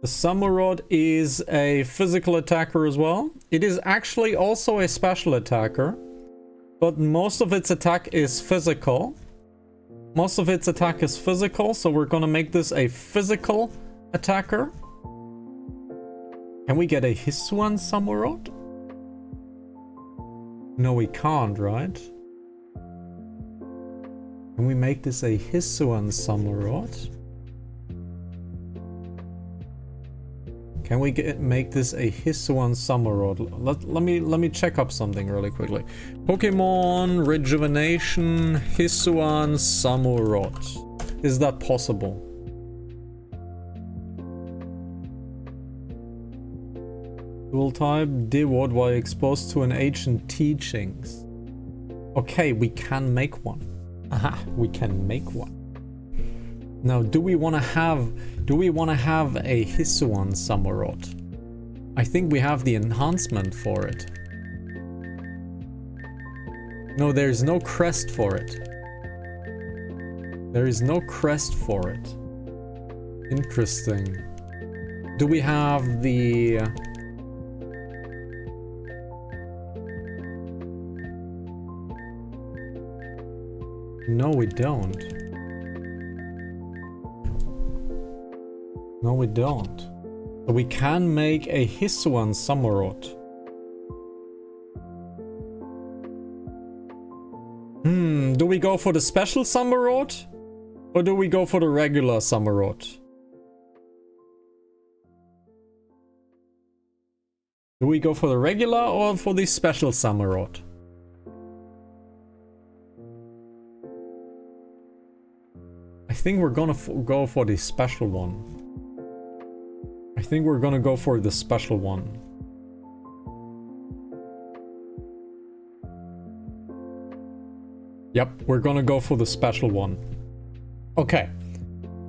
The Samurott is a physical attacker as well. It is actually also a special attacker, but most of its attack is physical. Most of its attack is physical, so we're gonna make this a physical attacker. Can we get a Hisuian Samurott? No, we can't, right? Can we make this a Hisuian Samurott? Can we make this a Hisuian Samurott? Let me check up something really quickly. Pokemon Rejuvenation Hisuian Samurott. Is that possible? Dual type Deward while exposed to an ancient teachings. Okay, we can make one. Aha, we can make one. Now, do we want to have a Hisuian Samurott? I think we have the enhancement for it. No, there's no crest for it. There is no crest for it. Interesting. Do we have the... No, we don't. No, we don't. But we can make a Hisuian Samurott. Do we go for the special Samurott? Or do we go for the regular Samurott? Do we go for the regular or for the special Samurott? I think we're gonna go for the special one. I think we're gonna go for the special one. Yep, we're gonna go for the special one. Okay.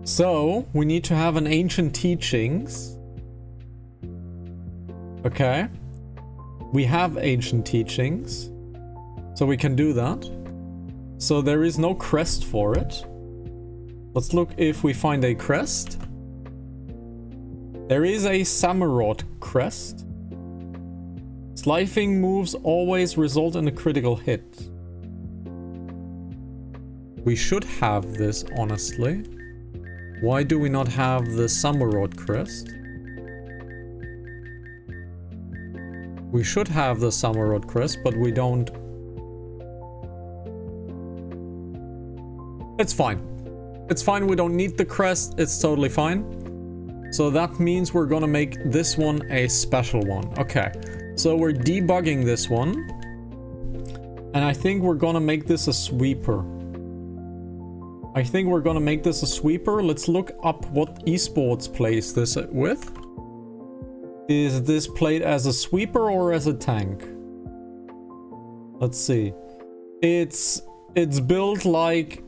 So, we need to have an ancient teachings. Okay. We have ancient teachings. So we can do that. So there is no crest for it. Let's look if we find a crest. There is a Samurott crest. Slifing moves always result in a critical hit. We should have this, honestly. Why do we not have the Samurott crest? We should have the Samurott crest, but we don't. It's fine. It's fine, we don't need the crest, it's totally fine. So that means we're gonna make this one a special one. Okay, so we're debugging this one. And I think we're gonna make this a sweeper. I think we're gonna make this a sweeper. Let's look up what esports plays this with. Is this played as a sweeper or as a tank? Let's see. It's built like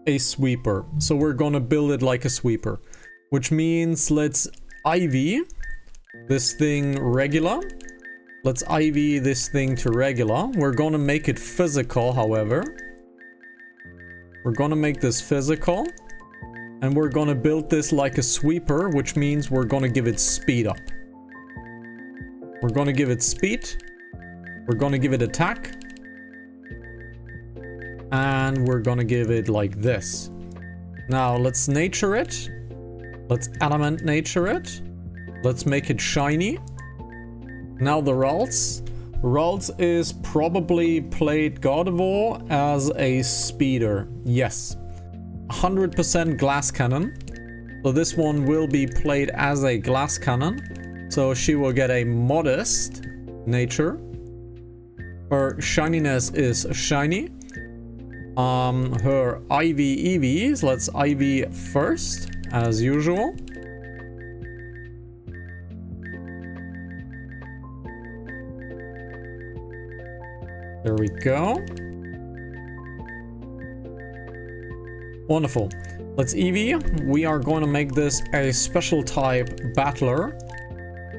a sweeper, so we're gonna build it like a sweeper, which means let's IV this thing regular. Let's IV this thing to regular. We're gonna make it physical, however. We're gonna make this physical, and we're gonna build this like a sweeper, which means we're gonna give it speed up. We're gonna give it speed. We're gonna give it attack. And we're gonna give it like this. Now let's nature it. Let's element nature it. Let's make it shiny. Now the Ralts. Ralts is probably played God of War as a speeder. Yes. 100% glass cannon. So this one will be played as a glass cannon. So she will get a modest nature. Her shininess is shiny. Her IV EVs, let's IV first, as usual. There we go. Wonderful. Let's EV. We are going to make this a special type battler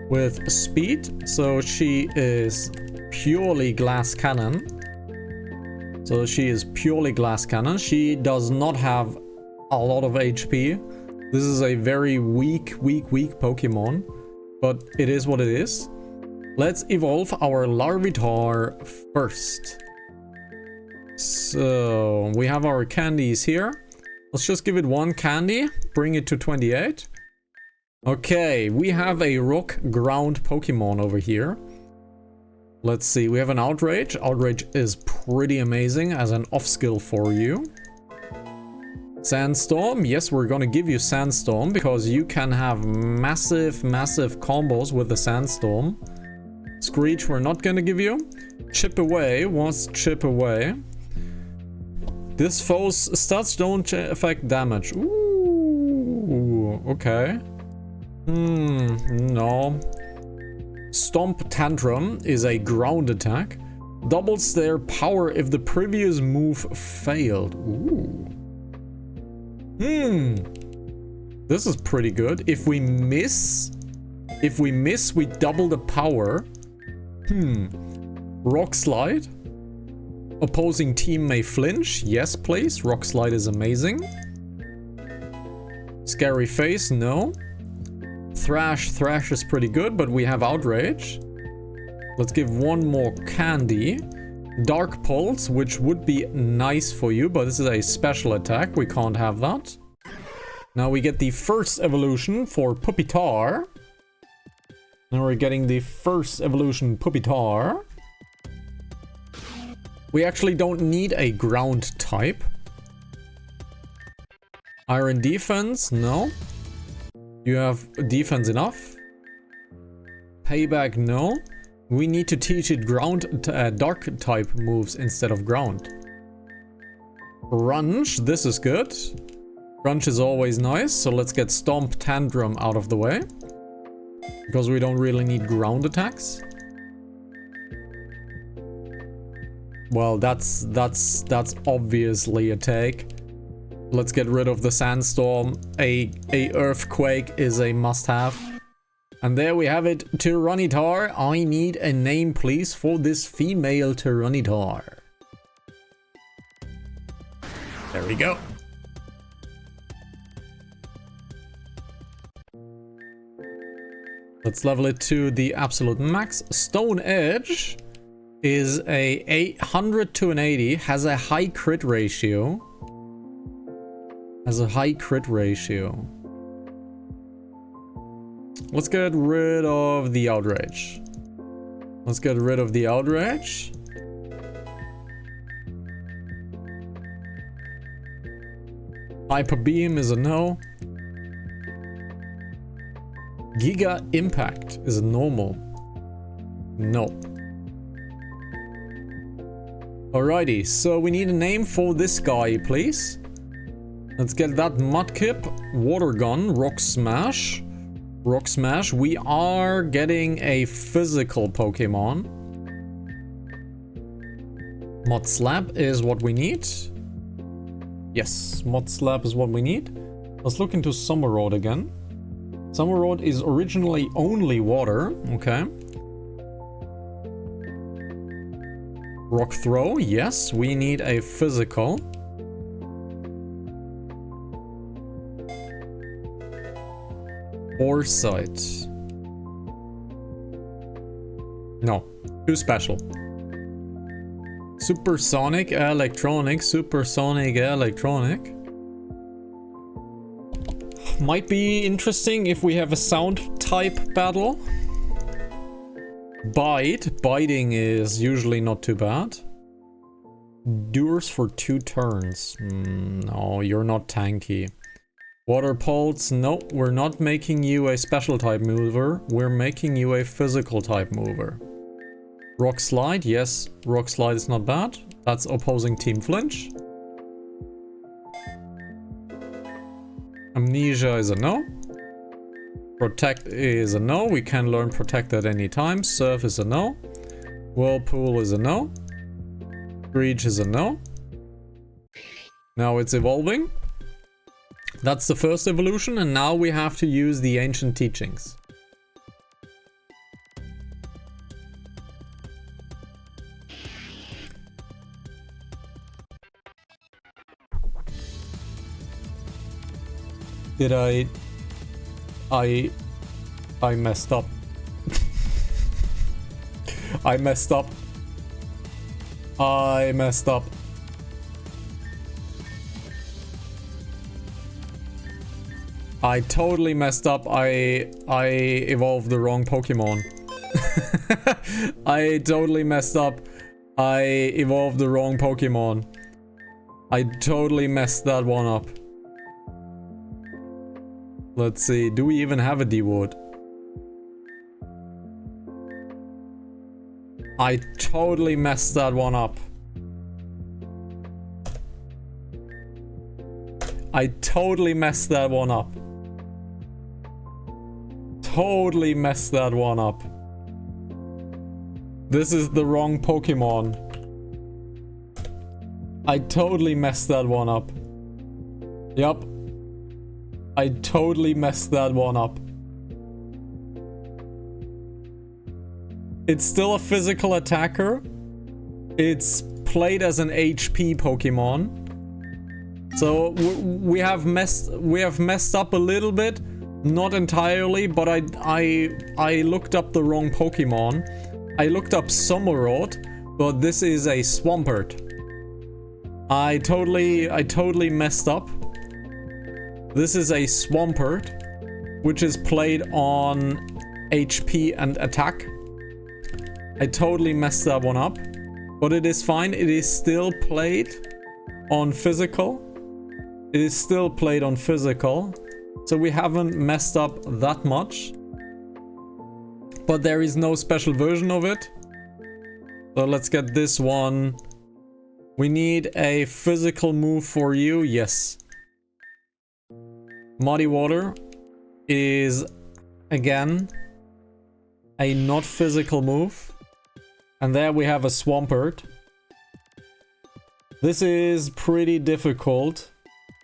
with speed. So she is purely glass cannon. So she is purely glass cannon. She does not have a lot of HP. This is a very weak Pokemon. But it is what it is. Let's evolve our Larvitar first. So we have our candies here. Let's just give it one candy. Bring it to 28. Okay, we have a rock ground Pokemon over here. Let's see, we have an Outrage. Outrage is pretty amazing as an off skill for you. Sandstorm, yes, we're gonna give you Sandstorm because you can have massive combos with the Sandstorm. Screech, we're not gonna give you. Chip Away, what's Chip Away? This foe's stats don't affect damage. Ooh, okay. No. Stomp Tantrum is a ground attack. Doubles their power if the previous move failed. Ooh. This is pretty good. If we miss, we double the power. Rock Slide. Opposing team may flinch. Yes, please. Rock Slide is amazing. Scary Face, no. Thrash is pretty good, but we have Outrage. Let's give one more Candy. Dark Pulse, which would be nice for you, but this is a special attack. We can't have that. Now we get the first evolution for Pupitar. Now we're getting the first evolution Pupitar. We actually don't need a ground type. Iron Defense, no. You have defense enough. Payback, no. We need to teach it ground dark type moves instead of ground. Crunch, this is good. Crunch is always nice, so let's get Stomp Tantrum out of the way. Because we don't really need ground attacks. Well, that's obviously a take. Let's get rid of the Sandstorm. A Earthquake is a must-have. And there we have it, Tyranitar. I need a name, please, for this female Tyranitar. There we go. Let's level it to the absolute max. Stone Edge is a 100 to an 80, has a high crit ratio. Let's get rid of the Outrage. Hyper Beam is a no. Giga Impact is a normal. No. Alrighty, so we need a name for this guy, please. Let's get that Mudkip, Water Gun, Rock Smash. We are getting a physical Pokemon. Mud Slap is what we need. Yes, Mud Slap is what we need. Let's look into Summerroad again. Summerroad is originally only water. Okay. Rock Throw, yes, we need a physical. Foresight. No, too special. Supersonic Electronic. Might be interesting if we have a sound type battle. Biting is usually not too bad. Endures for 2 turns. No, you're not tanky. Water Pulse, no, we're not making you a special type mover. We're making you a physical type mover. Rock Slide, yes, Rock Slide is not bad. That's opposing team flinch. Amnesia is a no. Protect is a no. We can learn Protect at any time. Surf is a no. Whirlpool is a no. Screech is a no. Now it's evolving. That's the first evolution, and now we have to use the ancient teachings. Did I messed up. I messed up. I totally messed up. I evolved the wrong Pokemon. I totally messed up. I evolved the wrong Pokemon. I totally messed that one up. Let's see. Do we even have a D-Wood? I totally messed that one up. I totally messed that one up. Totally messed that one up. This is the wrong Pokemon. I totally messed that one up. Yup. I totally messed that one up. It's still a physical attacker. It's played as an HP Pokemon. So we have messed up a little bit, not entirely, but I looked up the wrong Pokemon. I looked up Samurott, but this is a Swampert. I totally messed up. This is a Swampert, which is played on HP and attack. I totally messed that one up, but it is fine. It is still played on physical. It is still played on physical, so we haven't messed up that much. But there is no special version of it. So let's get this one. We need a physical move for you. Yes. Muddy Water is, again, a not physical move. And there we have a Swampert. This is pretty difficult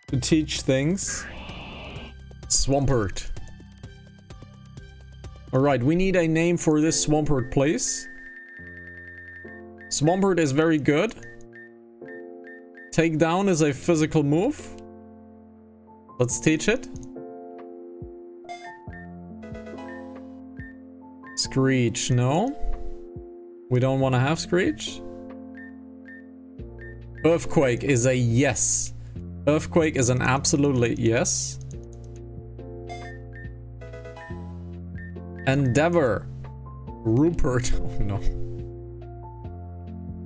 to teach things. Swampert. Alright, we need a name for this Swampert, please. Swampert is very good. Takedown is a physical move. Let's teach it. Screech, no. We don't want to have Screech. Earthquake is a yes. Earthquake is an absolutely yes. Endeavor. Rupert. Oh no.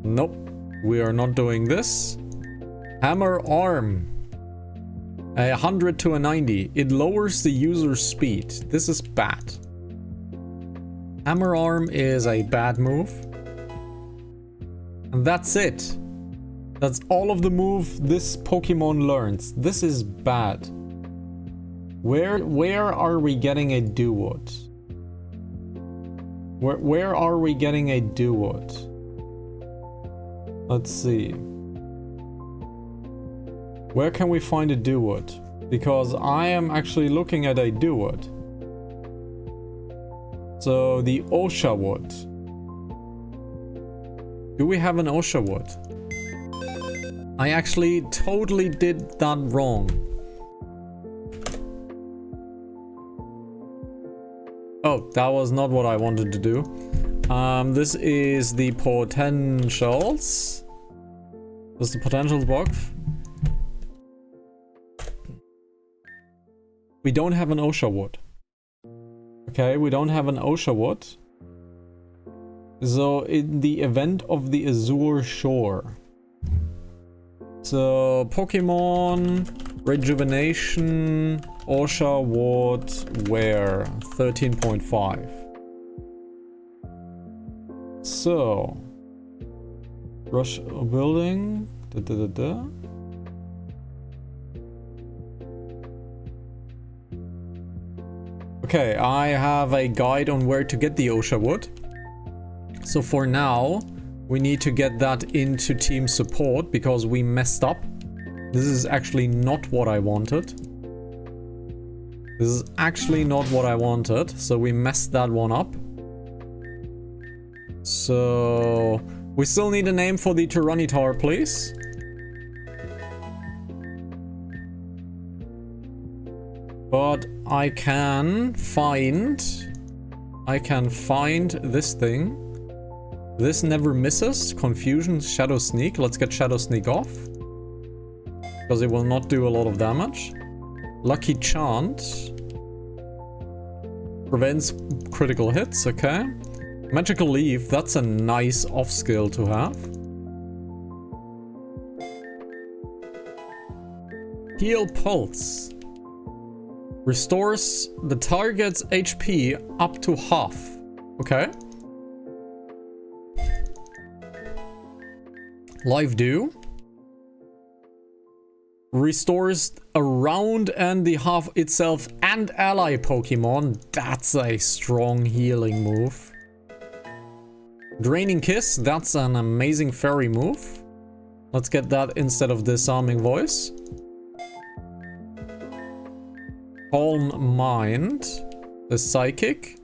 Nope. We are not doing this. Hammer Arm. 100 to a 90. It lowers the user's speed. This is bad. Hammer Arm is a bad move. And that's it. That's all of the move this Pokemon learns. This is bad. Where are we getting a Do-Wood? Where are we getting a Do-Wood? Let's see. Where can we find a Do-Wood? Because I am actually looking at a Do-Wood. So the Osha Wood. Do we have an Osha Wood? I actually totally did that wrong. Oh, that was not what I wanted to do. This is the potentials. This is the potentials box. We don't have an Osha Wood. Okay, we don't have an Osha Wood. So, in the event of the Azure Shore. So, Pokemon, Rejuvenation, Osha Wood, where? 13.5. So, Rush Building. Okay, I have a guide on where to get the Osha Wood. So for now, we need to get that into team support because we messed up. This is actually not what I wanted. This is actually not what I wanted. So we messed that one up. So we still need a name for the Tyranitar, please. But I can find this thing. This never misses. Confusion, Shadow Sneak. Let's get Shadow Sneak off. Because it will not do a lot of damage. Lucky Chant. Prevents critical hits, okay. Magical Leaf, that's a nice off skill to have. Heal Pulse. Restores the target's HP up to half. Okay. Live Dew. Restores a round and the half itself and ally Pokemon. That's a strong healing move. Draining Kiss. That's an amazing fairy move. Let's get that instead of Disarming Voice. Calm Mind. The Psychic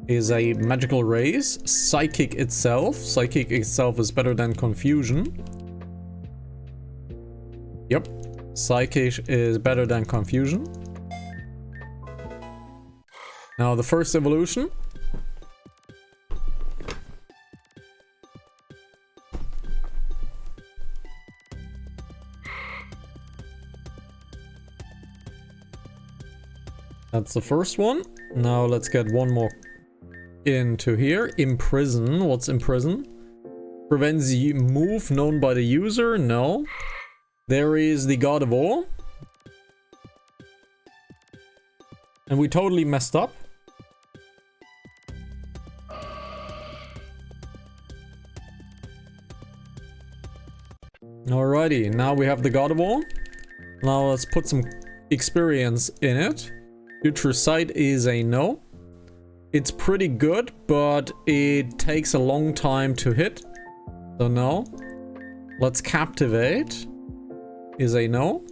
is a magical raise. Psychic itself is better than Confusion. Yep. Psychic is better than Confusion. Now the first evolution. That's the first one. Now let's get one more into here. Imprison. What's Imprison? Prevents move known by the user. No. There is the God of War. And we totally messed up. Alrighty, now we have the God of War. Now let's put some experience in it. Future Sight is a no. It's pretty good, but it takes a long time to hit. So no. Let's Captivate. Is a no.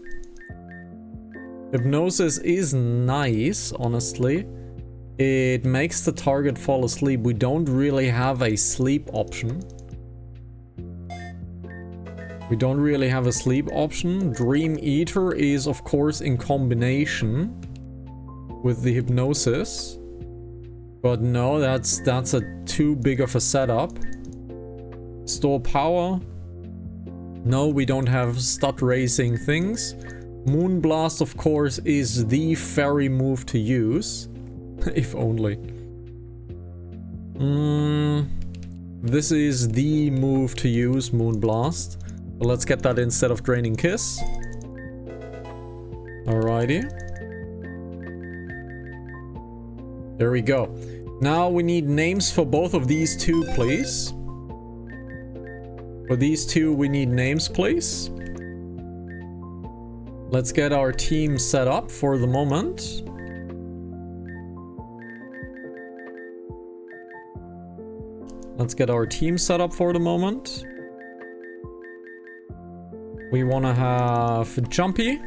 Hypnosis is nice, honestly. It makes the target fall asleep. We don't really have a sleep option. Dream Eater is, of course, in combination with the Hypnosis. But no, that's a too big of a setup. Store Power. No, we don't have stat raising things. Moonblast, of course, is the fairy move to use. If only. This is the move to use, Moonblast. But let's get that instead of Draining Kiss. Alrighty. There we go. Now we need names for both of these two, please. For these two, we need names, please. Let's get our team set up for the moment. We want to have Jumpy.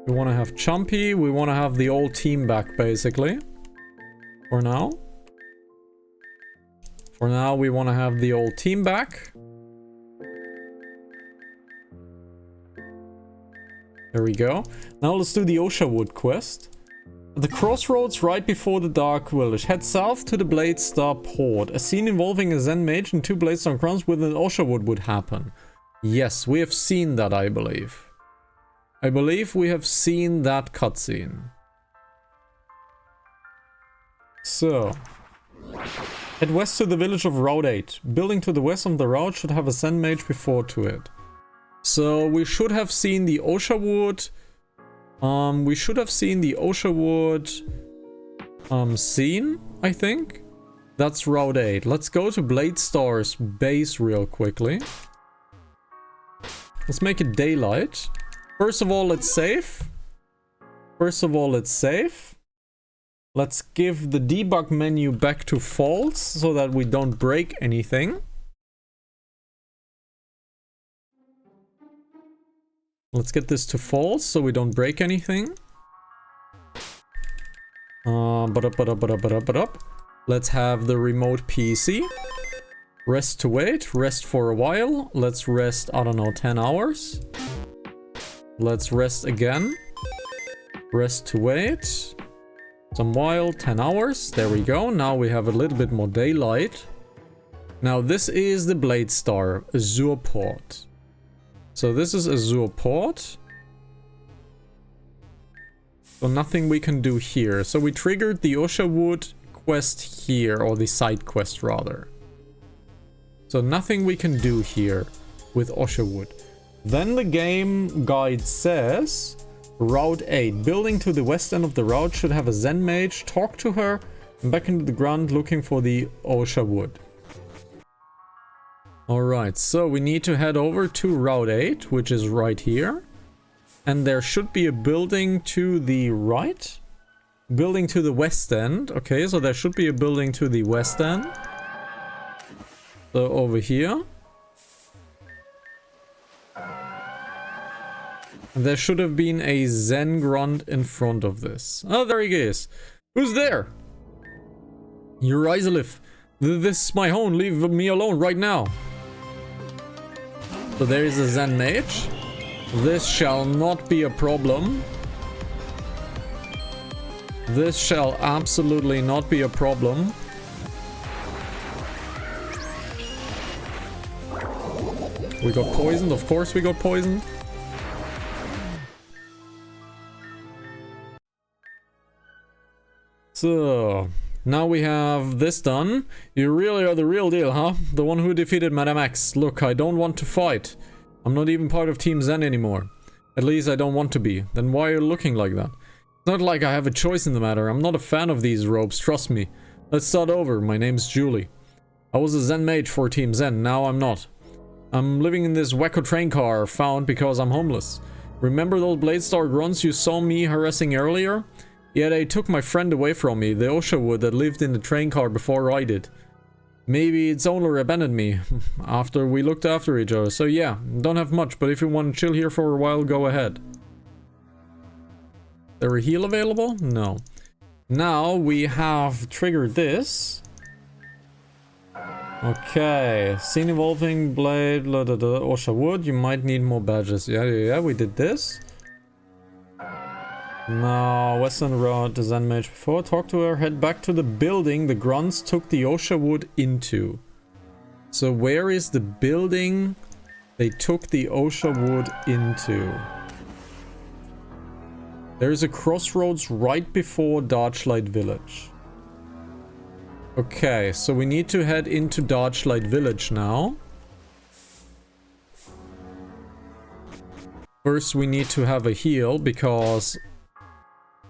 We want to have the old team back, basically. For now. We want to have the old team back. There we go. Now let's do the Oshawood quest. At the crossroads right before the Dark Village, head south to the Bladestar Port. A scene involving a Zen mage and two Bladestar crowns within Oshawood would happen. Yes, we have seen that, I believe. I believe we have seen that cutscene. So, head west to the village of Route 8. Building to the west of the route should have a Zen mage before to it. So we should have seen the Oshawood. Scene, I think. That's Route 8. Let's go to Bladestar's base real quickly. Let's make it daylight. First of all, let's save. Let's give the debug menu back to false so that we don't break anything. Let's get this to false so we don't break anything. Let's have the remote PC. Rest to wait. Rest for a while. Let's rest, I don't know, 10 hours. Let's rest again. Rest to wait. Some while, 10 hours. There we go. Now we have a little bit more daylight. Now this is the Bladestar Azure Port. So this is Azure Port. So nothing we can do here. So we triggered the Osha Wood quest here, or the side quest rather. So nothing we can do here with Osha Wood. Then the game guide says Route 8. Building to the west end of the route should have a Zen mage. Talk to her and back into the ground looking for the Osha Wood. Alright, so we need to head over to Route 8, which is right here. And there should be a building to the right. Building to the west end. Okay, so there should be a building to the west end. So over here. And there should have been a Zen grunt in front of this. Oh, there he is. Who's there? Eurizalif. This is my home. Leave me alone right now. So there is a Zen mage. This shall not be a problem. This shall absolutely not be a problem. We got poisoned. Of course we got poisoned. So, now we have this done. You really are the real deal, huh? The one who defeated Madame X. Look, I don't want to fight. I'm not even part of Team Zen anymore. At least I don't want to be. Then why are you looking like that? It's not like I have a choice in the matter. I'm not a fan of these robes, trust me. Let's start over. My name's Julie. I was a Zen mage for Team Zen, now I'm not. I'm living in this wacko train car found because I'm homeless. Remember those Bladestar grunts you saw me harassing earlier? Yeah, they took my friend away from me, the Osha Wood that lived in the train car before I did. Maybe its owner abandoned me after we looked after each other. So yeah, don't have much, but if you want to chill here for a while, go ahead. There a heal available? No. Now we have triggered this. Okay, scene evolving blade, Osha Wood. You might need more badges. Yeah, we did this. Now, Western Road, the Zen Mage before. Talk to her, head back to the building the grunts took the Osha Wood into. So where is the building they took the Osha Wood into? There's a crossroads right before Darchlight Village. Okay, so we need to head into Darchlight Village now. First we need to have a heal because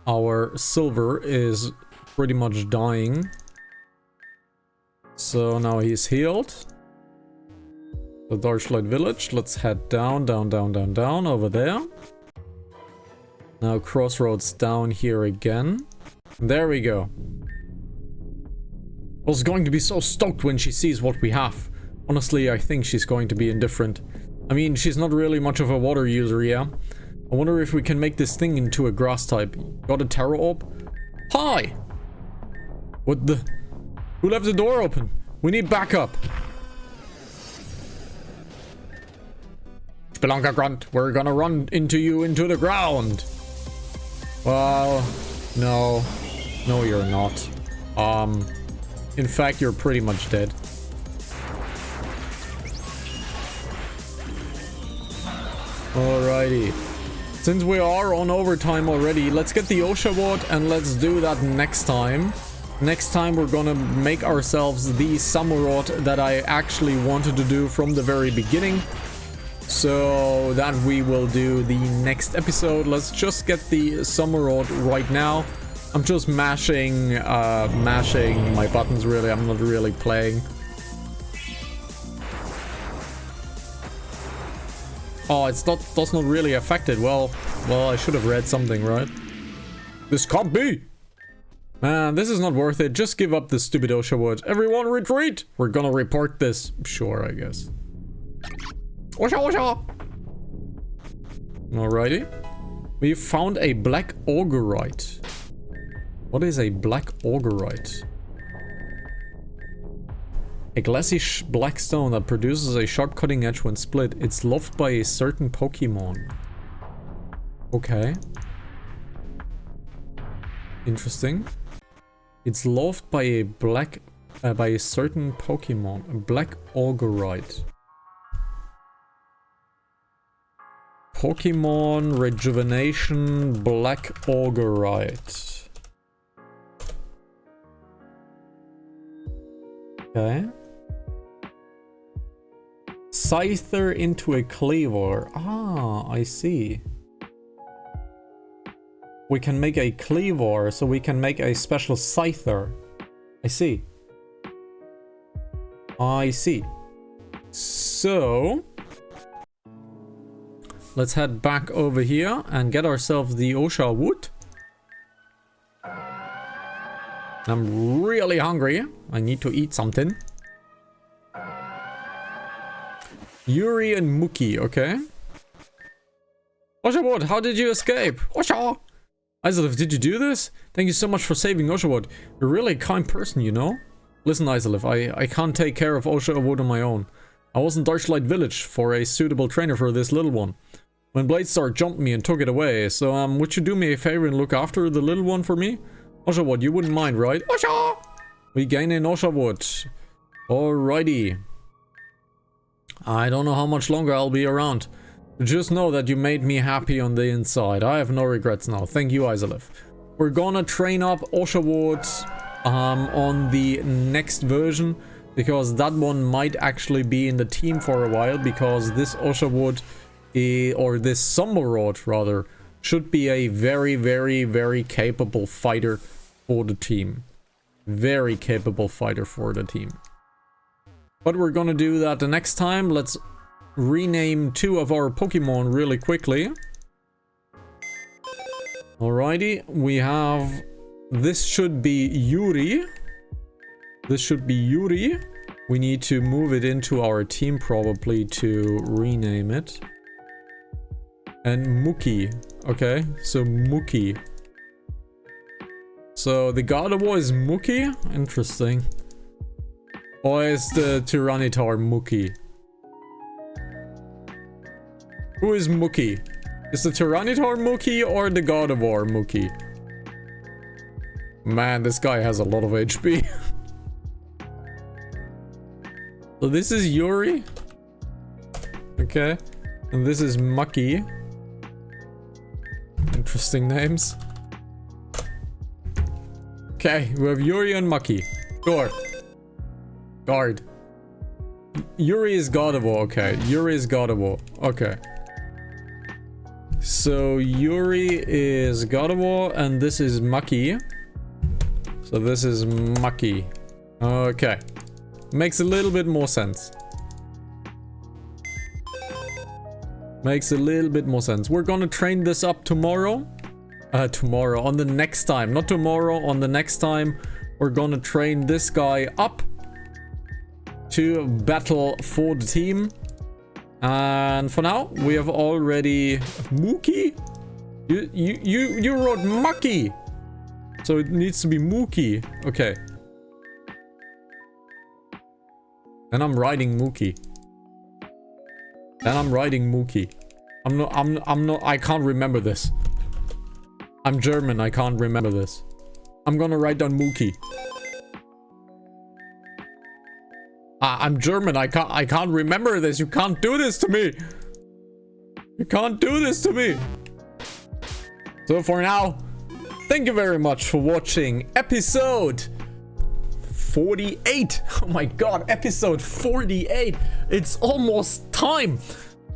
our silver is pretty much dying. So now he's healed. The Darchlight Village. Let's head down over there. Now crossroads down here again. There we go. I was going to be so stoked when she sees what we have. Honestly, I think she's going to be indifferent. I mean, she's not really much of a water user, yeah? I wonder if we can make this thing into a grass type. Got a Terra Orb? Hi! What the... Who left the door open? We need backup. Spelunker Grunt, we're gonna run into you into the ground. Well, no. No, you're not. In fact, you're pretty much dead. Alrighty. Since we are on overtime already, let's get the Osha Wood and let's do that next time. Next time we're gonna make ourselves the Samurott that I actually wanted to do from the very beginning. So that we will do the next episode. Let's just get the Samurott right now. I'm just mashing my buttons really. I'm not really playing. Oh, that's not really affected. Well, I should have read something, right? This can't be! Man, this is not worth it. Just give up this stupid Osha Wood. Everyone retreat! We're gonna report this. Sure, I guess. Osha! Alrighty. We found a black augurite. What is a black augurite? A glassy black stone that produces a sharp cutting edge when split. It's loved by a certain Pokemon. Okay. Interesting. It's loved by a by a certain Pokemon. A black augurite. Pokemon Rejuvenation Black Augurite. Okay. Scyther into a Cleaver. Ah, I see. We can make a Cleaver, so we can make a special Scyther. I see. I see. So let's head back over here and get ourselves the Osha wood. I'm really hungry. I need to eat something. Yuri and Mookie, okay. Osha wood, how did you escape? Osha! Isolith, did you do this? Thank you so much for saving Osha wood. You're really a kind person, you know? Listen, Isolith, I can't take care of Osha wood on my own. I was in Darklight Village for a suitable trainer for this little one. When Bladestar jumped me and took it away, so would you do me a favor and look after the little one for me? Osha wood, you wouldn't mind, right? Osha! We gain in Osha wood. Alrighty. I don't know how much longer I'll be around. Just know that you made me happy on the inside. I have no regrets now. Thank you, Isolith. We're gonna train up Osha wood on the next version, because that one might actually be in the team for a while, because this Osha wood, or this Samurott rather, should be a very, very, very capable fighter for the team. Very capable fighter for the team. But we're gonna do that the next time. Let's rename 2 of our Pokemon really quickly. Alrighty, we have... This should be Yuri. This should be Yuri. We need to move it into our team probably to rename it. And Mookie. Okay, so Mookie. So the Gardevoir is Mookie? Interesting. Or is the Tyranitar Mookie? Who is Mookie? Is the Tyranitar Mookie or the Gardevoir Mookie? Man, this guy has a lot of HP. So this is Yuri. Okay. And this is Mucky. Interesting names. Okay, we have Yuri and Mucky. Sure. Guard. Yuri is Gardevoir. Okay, Yuri is Gardevoir. Okay. So Yuri is Gardevoir and this is Mucky. So this is Mucky. Okay. Makes a little bit more sense. Makes a little bit more sense. We're gonna train this up tomorrow. Tomorrow. On the next time. Not tomorrow. On the next time. We're gonna train this guy up to battle for the team. And for now, we have already... Mookie? You wrote Mucky. So it needs to be Mookie. Okay. Then I'm riding Mookie. I can't remember this. I'm German, I can't remember this. I'm gonna write down Mookie. I'm German, I can't remember this. You can't do this to me. You can't do this to me. So for now, thank you very much for watching episode 48. Oh my god, episode 48. It's almost time.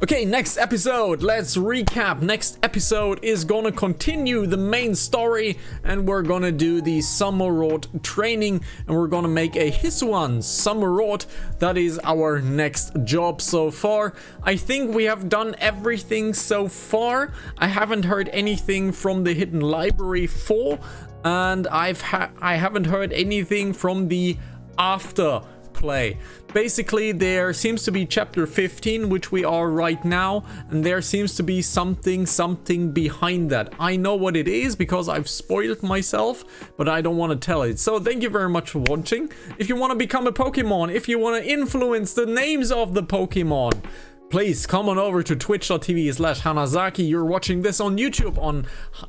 Okay, next episode, let's recap. Next episode is gonna continue the main story, and we're gonna do the Samurott training, and we're gonna make a Hisuian Samurott. That is our next job so far. I think we have done everything so far. I haven't heard anything from the Hidden Library 4, and I haven't heard anything from the After play. Basically, there seems to be chapter 15, which we are right now, and there seems to be something behind that. I know what it is because I've spoiled myself, but I don't want to tell it. So thank you very much for watching. If you want to become a Pokemon, if you want to influence the names of the Pokemon, please come on over to twitch.tv/Hanazaki. You're watching this on YouTube on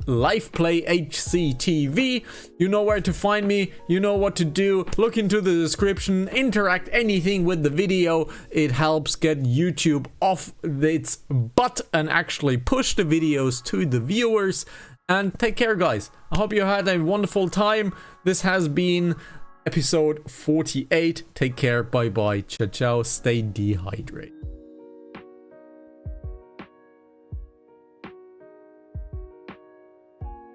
LivePlay HCTV. You know where to find me. You know what to do. Look into the description. Interact anything with the video. It helps get YouTube off its butt and actually push the videos to the viewers. And take care, guys. I hope you had a wonderful time. This has been episode 48. Take care. Bye bye. Ciao ciao. Stay dehydrated.